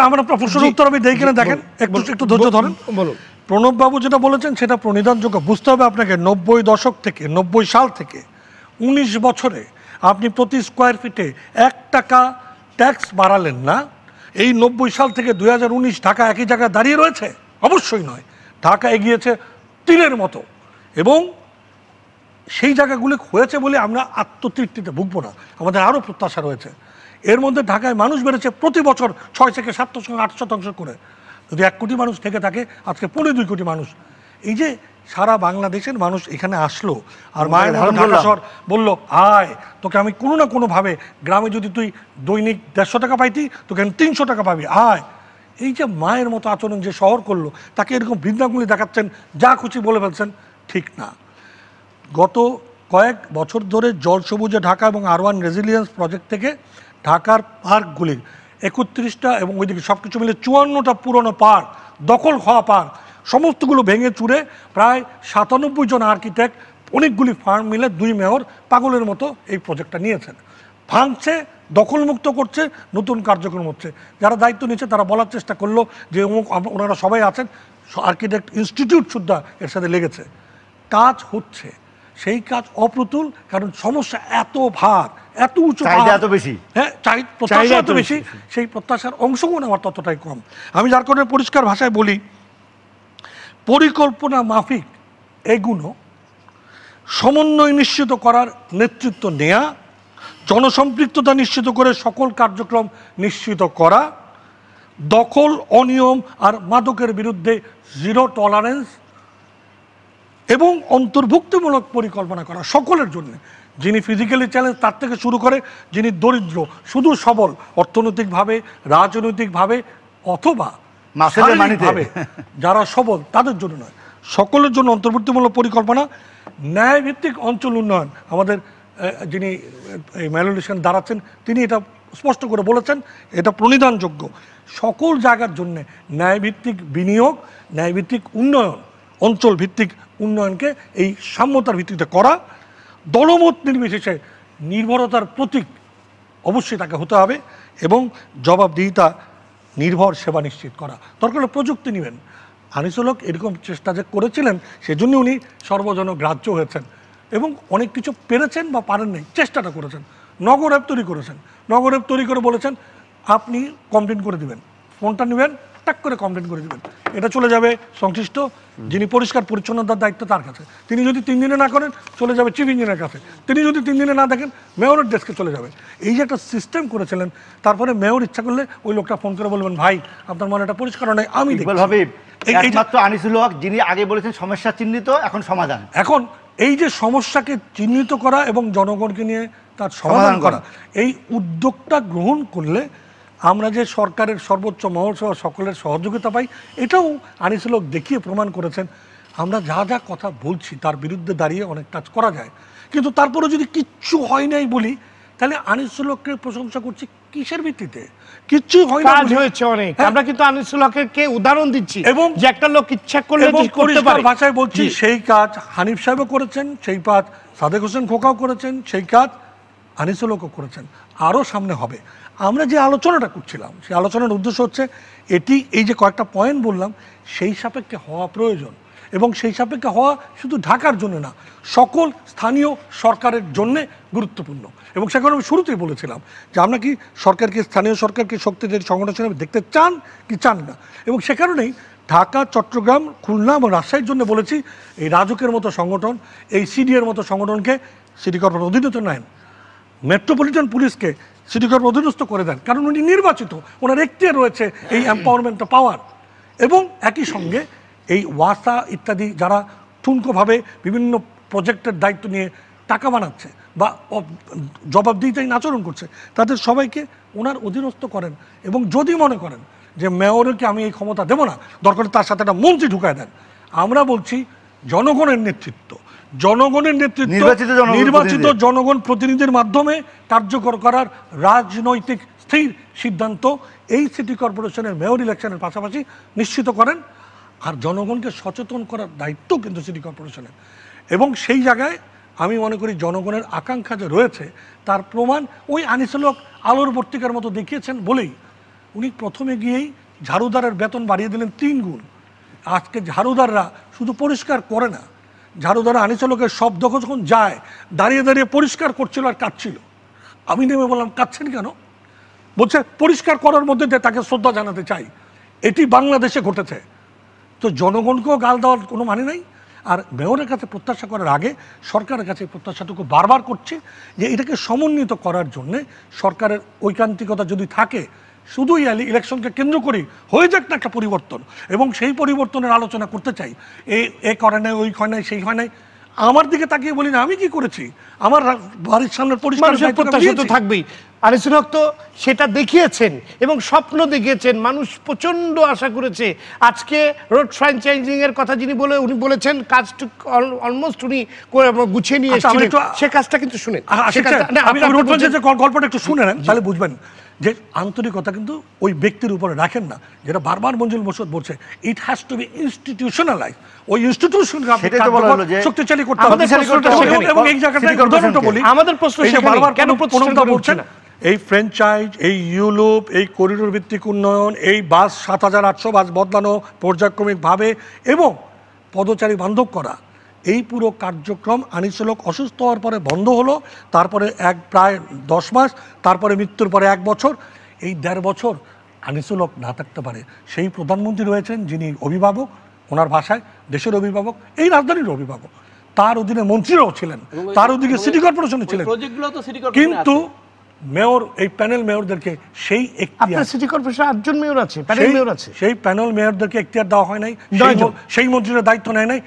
আমার প্রশ্নের উত্তর আমি দেই কিনা দেখেন, একটু ধৈর্য ধরেন। বলুন। প্রণব বাবু যেটা বলেছেন সেটা প্রণিধানযোগ্য। বুঝতে হবে আপনাকে, 90 দশক থেকে 90 সাল থেকে 19 বছরে আপনি প্রতি স্কোয়ার ফিটে 1 টাকা ট্যাক্স বাড়ালেন না। এই 90 সাল থেকে 2019 ঢাকা একই জায়গায় দাঁড়িয়ে রয়েছে? অবশ্যই নয়, ঢাকা এগিয়েছে তীরের মতো, এবং সেই জায়গাগুলি হয়েছে বলে আমরা আত্মতৃপ্তিতে ভুগবো না, আমাদের আরও প্রত্যাশা রয়েছে। এর মধ্যে ঢাকায় মানুষ বেড়েছে প্রতি বছর 6 থেকে 7-8% করে। যদি 1 কোটি মানুষ থেকে থাকে, আজকে 2.25 কোটি মানুষ। এই যে সারা বাংলাদেশের মানুষ এখানে আসলো, আর মায়ের ঢাকা শহর বললো আয়, তোকে আমি কোনো না কোনোভাবে, গ্রামে যদি তুই দৈনিক 150 টাকা পাইতি, তোকে আমি 300 টাকা পাবি, আয়। এই যে মায়ের মতো আচরণ যে শহর করলো, তাকে এরকম বৃদ্ধাঙ্গুলি দেখাচ্ছেন, যা খুশি বলে ফেলছেন, ঠিক না। গত কয়েক বছর ধরে জল সবুজে ঢাকা এবং আরবান রেজিলিয়েন্স প্রজেক্ট থেকে ঢাকার পার্কগুলির 31টা এবং ওইদিকে সব কিছু মিলে 54টা পুরনো পার্ক, দখল হওয়া পার্ক, সমস্তগুলো ভেঙে চুরে প্রায় 97 জন আর্কিটেক্ট, অনেকগুলি ফার্ম মিলে 2 মেয়র পাগলের মতো এই প্রজেক্টটা নিয়েছেন। ভাঙছে, দখলমুক্ত করছে, নতুন কার্যক্রম হচ্ছে। যারা দায়িত্ব নিচ্ছে তারা বলার চেষ্টা করলো যে ওনারা সবাই আছেন, আর্কিটেক্ট ইনস্টিটিউট সুদ্ধা এর সাথে লেগেছে। কাজ হচ্ছে, সেই কাজ অপ্রতুল, কারণ সমস্যা এত ভার, এত উঁচু, চাহিদা এত বেশি, হ্যাঁ প্রত্যাশা এত বেশি, সেই প্রত্যাশার অংশগ্রহণ আমার ততটাই কম। আমি যার কারণে পরিষ্কার ভাষায় বলি, পরিকল্পনা মাফিক এগুলো, সমন্বয় নিশ্চিত করার নেতৃত্ব নেয়া, জনসম্পৃক্ততা নিশ্চিত করে সকল কার্যক্রম নিশ্চিত করা, দখল, অনিয়ম আর মাদকের বিরুদ্ধে 0 টলারেন্স এবং অন্তর্ভুক্তিমূলক পরিকল্পনা করা সকলের জন্য। যিনি ফিজিক্যালি চ্যালেঞ্জ তার থেকে শুরু করে যিনি দরিদ্র, শুধু সবল অর্থনৈতিকভাবে, রাজনৈতিকভাবে অথবা শারীরিকভাবে যারা সবল তাদের জন্য নয়, সকলের জন্য অন্তর্ভুক্তিমূলক পরিকল্পনা। ন্যায়ভিত্তিক অঞ্চল উন্নয়ন, আমাদের যিনি ম্যালোলিশন দাঁড়াচ্ছেন তিনি এটা স্পষ্ট করে বলেছেন, এটা প্রণিধানযোগ্য। সকল জায়গার জন্য ন্যায়ভিত্তিক বিনিয়োগ, ন্যায়ভিত্তিক উন্নয়ন, অঞ্চল ভিত্তিক উন্নয়নকে এই সাম্যতার ভিত্তিতে করা, দলমত নির্বিশেষে নির্ভরতার প্রতীক অবশ্যই তাকে হতে হবে, এবং জবাবদিহিতা নির্ভর সেবা নিশ্চিত করা। দরকার হলে প্রযুক্তি নেবেন। আনিসুল হক এরকম চেষ্টা যে করেছিলেন সেজন্য উনি সর্বজনগ্রাহ্য হয়েছেন এবং অনেক কিছু পেরেছেন বা পারেন নাই, চেষ্টাটা করেছেন। নগর অ্যাপ তৈরি করেছেন, নগর অ্যাপ তৈরি করে বলেছেন আপনি কমপ্লেন করে দিবেন, ফোনটা নেবেন, টাক করে কমপ্লেন করে দেবেন, এটা চলে যাবে সংশ্লিষ্ট যিনি পরিষ্কার পরিচ্ছন্নতার দায়িত্ব তার কাছে। তিনি যদি 3 দিনে না করেন চলে যাবে চিফ ইঞ্জিনিয়ারের কাছে, তিনি যদি 3 দিনে না দেখেন মেয়রের ডেস্কে চলে যাবে। এই যে একটা সিস্টেম করেছিলেন, তারপরে মেয়র ইচ্ছা করলে ওই লোকটা ফোন করে বলবেন ভাই আপনার মনে এটা পরিষ্কার নয়, আমি ভাবে একমাত্র আনিসুল হক যিনি আগে বলেছেন সমস্যা চিহ্নিত, এখন সমাধান। এখন এই যে সমস্যাকে চিহ্নিত করা এবং জনগণকে নিয়ে তার সমাধান করা, এই উদ্যোগটা গ্রহণ করলে আমরা যে সরকারের সর্বোচ্চ মহল সহ সকলের সহযোগিতা পাই, এটাও আনিসুল হক দেখিয়ে প্রমাণ করেছেন। আমরা যা যা কথা বলছি তার বিরুদ্ধে দাঁড়িয়ে অনেক কাজ করা যায়, কিন্তু তারপরে যদি কিচ্ছু হয় নাই বলি তাহলে আনিসুল হককে প্রশংসা করছি কিসের ভিত্তিতে? কিচ্ছু হয় না, কাজ হয়েছে অনেক। আমরা কিন্তু আনিসুল হককে উদাহরণ দিচ্ছি এবং যে একটা লোক ইচ্ছা করলে করতে পারে। ভাষায় বলছি সেই কাজ হানিফ সাহেবও করেছেন, সেই কাজ সাদেক হোসেন খোকাও করেছেন, সেই কাজ আনিসুল হকও করেছেন, আরও সামনে হবে। আমরা যে আলোচনাটা করছিলাম সেই আলোচনার উদ্দেশ্য হচ্ছে এটি, এই যে কয়েকটা পয়েন্ট বললাম সেই সাপেক্ষে হওয়া প্রয়োজন, এবং সেই সাপেক্ষে হওয়া শুধু ঢাকার জন্য না, সকল স্থানীয় সরকারের জন্য গুরুত্বপূর্ণ। এবং সেখানে আমি শুরুতেই বলেছিলাম যে আমরা কি সরকারকে, স্থানীয় সরকারকে শক্তিশালী সংগঠন হিসেবে দেখতে চান কি চান না, এবং সে কারণেই ঢাকা, চট্টগ্রাম, খুলনা এবং রাজশাহীর জন্য বলেছি এই রাজুকের মতো সংগঠন, এই সিডিএর মতো সংগঠনকে সিটি কর্পোরেশন অধীনস্থ নেন, মেট্রোপলিটন পুলিশকে সিটি কর্পোরেশন অধীনস্থ করে দেন, কারণ উনি নির্বাচিত, ওনার এখতিয়ার রয়েছে এই এম্পাওয়ারমেন্টটা পাওয়ার। এবং একই সঙ্গে এই ওয়াসা ইত্যাদি যারা ঠুনকোভাবে বিভিন্ন প্রজেক্টের দায়িত্ব নিয়ে টাকা বানাচ্ছে বা জবাবদিহিতাহীন আচরণ করছে, তাদের সবাইকে ওনার অধীনস্থ করেন, এবং যদি মনে করেন যে মেয়রকে আমি এই ক্ষমতা দেবো না, দরকার তার সাথে একটা মন্ত্রী ঢুকায় দেন। আমরা বলছি জনগণের নেতৃত্ব, জনগণের নেতৃত্ব, নির্বাচিত জনগণ প্রতিনিধির মাধ্যমে কার্যকর করার রাজনৈতিক স্থির সিদ্ধান্ত এই সিটি কর্পোরেশনের মেয়র ইলেকশনের পাশাপাশি নিশ্চিত করেন। আর জনগণকে সচেতন করার দায়িত্ব কিন্তু সিটি কর্পোরেশনের, এবং সেই জায়গায় আমি মনে করি জনগণের আকাঙ্ক্ষা যে রয়েছে তার প্রমাণ ওই আনিসুল হক আলোর বর্তিকার মতো দেখিয়েছেন বলেই উনি প্রথমে গিয়েই ঝাড়ুদারের বেতন বাড়িয়ে দিলেন 3 গুণ। আজকে ঝাড়ুদাররা শুধু পরিষ্কার করে না, ঝাড়ুদার আনিসুল হকের শব্দ যখন যায় দাঁড়িয়ে দাঁড়িয়ে পরিষ্কার করছিল আর কাঁদছিল। আমি নেমে বললাম কাঁদছেন কেন? বলছে পরিষ্কার করার মধ্যে দিয়ে তাকে শ্রদ্ধা জানাতে চাই, এটি বাংলাদেশে ঘটেছে। তো জনগণকেও গাল দেওয়ার কোনো মানে নাই। আর মেয়রের কাছে প্রত্যাশা করার আগে সরকারের কাছে প্রত্যাশাটুকু বারবার করছে যে এটাকে সমন্বিত করার জন্যে সরকারের ঐকান্তিকতা যদি থাকে, শুধু ইলেকশনকে কেন্দ্র করে হয়ে যাক না একটা পরিবর্তন, এবং সেই পরিবর্তনের আলোচনা করতে চাই। এ করে নাই, ওই হয় নাই, সেই হয় নাই। আমার দিকে তাকিয়ে বলি না আমি কি করেছি, আমার বাড়ির সামনের পরিষ্কার প্রত্যাশা তো থাকবেই। আনিসুল হক তো সেটা দেখিয়েছেন এবং স্বপ্ন দেখিয়েছেন, মানুষ প্রচন্ড আশা করেছে। আজকে রোড ফ্র্যাঞ্চাইজিং এর কথা উনি বলেছেন কাজটুক অলমোস্ট উনি গুছিয়ে নিয়ে এসেছিলেন, সে কাজটা কিন্তু শুনেন। গল্পটা একটু শুনে নেন তাহলে বুঝবেন যে আন্তরিকতা কিন্তু ওই ব্যক্তির উপরে রাখেন না, যেটা বারবার মঞ্জুল মোর্শেদ বলছে, it has to be institutionalize. ওই ইনস্টিটিউশনকে শক্তিশালী করতে হবে। এবং এই জায়গাটায় উদাহরণটা বলি, আমাদের প্রশ্ন কেন প্রতিষ্ঠানটা বলছেন এই ফ্র্যাঞ্চাইজ, এই ইউলুপ, এই করিডোর ভিত্তিক উন্নয়ন, এই বাস ৭,৮০০ বাস বদলানো পর্যায়ক্রমিকভাবে এবং পদচারী বান্ধব করা, এই পুরো কার্যক্রম আনিসুল হক অসুস্থ হওয়ার পরে বন্ধ হলো, তারপরে প্রায় 10 মাস, তারপরে মৃত্যুর পরে 1 বছর, এই 1.5 বছর আনিসুল হক না থাকতে পারে। সেই প্রধানমন্ত্রী রয়েছেন যিনি অভিভাবক, ওনার ভাষায় দেশের অভিভাবক, এই রাজধানীর অভিভাবক, তার অধীনে মন্ত্রীরাও ছিলেন, তার অধীনে সিটি কর্পোরেশনে ছিলেন, কিন্তু মেয়র, এই প্যানেল মেয়রদেরকে সেই সিটি কর্পোরেশন 8 জন মেয়র আছে, প্যানেল মেয়র আছে, সেই প্যানেল মেয়রদেরকে এখতিয়ার দেওয়া হয় নাই, সেই মন্ত্রীরা দায়িত্ব নেয় নাই।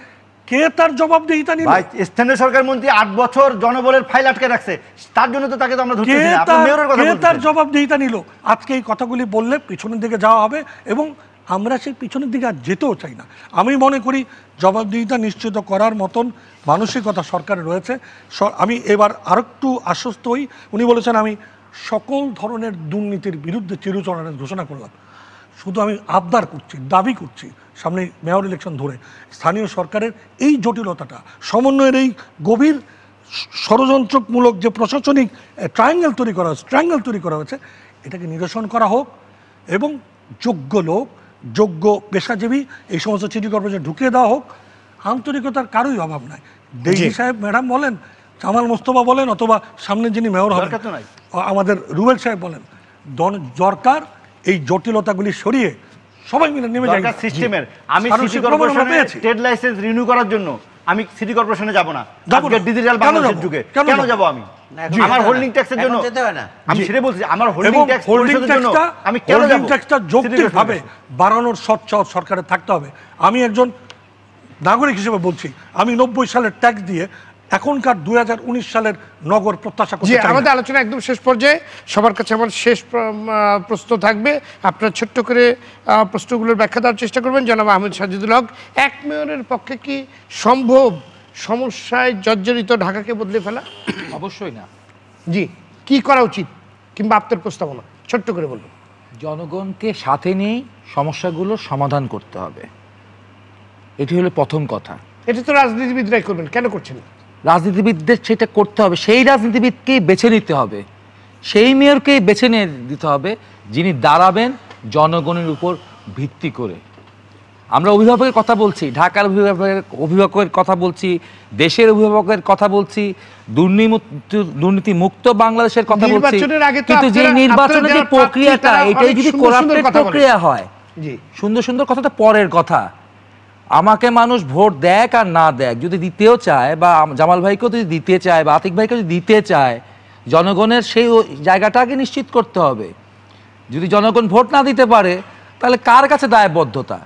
কে তার জবাবদিহিতা নিবে? স্থানীয় সরকার মন্ত্রী 8 বছর জনবলের ফাইল আটকে রাখছে, তার জন্য তো তাকে তো আমরা ধরতেছি না। আপনি মেয়রের কথা বলছেন, কে তার জবাবদিহিতা নিল? আজকে এই কথাগুলি বললে পিছনের দিকে যাওয়া হবে এবং আমরা সেই পিছনের দিকে আর যেতেও চাই না। আমি মনে করি জবাবদিহিতা নিশ্চিত করার মতন মানসিকতা সরকারের রয়েছে। আমি এবার আরেকটু আশ্বস্ত হই, উনি বলেছেন আমি সকল ধরনের দুর্নীতির বিরুদ্ধে চিরচরণের ঘোষণা করলাম। শুধু আমি আবদার করছি, দাবি করছি, সামনে মেয়র ইলেকশন ধরে স্থানীয় সরকারের এই জটিলতাটা, সমন্বয়ের এই গভীর ষড়যন্ত্রমূলক যে প্রশাসনিক ট্রায়াঙ্গেল তৈরি করা হয়েছে, এটাকে নিরসন করা হোক এবং যোগ্য লোক, যোগ্য পেশাজীবী এই সমস্ত সিটি কর্পোরেশন ঢুকিয়ে দেওয়া হোক। আন্তরিকতার কারোই অভাব নাই। ডেইলি সাহেব ম্যাডাম বলেন, জামাল মোস্তফা বলেন, অথবা সামনে যিনি মেয়র হবেন আমাদের রুবেল সাহেব বলেন, দরকার এই জটিলতাগুলি সরিয়ে সবাই মিলে নেমে যায় সিস্টেমের। আমি সিটি কর্পোরেশনে ট্রেড লাইসেন্স রিনিউ করার জন্য আমি সিটি কর্পোরেশনে যাব না, আজকে ডিজিটাল বাংলাদেশের যুগে কেন যাব? আমি আমার হোল্ডিং ট্যাক্সের জন্য আমি সেটা বলছি, আমার হোল্ডিং ট্যাক্স পরিশোধের জন্য আমি কেন যাব? ট্যাক্সটা যৌক্তিকভাবে বাড়ানোর সচ্ছল সরকারের থাকতে হবে। আমি একজন নাগরিক হিসেবে বলছি, আমি 90 সালের ট্যাক্স দিয়ে এখনকার 2019 সালের নগর প্রত্যাশা করছি। আমাদের আলোচনা একদম শেষ পর্যায়ে, সবার কাছে আমার শেষ প্রশ্ন থাকবে, আপনারা ছোট্ট করে প্রশ্নগুলোর ব্যাখ্যা দেওয়ার চেষ্টা করবেন। জনাব আহমেদ সাজিদুল হক, এক মেয়রের পক্ষে কি সম্ভব সমস্যায় জর্জরিত ঢাকাকে বদলে ফেলা? অবশ্যই না। জি, কি করা উচিত কিংবা আপনার প্রস্তাবনা ছোট্ট করে বলুন। জনগণকে সাথে নিয়ে সমস্যাগুলোর সমাধান করতে হবে, এটি হলো প্রথম কথা। এটি তো রাজনীতিবিদরাই করবেন, কেন করছেন? রাজনীতিবিদদের সেটা করতে হবে, সেই রাজনীতিবিদকেই বেছে নিতে হবে, সেই মেয়রকেই বেছে নিয়ে দিতে হবে যিনি দাঁড়াবেন জনগণের উপর ভিত্তি করে। আমরা অভিভাবকের কথা বলছি, ঢাকার অভিভাবকের কথা বলছি, দেশের অভিভাবকের কথা বলছি, দুর্নীতি মুক্ত বাংলাদেশের কথা বলছি, কিন্তু যে নির্বাচনের যে প্রক্রিয়াটা, এটাই যদি করাপ্টেড প্রক্রিয়া হয়, সুন্দর সুন্দর কথাটা পরের কথা। আমাকে মানুষ ভোট দেখ আর না দেখ, যদি দিতেও চায়, বা জামাল ভাইকেও যদি দিতে চায়, বা আতিক ভাইকে যদি দিতে চায়, জনগণের সেই জায়গাটাকে নিশ্চিত করতে হবে। যদি জনগণ ভোট না দিতে পারে, তাহলে কার কাছে দায়বদ্ধতা?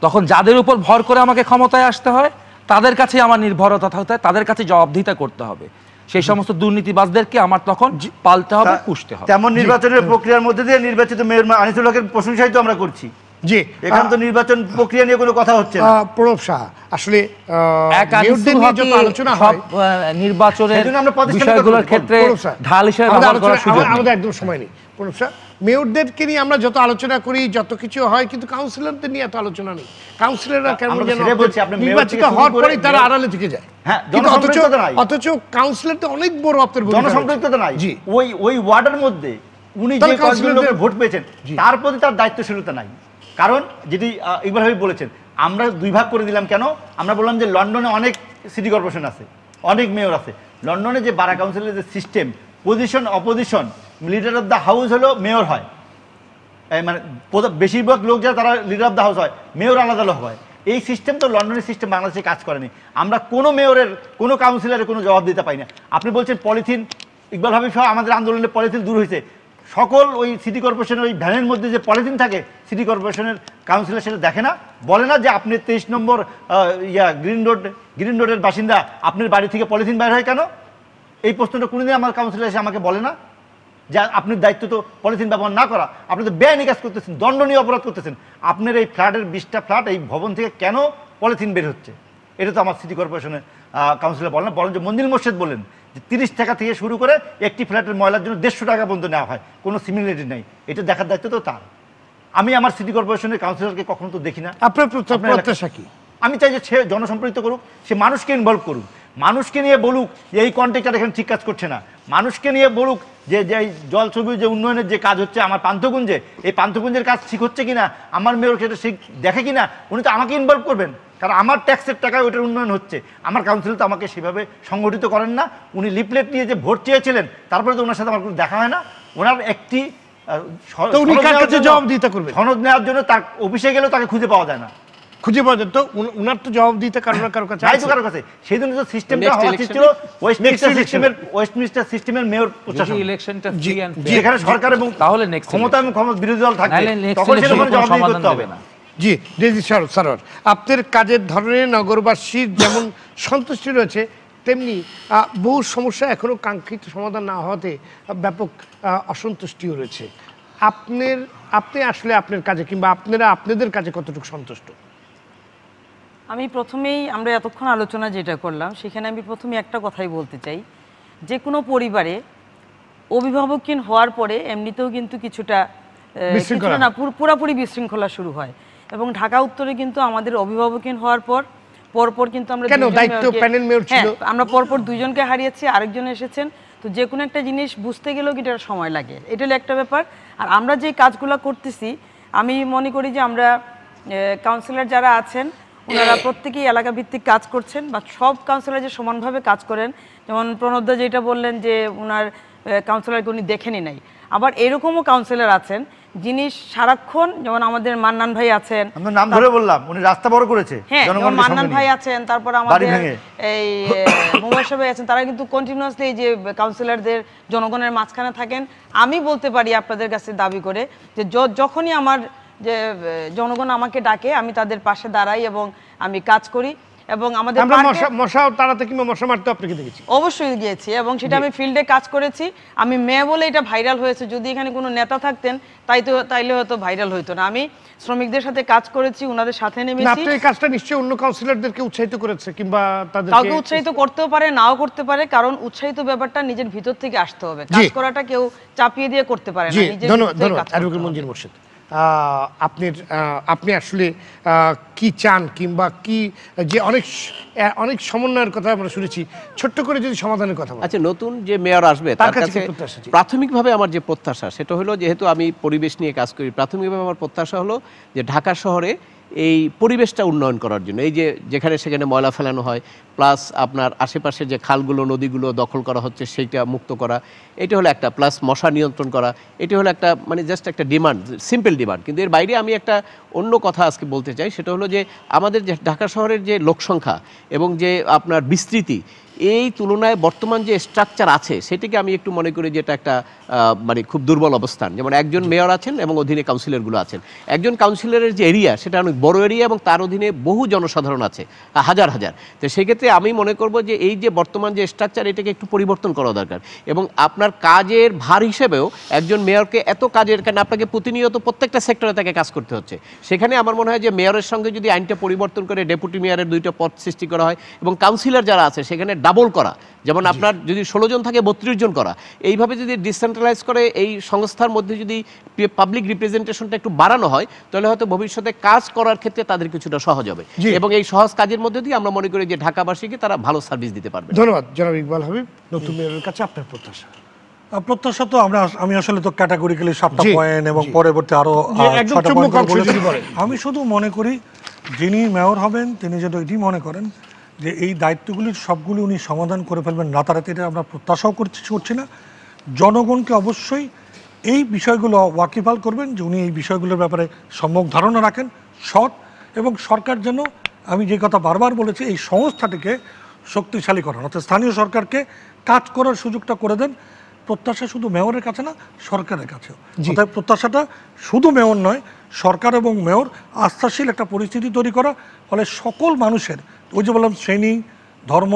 তখন যাদের উপর ভর করে আমাকে ক্ষমতায় আসতে হয়, তাদের কাছে আমার নির্ভরতা থাকতে হয়, তাদের কাছে জবাবদিহিতা করতে হবে। সেই সমস্ত দুর্নীতিবাজদেরকে আমার তখন পালতে হবে, পুষতে হবে। তেমন নির্বাচনের প্রক্রিয়ার মধ্যে দিয়ে নির্বাচিত মেয়র আনিসুল হকের প্রশংসাই তো আমরা করছি। জি, এখানে তো নির্বাচন প্রক্রিয়া নিয়ে কোনো কথা হচ্ছে না। প্রণব শাহ, আসলে আলোচনা হয় নির্বাচনের বিষয়গুলোর ক্ষেত্রে ঢাল হিসেবে ব্যবহার করার সুযোগ নেই। আমাদের একদম সময় নেই। প্রণব শাহ, মেয়রদেরকে নিয়ে আমরা যত আলোচনা করি, যত কিছু হয়, কিন্তু কাউন্সিলরদের নিয়ে এত আলোচনা নেই। কাউন্সিলররা কেমন যেন নির্বাচিত হওয়ার পরেই তারা আড়ালে থেকে যায়। হ্যাঁ, অথচ কাউন্সিলর তো অনেক বড় আপনার জনসম্পৃক্ততা নাই। ওই ওয়ার্ডের মধ্যে উনি যে কয়েকজন ভোট পেয়েছেন, তার প্রতি তার দায়িত্বশীলতা নাই। কারণ যেটি ইকবাল হাবিব বলেছেন, আমরা 2 ভাগ করে দিলাম কেন? আমরা বললাম যে লন্ডনে অনেক সিটি কর্পোরেশন আছে, অনেক মেয়র আছে। লন্ডনে যে বারা কাউন্সিলের যে system, position opposition, leader of the house হলো মেয়র হয়, মানে বেশিরভাগ লোক যারা তারা লিডার অফ দ্য হাউস হয়, মেয়র আলাদা লোক হয়। এই সিস্টেম তো লন্ডনের সিস্টেম বাংলাদেশে কাজ করেনি। আমরা কোনো মেয়রের, কোনো কাউন্সিলরের কোনো জবাব দিতে পাই না। আপনি বলছেন পলিথিন, ইকবাল হাবিব সহ আমাদের আন্দোলনে পলিথিন দূর হয়েছে। সকল ওই সিটি কর্পোরেশনের ওই ভ্যানের মধ্যে যে পলিথিন থাকে, সিটি কর্পোরেশনের কাউন্সিলর সেটা দেখে না, বলে না যে আপনি 23 নম্বর গ্রিন রোডের বাসিন্দা, আপনার বাড়ি থেকে পলিথিন বাইর হয় কেন? এই প্রশ্নটা কোনোদিন আমার কাউন্সিলর এসে আমাকে বলে না। যে আপনার দায়িত্ব তো পলিথিন ব্যবহার না করা, আপনি তো বেআইনি কাজ করতেছেন, দণ্ডনীয় অপরাধ করতেছেন। আপনার এই ফ্ল্যাটের 20টা ফ্ল্যাট, এই ভবন থেকে কেন পলিথিন বের হচ্ছে? এটা তো আমার সিটি কর্পোরেশনের কাউন্সিলর বলেন, বরঞ্চ মঞ্জিল মোর্শেদ বলেন যে 30 টাকা থেকে শুরু করে একটি ফ্ল্যাটের ময়লার জন্য 150 টাকা পর্যন্ত নেওয়া হয়, কোনো সিমিলারিটি নেই। এটা দেখার দায়িত্ব তো তার। আমি আমার সিটি কর্পোরেশনের কাউন্সিলরকে কখনো তো দেখি না। আপনার প্রত্যাশা কি? আমি চাই যে সে জনসম্পৃক্ত করুক, সে মানুষকে ইনভলভ করুক, মানুষকে নিয়ে বলুক যে এই কন্ট্রাক্টর এখানে ঠিক কাজ করছে না, মানুষকে নিয়ে বলুক যে জল ছবি যে উন্নয়নের যে কাজ হচ্ছে আমার পান্থকুঞ্জে, এই পান্থকুঞ্জের কাজ ঠিক হচ্ছে কিনা, আমার মেয়র সেটা ঠিক দেখে কিনা, উনি তো আমাকে ইনভলভ করবেন, কারণ আমার ট্যাক্সের টাকায় ওইটার উন্নয়ন হচ্ছে। আমার কাউন্সিল তো আমাকে সেভাবে সংগঠিত করেন না। উনি লিফলেট নিয়ে যে ভোট চেয়েছিলেন, তারপরে তো ওনার সাথে আমার কোনো দেখা হয় না। ওনার একটি সনদ নেওয়ার জন্য তার অফিসে গেলেও তাকে খুঁজে পাওয়া যায় না। খুঁজে পাওয়া যায় তো উনার তো জবাব দিতে কারো কাছে নাই তো কারো কাছে। সেই জন্য তো সিস্টেমটা হওয়া উচিত ছিল ওয়েস্টমিনিস্টার সিস্টেমের মেয়র প্রশাসন, ইলেকশনটা যেখানে সরকার এবং তাহলে ক্ষমতা এবং বিরোধী দল থাকবে, তখন সেটা জবাব করতে হবে না। জি ডেজি সরোয়ার, আপনার কাজের ধরনে নগরবাসীর যেমন সন্তুষ্টি রয়েছে, তেমনি বহু সমস্যা এখনো কাঙ্ক্ষিত সমাধান না হওয়াতে ব্যাপক অসন্তুষ্টিও রয়েছে। আপনি আসলে আপনার কাজে কিংবা আপনারা আপনাদের কাজে কতটুকু সন্তুষ্ট? আমি প্রথমেই, আমরা এতক্ষণ আলোচনা যেটা করলাম সেখানে আমি প্রথমে একটা কথাই বলতে চাই, যে কোনো পরিবারে অভিভাবকহীন হওয়ার পরে এমনিতেও কিন্তু কিছুটা না পুরোপুরি বিশৃঙ্খলা শুরু হয়। এবং ঢাকা উত্তরে কিন্তু আমাদের অভিভাবকহীন হওয়ার পরপর কিন্তু আমরা আমরা পরপর দুইজনকে হারিয়েছি, আরেকজন এসেছেন। তো যে কোনো একটা জিনিস বুঝতে গেলেও কিন্তু এটা সময় লাগে, এটা হলো একটা ব্যাপার। আর আমরা যে কাজগুলো করতেছি, আমি মনে করি যে আমরা কাউন্সিলর যারা আছেন ওনারা প্রত্যেকেই এলাকা ভিত্তিক কাজ করছেন, বা সব কাউন্সিলর যে সমানভাবে কাজ করেন। যেমন প্রণবদা যেটা বললেন যে ওনার কাউন্সিলরকে উনি দেখেনি নাই, আবার এরকমও কাউন্সিলর আছেন যিনি সারাক্ষণ, যেমন আমাদের মান্নান ভাই আছেন, নাম ধরে বললাম, উনি রাস্তা বড় করেছে, হ্যাঁ মান্নান ভাই আছেন, তারপর আমাদের এই মোবাইল ভাই আছেন, তারা কিন্তু কন্টিনিউয়াসলি এই যে কাউন্সিলরদের জনগণের মাঝখানে থাকেন। আমি বলতে পারি আপনাদের কাছে দাবি করে যে যখনই আমার যে জনগণ আমাকে ডাকে আমি তাদের পাশে দাঁড়াই এবং আমি কাজ করি। এবং আমাদের মশাও তাড়াতে কিংবা মশা মারতে আপনাকে দেখেছি, অবশ্যই গিয়েছি, এবং সেটা আমি ফিল্ডে কাজ করেছি। আমি মেয়ে বলে এটা ভাইরাল হয়েছে, যদি এখানে কোনো নেতা থাকতেন তাইলে হয়তো ভাইরাল হইতো না। আমি শ্রমিকদের সাথে কাজ করেছি, ওনাদের সাথে নেমেছি। আপনি এই কাজটা নিশ্চয়ই অন্য কাউন্সিলরদেরকে উৎসাহিত করেছে, কিংবা কাউকে উৎসাহিত করতেও পারে, নাও করতে পারে, কারণ উৎসাহিত ব্যাপারটা নিজের ভিতর থেকে আসতে হবে। কাজ করাটা কেউ চাপিয়ে দিয়ে করতে পারে না। ধন্যবাদ অ্যাডভোকেট মঞ্জিল মোর্শেদ। আপনি আসলে কি চান, কিংবা কি যে অনেক সমন্বয়ের কথা আমরা শুনেছি, ছোট্ট করে যদি সমাধানের কথা বলেন। আচ্ছা, নতুন যে মেয়র আসবে তার কাছে প্রাথমিকভাবে আমার যে প্রত্যাশা সেটা হলো, যেহেতু আমি পরিবেশ নিয়ে কাজ করি, প্রাথমিকভাবে আমার প্রত্যাশা হলো যে ঢাকা শহরে এই পরিবেশটা উন্নয়ন করার জন্য, এই যে যেখানে সেখানে ময়লা ফেলানো হয়, প্লাস আপনার আশেপাশে যে খালগুলো নদীগুলো দখল করা হচ্ছে সেইটা মুক্ত করা, এটা হলো একটা, প্লাস মশা নিয়ন্ত্রণ করা, এটা হলো একটা মানে জাস্ট একটা ডিমান্ড, সিম্পল ডিমান্ড। কিন্তু এর বাইরে আমি একটা অন্য কথা আজকে বলতে চাই, সেটা হলো যে আমাদের যে ঢাকা শহরের যে লোকসংখ্যা এবং যে আপনার বিস্তৃতি, এই তুলনায় বর্তমান যে স্ট্রাকচার আছে সেটিকে আমি একটু মনে করি যে এটা একটা মানে খুব দুর্বল অবস্থান। যেমন একজন মেয়র আছেন এবং অধীনে কাউন্সিলরগুলো আছেন, একজন কাউন্সিলরের যে এরিয়া সেটা অনেক বড় এরিয়া এবং তার অধীনে বহু জনসাধারণ আছে, হাজার হাজার। তো সেক্ষেত্রে আমি মনে করব যে এই যে বর্তমান যে স্ট্রাকচার, এটাকে একটু পরিবর্তন করা দরকার। এবং আপনার কাজের ভার হিসেবেও একজন মেয়রকে এত কাজের, কারণ আপনাকে প্রতিনিয়ত প্রত্যেকটা সেক্টরে তাকে কাজ করতে হচ্ছে, সেখানে আমার মনে হয় যে মেয়রের সঙ্গে যদি আইনটা পরিবর্তন করে ডেপুটি মেয়রের 2টা পদ সৃষ্টি করা হয় এবং কাউন্সিলর যারা আছে সেখানে ডাবল করা, যেমন আপনার যদি 16 জন থাকে 32 জন করা, এইভাবে যদি ডিসেন্ট্রালাইজ করে এই সংস্থার মধ্যে যদি পাবলিক রিপ্রেজেন্টেশনটা একটু বাড়ানো হয়, তাহলে হয়তো ভবিষ্যতে কাজ করার ক্ষেত্রে তাদের কিছুটা সহজ হবে। এবং এই সহজ কাজের মধ্যে দিয়ে আমরা মনে করি যে ঢাকাবাসীকে তারা ভালো সার্ভিস দিতে পারবে। ধন্যবাদ জনাব ইকবাল হাবিব। নতুন মেয়রের কাছে আপনার প্রত্যাশা তো আমি আসলে তো ক্যাটাগরিক্যালি 7টা পয়েন্ট এবং পরবর্তী আরো 6টা পয়েন্ট। আমি শুধু মনে করি যিনি মেয়র হবেন তিনি যদি এটি মনে করেন যে এই দায়িত্বগুলির সবগুলি উনি সমাধান করে ফেলবেন রাতারাতি, এটা আমরা প্রত্যাশাও করছি না। জনগণকে অবশ্যই এই বিষয়গুলো ওয়াকিবহাল করবেন যে উনি এই বিষয়গুলোর ব্যাপারে সম্যক ধারণা রাখেন, সৎ, এবং সরকার যেন, আমি যে কথা বারবার বলেছি, এই সংস্থাটিকে শক্তিশালী করেন, অর্থাৎ স্থানীয় সরকারকে কাজ করার সুযোগটা করে দেন। প্রত্যাশা শুধু মেয়রের কাছে না, সরকারের কাছেও। অর্থাৎ প্রত্যাশাটা শুধু মেয়র নয়, সরকার এবং মেয়র আস্থাশীল একটা পরিস্থিতি তৈরি করা, ফলে সকল মানুষের, ওই যে বললাম, শ্রেণী, ধর্ম,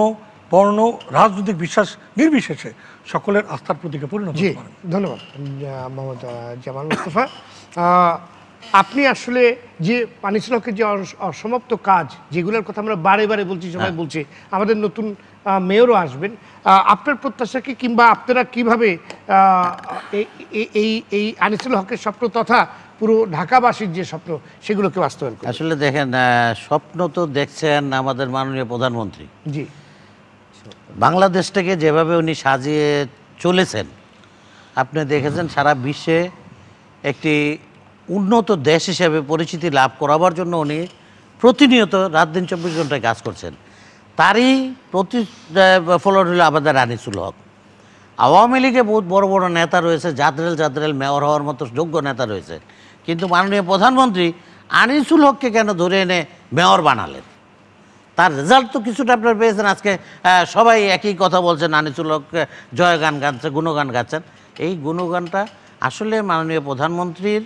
বর্ণ, রাজনৈতিক বিশ্বাস নির্বিশেষে সকলের আস্থার প্রতীকে পরিণত জি হতে পারেন। ধন্যবাদ মোহাম্মদ জামাল মুস্তফা। আপনি আসলে যে আনিসুল হকের যে অসমাপ্ত কাজ, যেগুলোর কথা আমরা বারে বারে বলছি, সবাই বলছে, আমাদের নতুন মেয়রও আসবেন, আপনার প্রত্যাশা কি, কিংবা আপনারা কিভাবে এই আনিসুল হকের স্বপ্ন তথা পুরো ঢাকাবাসীর যে স্বপ্ন সেগুলোকে বাস্তবায়ন করবেন? আসলে দেখেন, স্বপ্ন তো দেখছেন আমাদের মাননীয় প্রধানমন্ত্রী। জি, বাংলাদেশটাকে যেভাবে উনি সাজিয়ে চলেছেন, আপনি দেখেছেন সারা বিশ্বে একটি উন্নত দেশ হিসেবে পরিচিতি লাভ করাবার জন্য উনি প্রতিনিয়ত রাত দিন 24 ঘন্টায় কাজ করছেন। তারই প্রতিফলন হলো আমাদের আনিসুল হক। আওয়ামী লীগে বহুত বড় বড় নেতা রয়েছে, জাদরেল মেয়র হওয়ার মতো যোগ্য নেতা রয়েছে, কিন্তু মাননীয় প্রধানমন্ত্রী আনিসুল হককে কেন ধরে এনে মেয়র বানালেন? তার রেজাল্ট তো কিছুটা আপনার পেয়েছেন। আজকে সবাই একই কথা বলছেন, আনিসুল হককে জয়গান গাচ্ছে, গুণগান গাচ্ছেন। এই গুণগানটা আসলে মাননীয় প্রধানমন্ত্রীর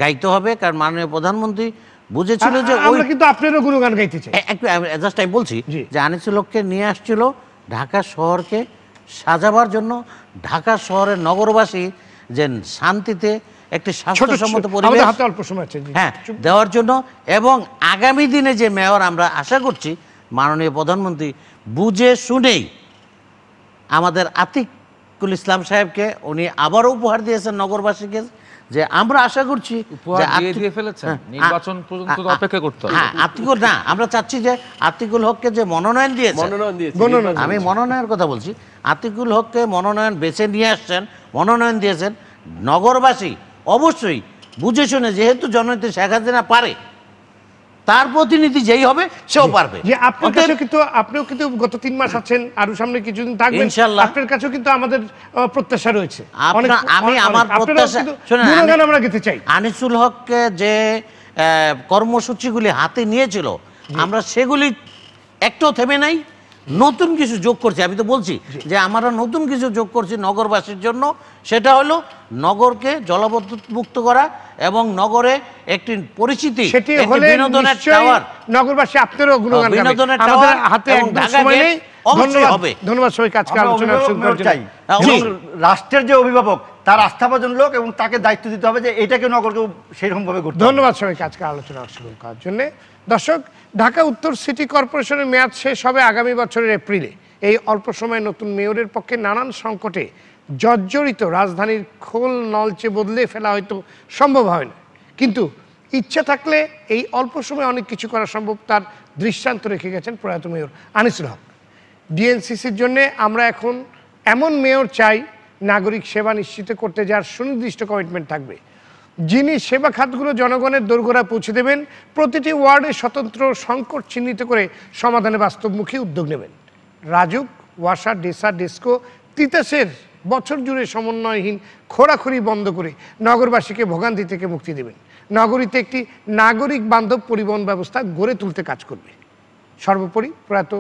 গাইতে হবে, কারণ মাননীয় প্রধানমন্ত্রী বুঝেছিল যে আমরা কিন্তু আপনারও গুণগান গাইতে চাই। একটু জাস্ট আমি বলছি জি। যে আনিসুল হককে নিয়ে আসছিল ঢাকা শহরকে সাজাবার জন্য, ঢাকা শহরের নগরবাসী যে শান্তিতে একটি স্বাস্থ্যসম্মত পরিবেশ আমাদের হাতে অল্প সময় আছে, জি। হ্যাঁ দেওয়ার জন্য, এবং আগামী দিনে যে মেয়র আমরা আশা করছি মাননীয় প্রধানমন্ত্রী বুঝে শুনেই আমাদের আতিকুল ইসলাম সাহেবকে উনি আবারও উপহার দিয়েছেন নগরবাসীকে, যে আমরা আশা করছি উপহার যে দিয়ে ফেলেছেন, নির্বাচন পর্যন্ত তো অপেক্ষা করতে হবে। হ্যাঁ, আতিকুল না, আমরা চাচ্ছি যে আতিকুল হককে যে মনোনয়ন দিয়েছে, আমি মনোনয়নের কথা বলছি, আতিকুল হককে মনোনয়ন বেছে নিয়ে আসছেন, মনোনয়ন দিয়েছেন, নগরবাসী অবশ্যই বুঝে শুনে, যেহেতু জননেত্রী শেখ হাসিনা পারে, তার প্রতিনিধি যেই হবে সেও পারবে। যে আপনার কাছে কিন্তু, আপনিও কিন্তু গত 3 মাস আছেন, আরো সামনে কিছুদিন থাকবেন ইনশাআল্লাহ। আপনার কাছেও কিন্তু আমাদের প্রত্যাশা রয়েছে। আমি আমার প্রত্যাশা শুনুন, গুণগান আমরা গেতে চাই। আনিসুল হককে যে কর্মসূচিগুলি হাতে নিয়েছিল, আমরা সেগুলি একটাও থেমে নাই, নতুন কিছু যোগ করছি। আমি তো বলছি যে আমরা নতুন কিছু যোগ করছি নগরবাসীর জন্য, সেটা হলো নগরকে জলাবদ্ধ মুক্ত করা এবং নগরে একটি পরিচিতি, সেটি একটি হলে বিনোদনের নিশ্চয়ই টাওয়ার, নগরবাসী আপনারও গুণগান গাবে। বিনোদনের আমাদের টাওয়ার হাতে এবং একদম ঢাকা সময় গেট নেই। অবশ্যই ধন্যবাদ, হবে। ধন্যবাদ সবাইকে আজকে আমরা আলোচনা অভিভাবক শুরু মেয়র করার চাই। জন্য। এবং রাষ্ট্রের যে অভিভাবক, তার আস্থাভাজন লোক, এবং তাকে দায়িত্ব দিতে হবে যে এটাকে নগরকে সেইরকম ভাবে করতে হবে। ধন্যবাদ সবাইকে আজকে আলোচনা শুরু করার জন্য। দর্শক, ঢাকা উত্তর সিটি কর্পোরেশনের মেয়াদ শেষ হবে আগামী বছরের এপ্রিলে। এই অল্প সময়ে নতুন মেয়রের পক্ষে নানান সংকটে জর্জরিত রাজধানীর খোল নলচে বদলে ফেলা হয়তো সম্ভব হয় না, কিন্তু ইচ্ছা থাকলে এই অল্প সময়ে অনেক কিছু করা সম্ভব। তার দৃষ্টান্ত রেখে গেছেন প্রয়াত মেয়র আনিসুল হক। ডিএনসিসির জন্য আমরা এখন এমন মেয়র চাই, নাগরিক সেবা নিশ্চিত করতে যার সুনির্দিষ্ট কমিটমেন্ট থাকবে, যিনি সেবা খাতগুলো জনগণের দোরগোড়ায় পৌঁছে দেবেন, প্রতিটি ওয়ার্ডে স্বতন্ত্র সংকট চিহ্নিত করে সমাধানে বাস্তবমুখী উদ্যোগ নেবেন। রাজুক, ওয়াসা, ডেসা, ডেস্কো, তিতাসের বছর জুড়ে সমন্বয়হীন খোরাখুরি বন্ধ করে নগরবাসীকে ভোগান্তি থেকে মুক্তি দেবেন। নগরীতে একটি নাগরিক বান্ধব পরিবহন ব্যবস্থা গড়ে তুলতে কাজ করবে। সর্বোপরি প্রয়াত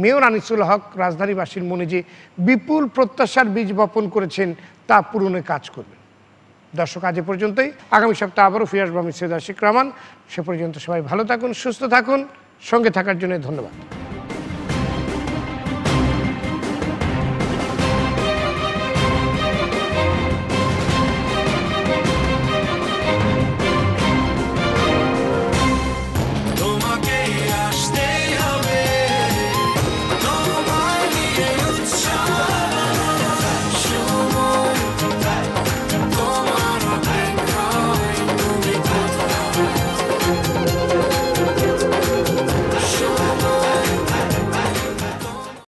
মেয়র আনিসুল হক রাজধানীবাসীর মনে যে বিপুল প্রত্যাশার বীজ বপন করেছেন তা পূরণে কাজ করবেন। দর্শক, আজ এ পর্যন্তই। আগামী সপ্তাহে আবারও ফিরে আসবো আমি সৈয়দ আশিক রহমান। সে পর্যন্ত সবাই ভালো থাকুন, সুস্থ থাকুন, সঙ্গে থাকার জন্য ধন্যবাদ।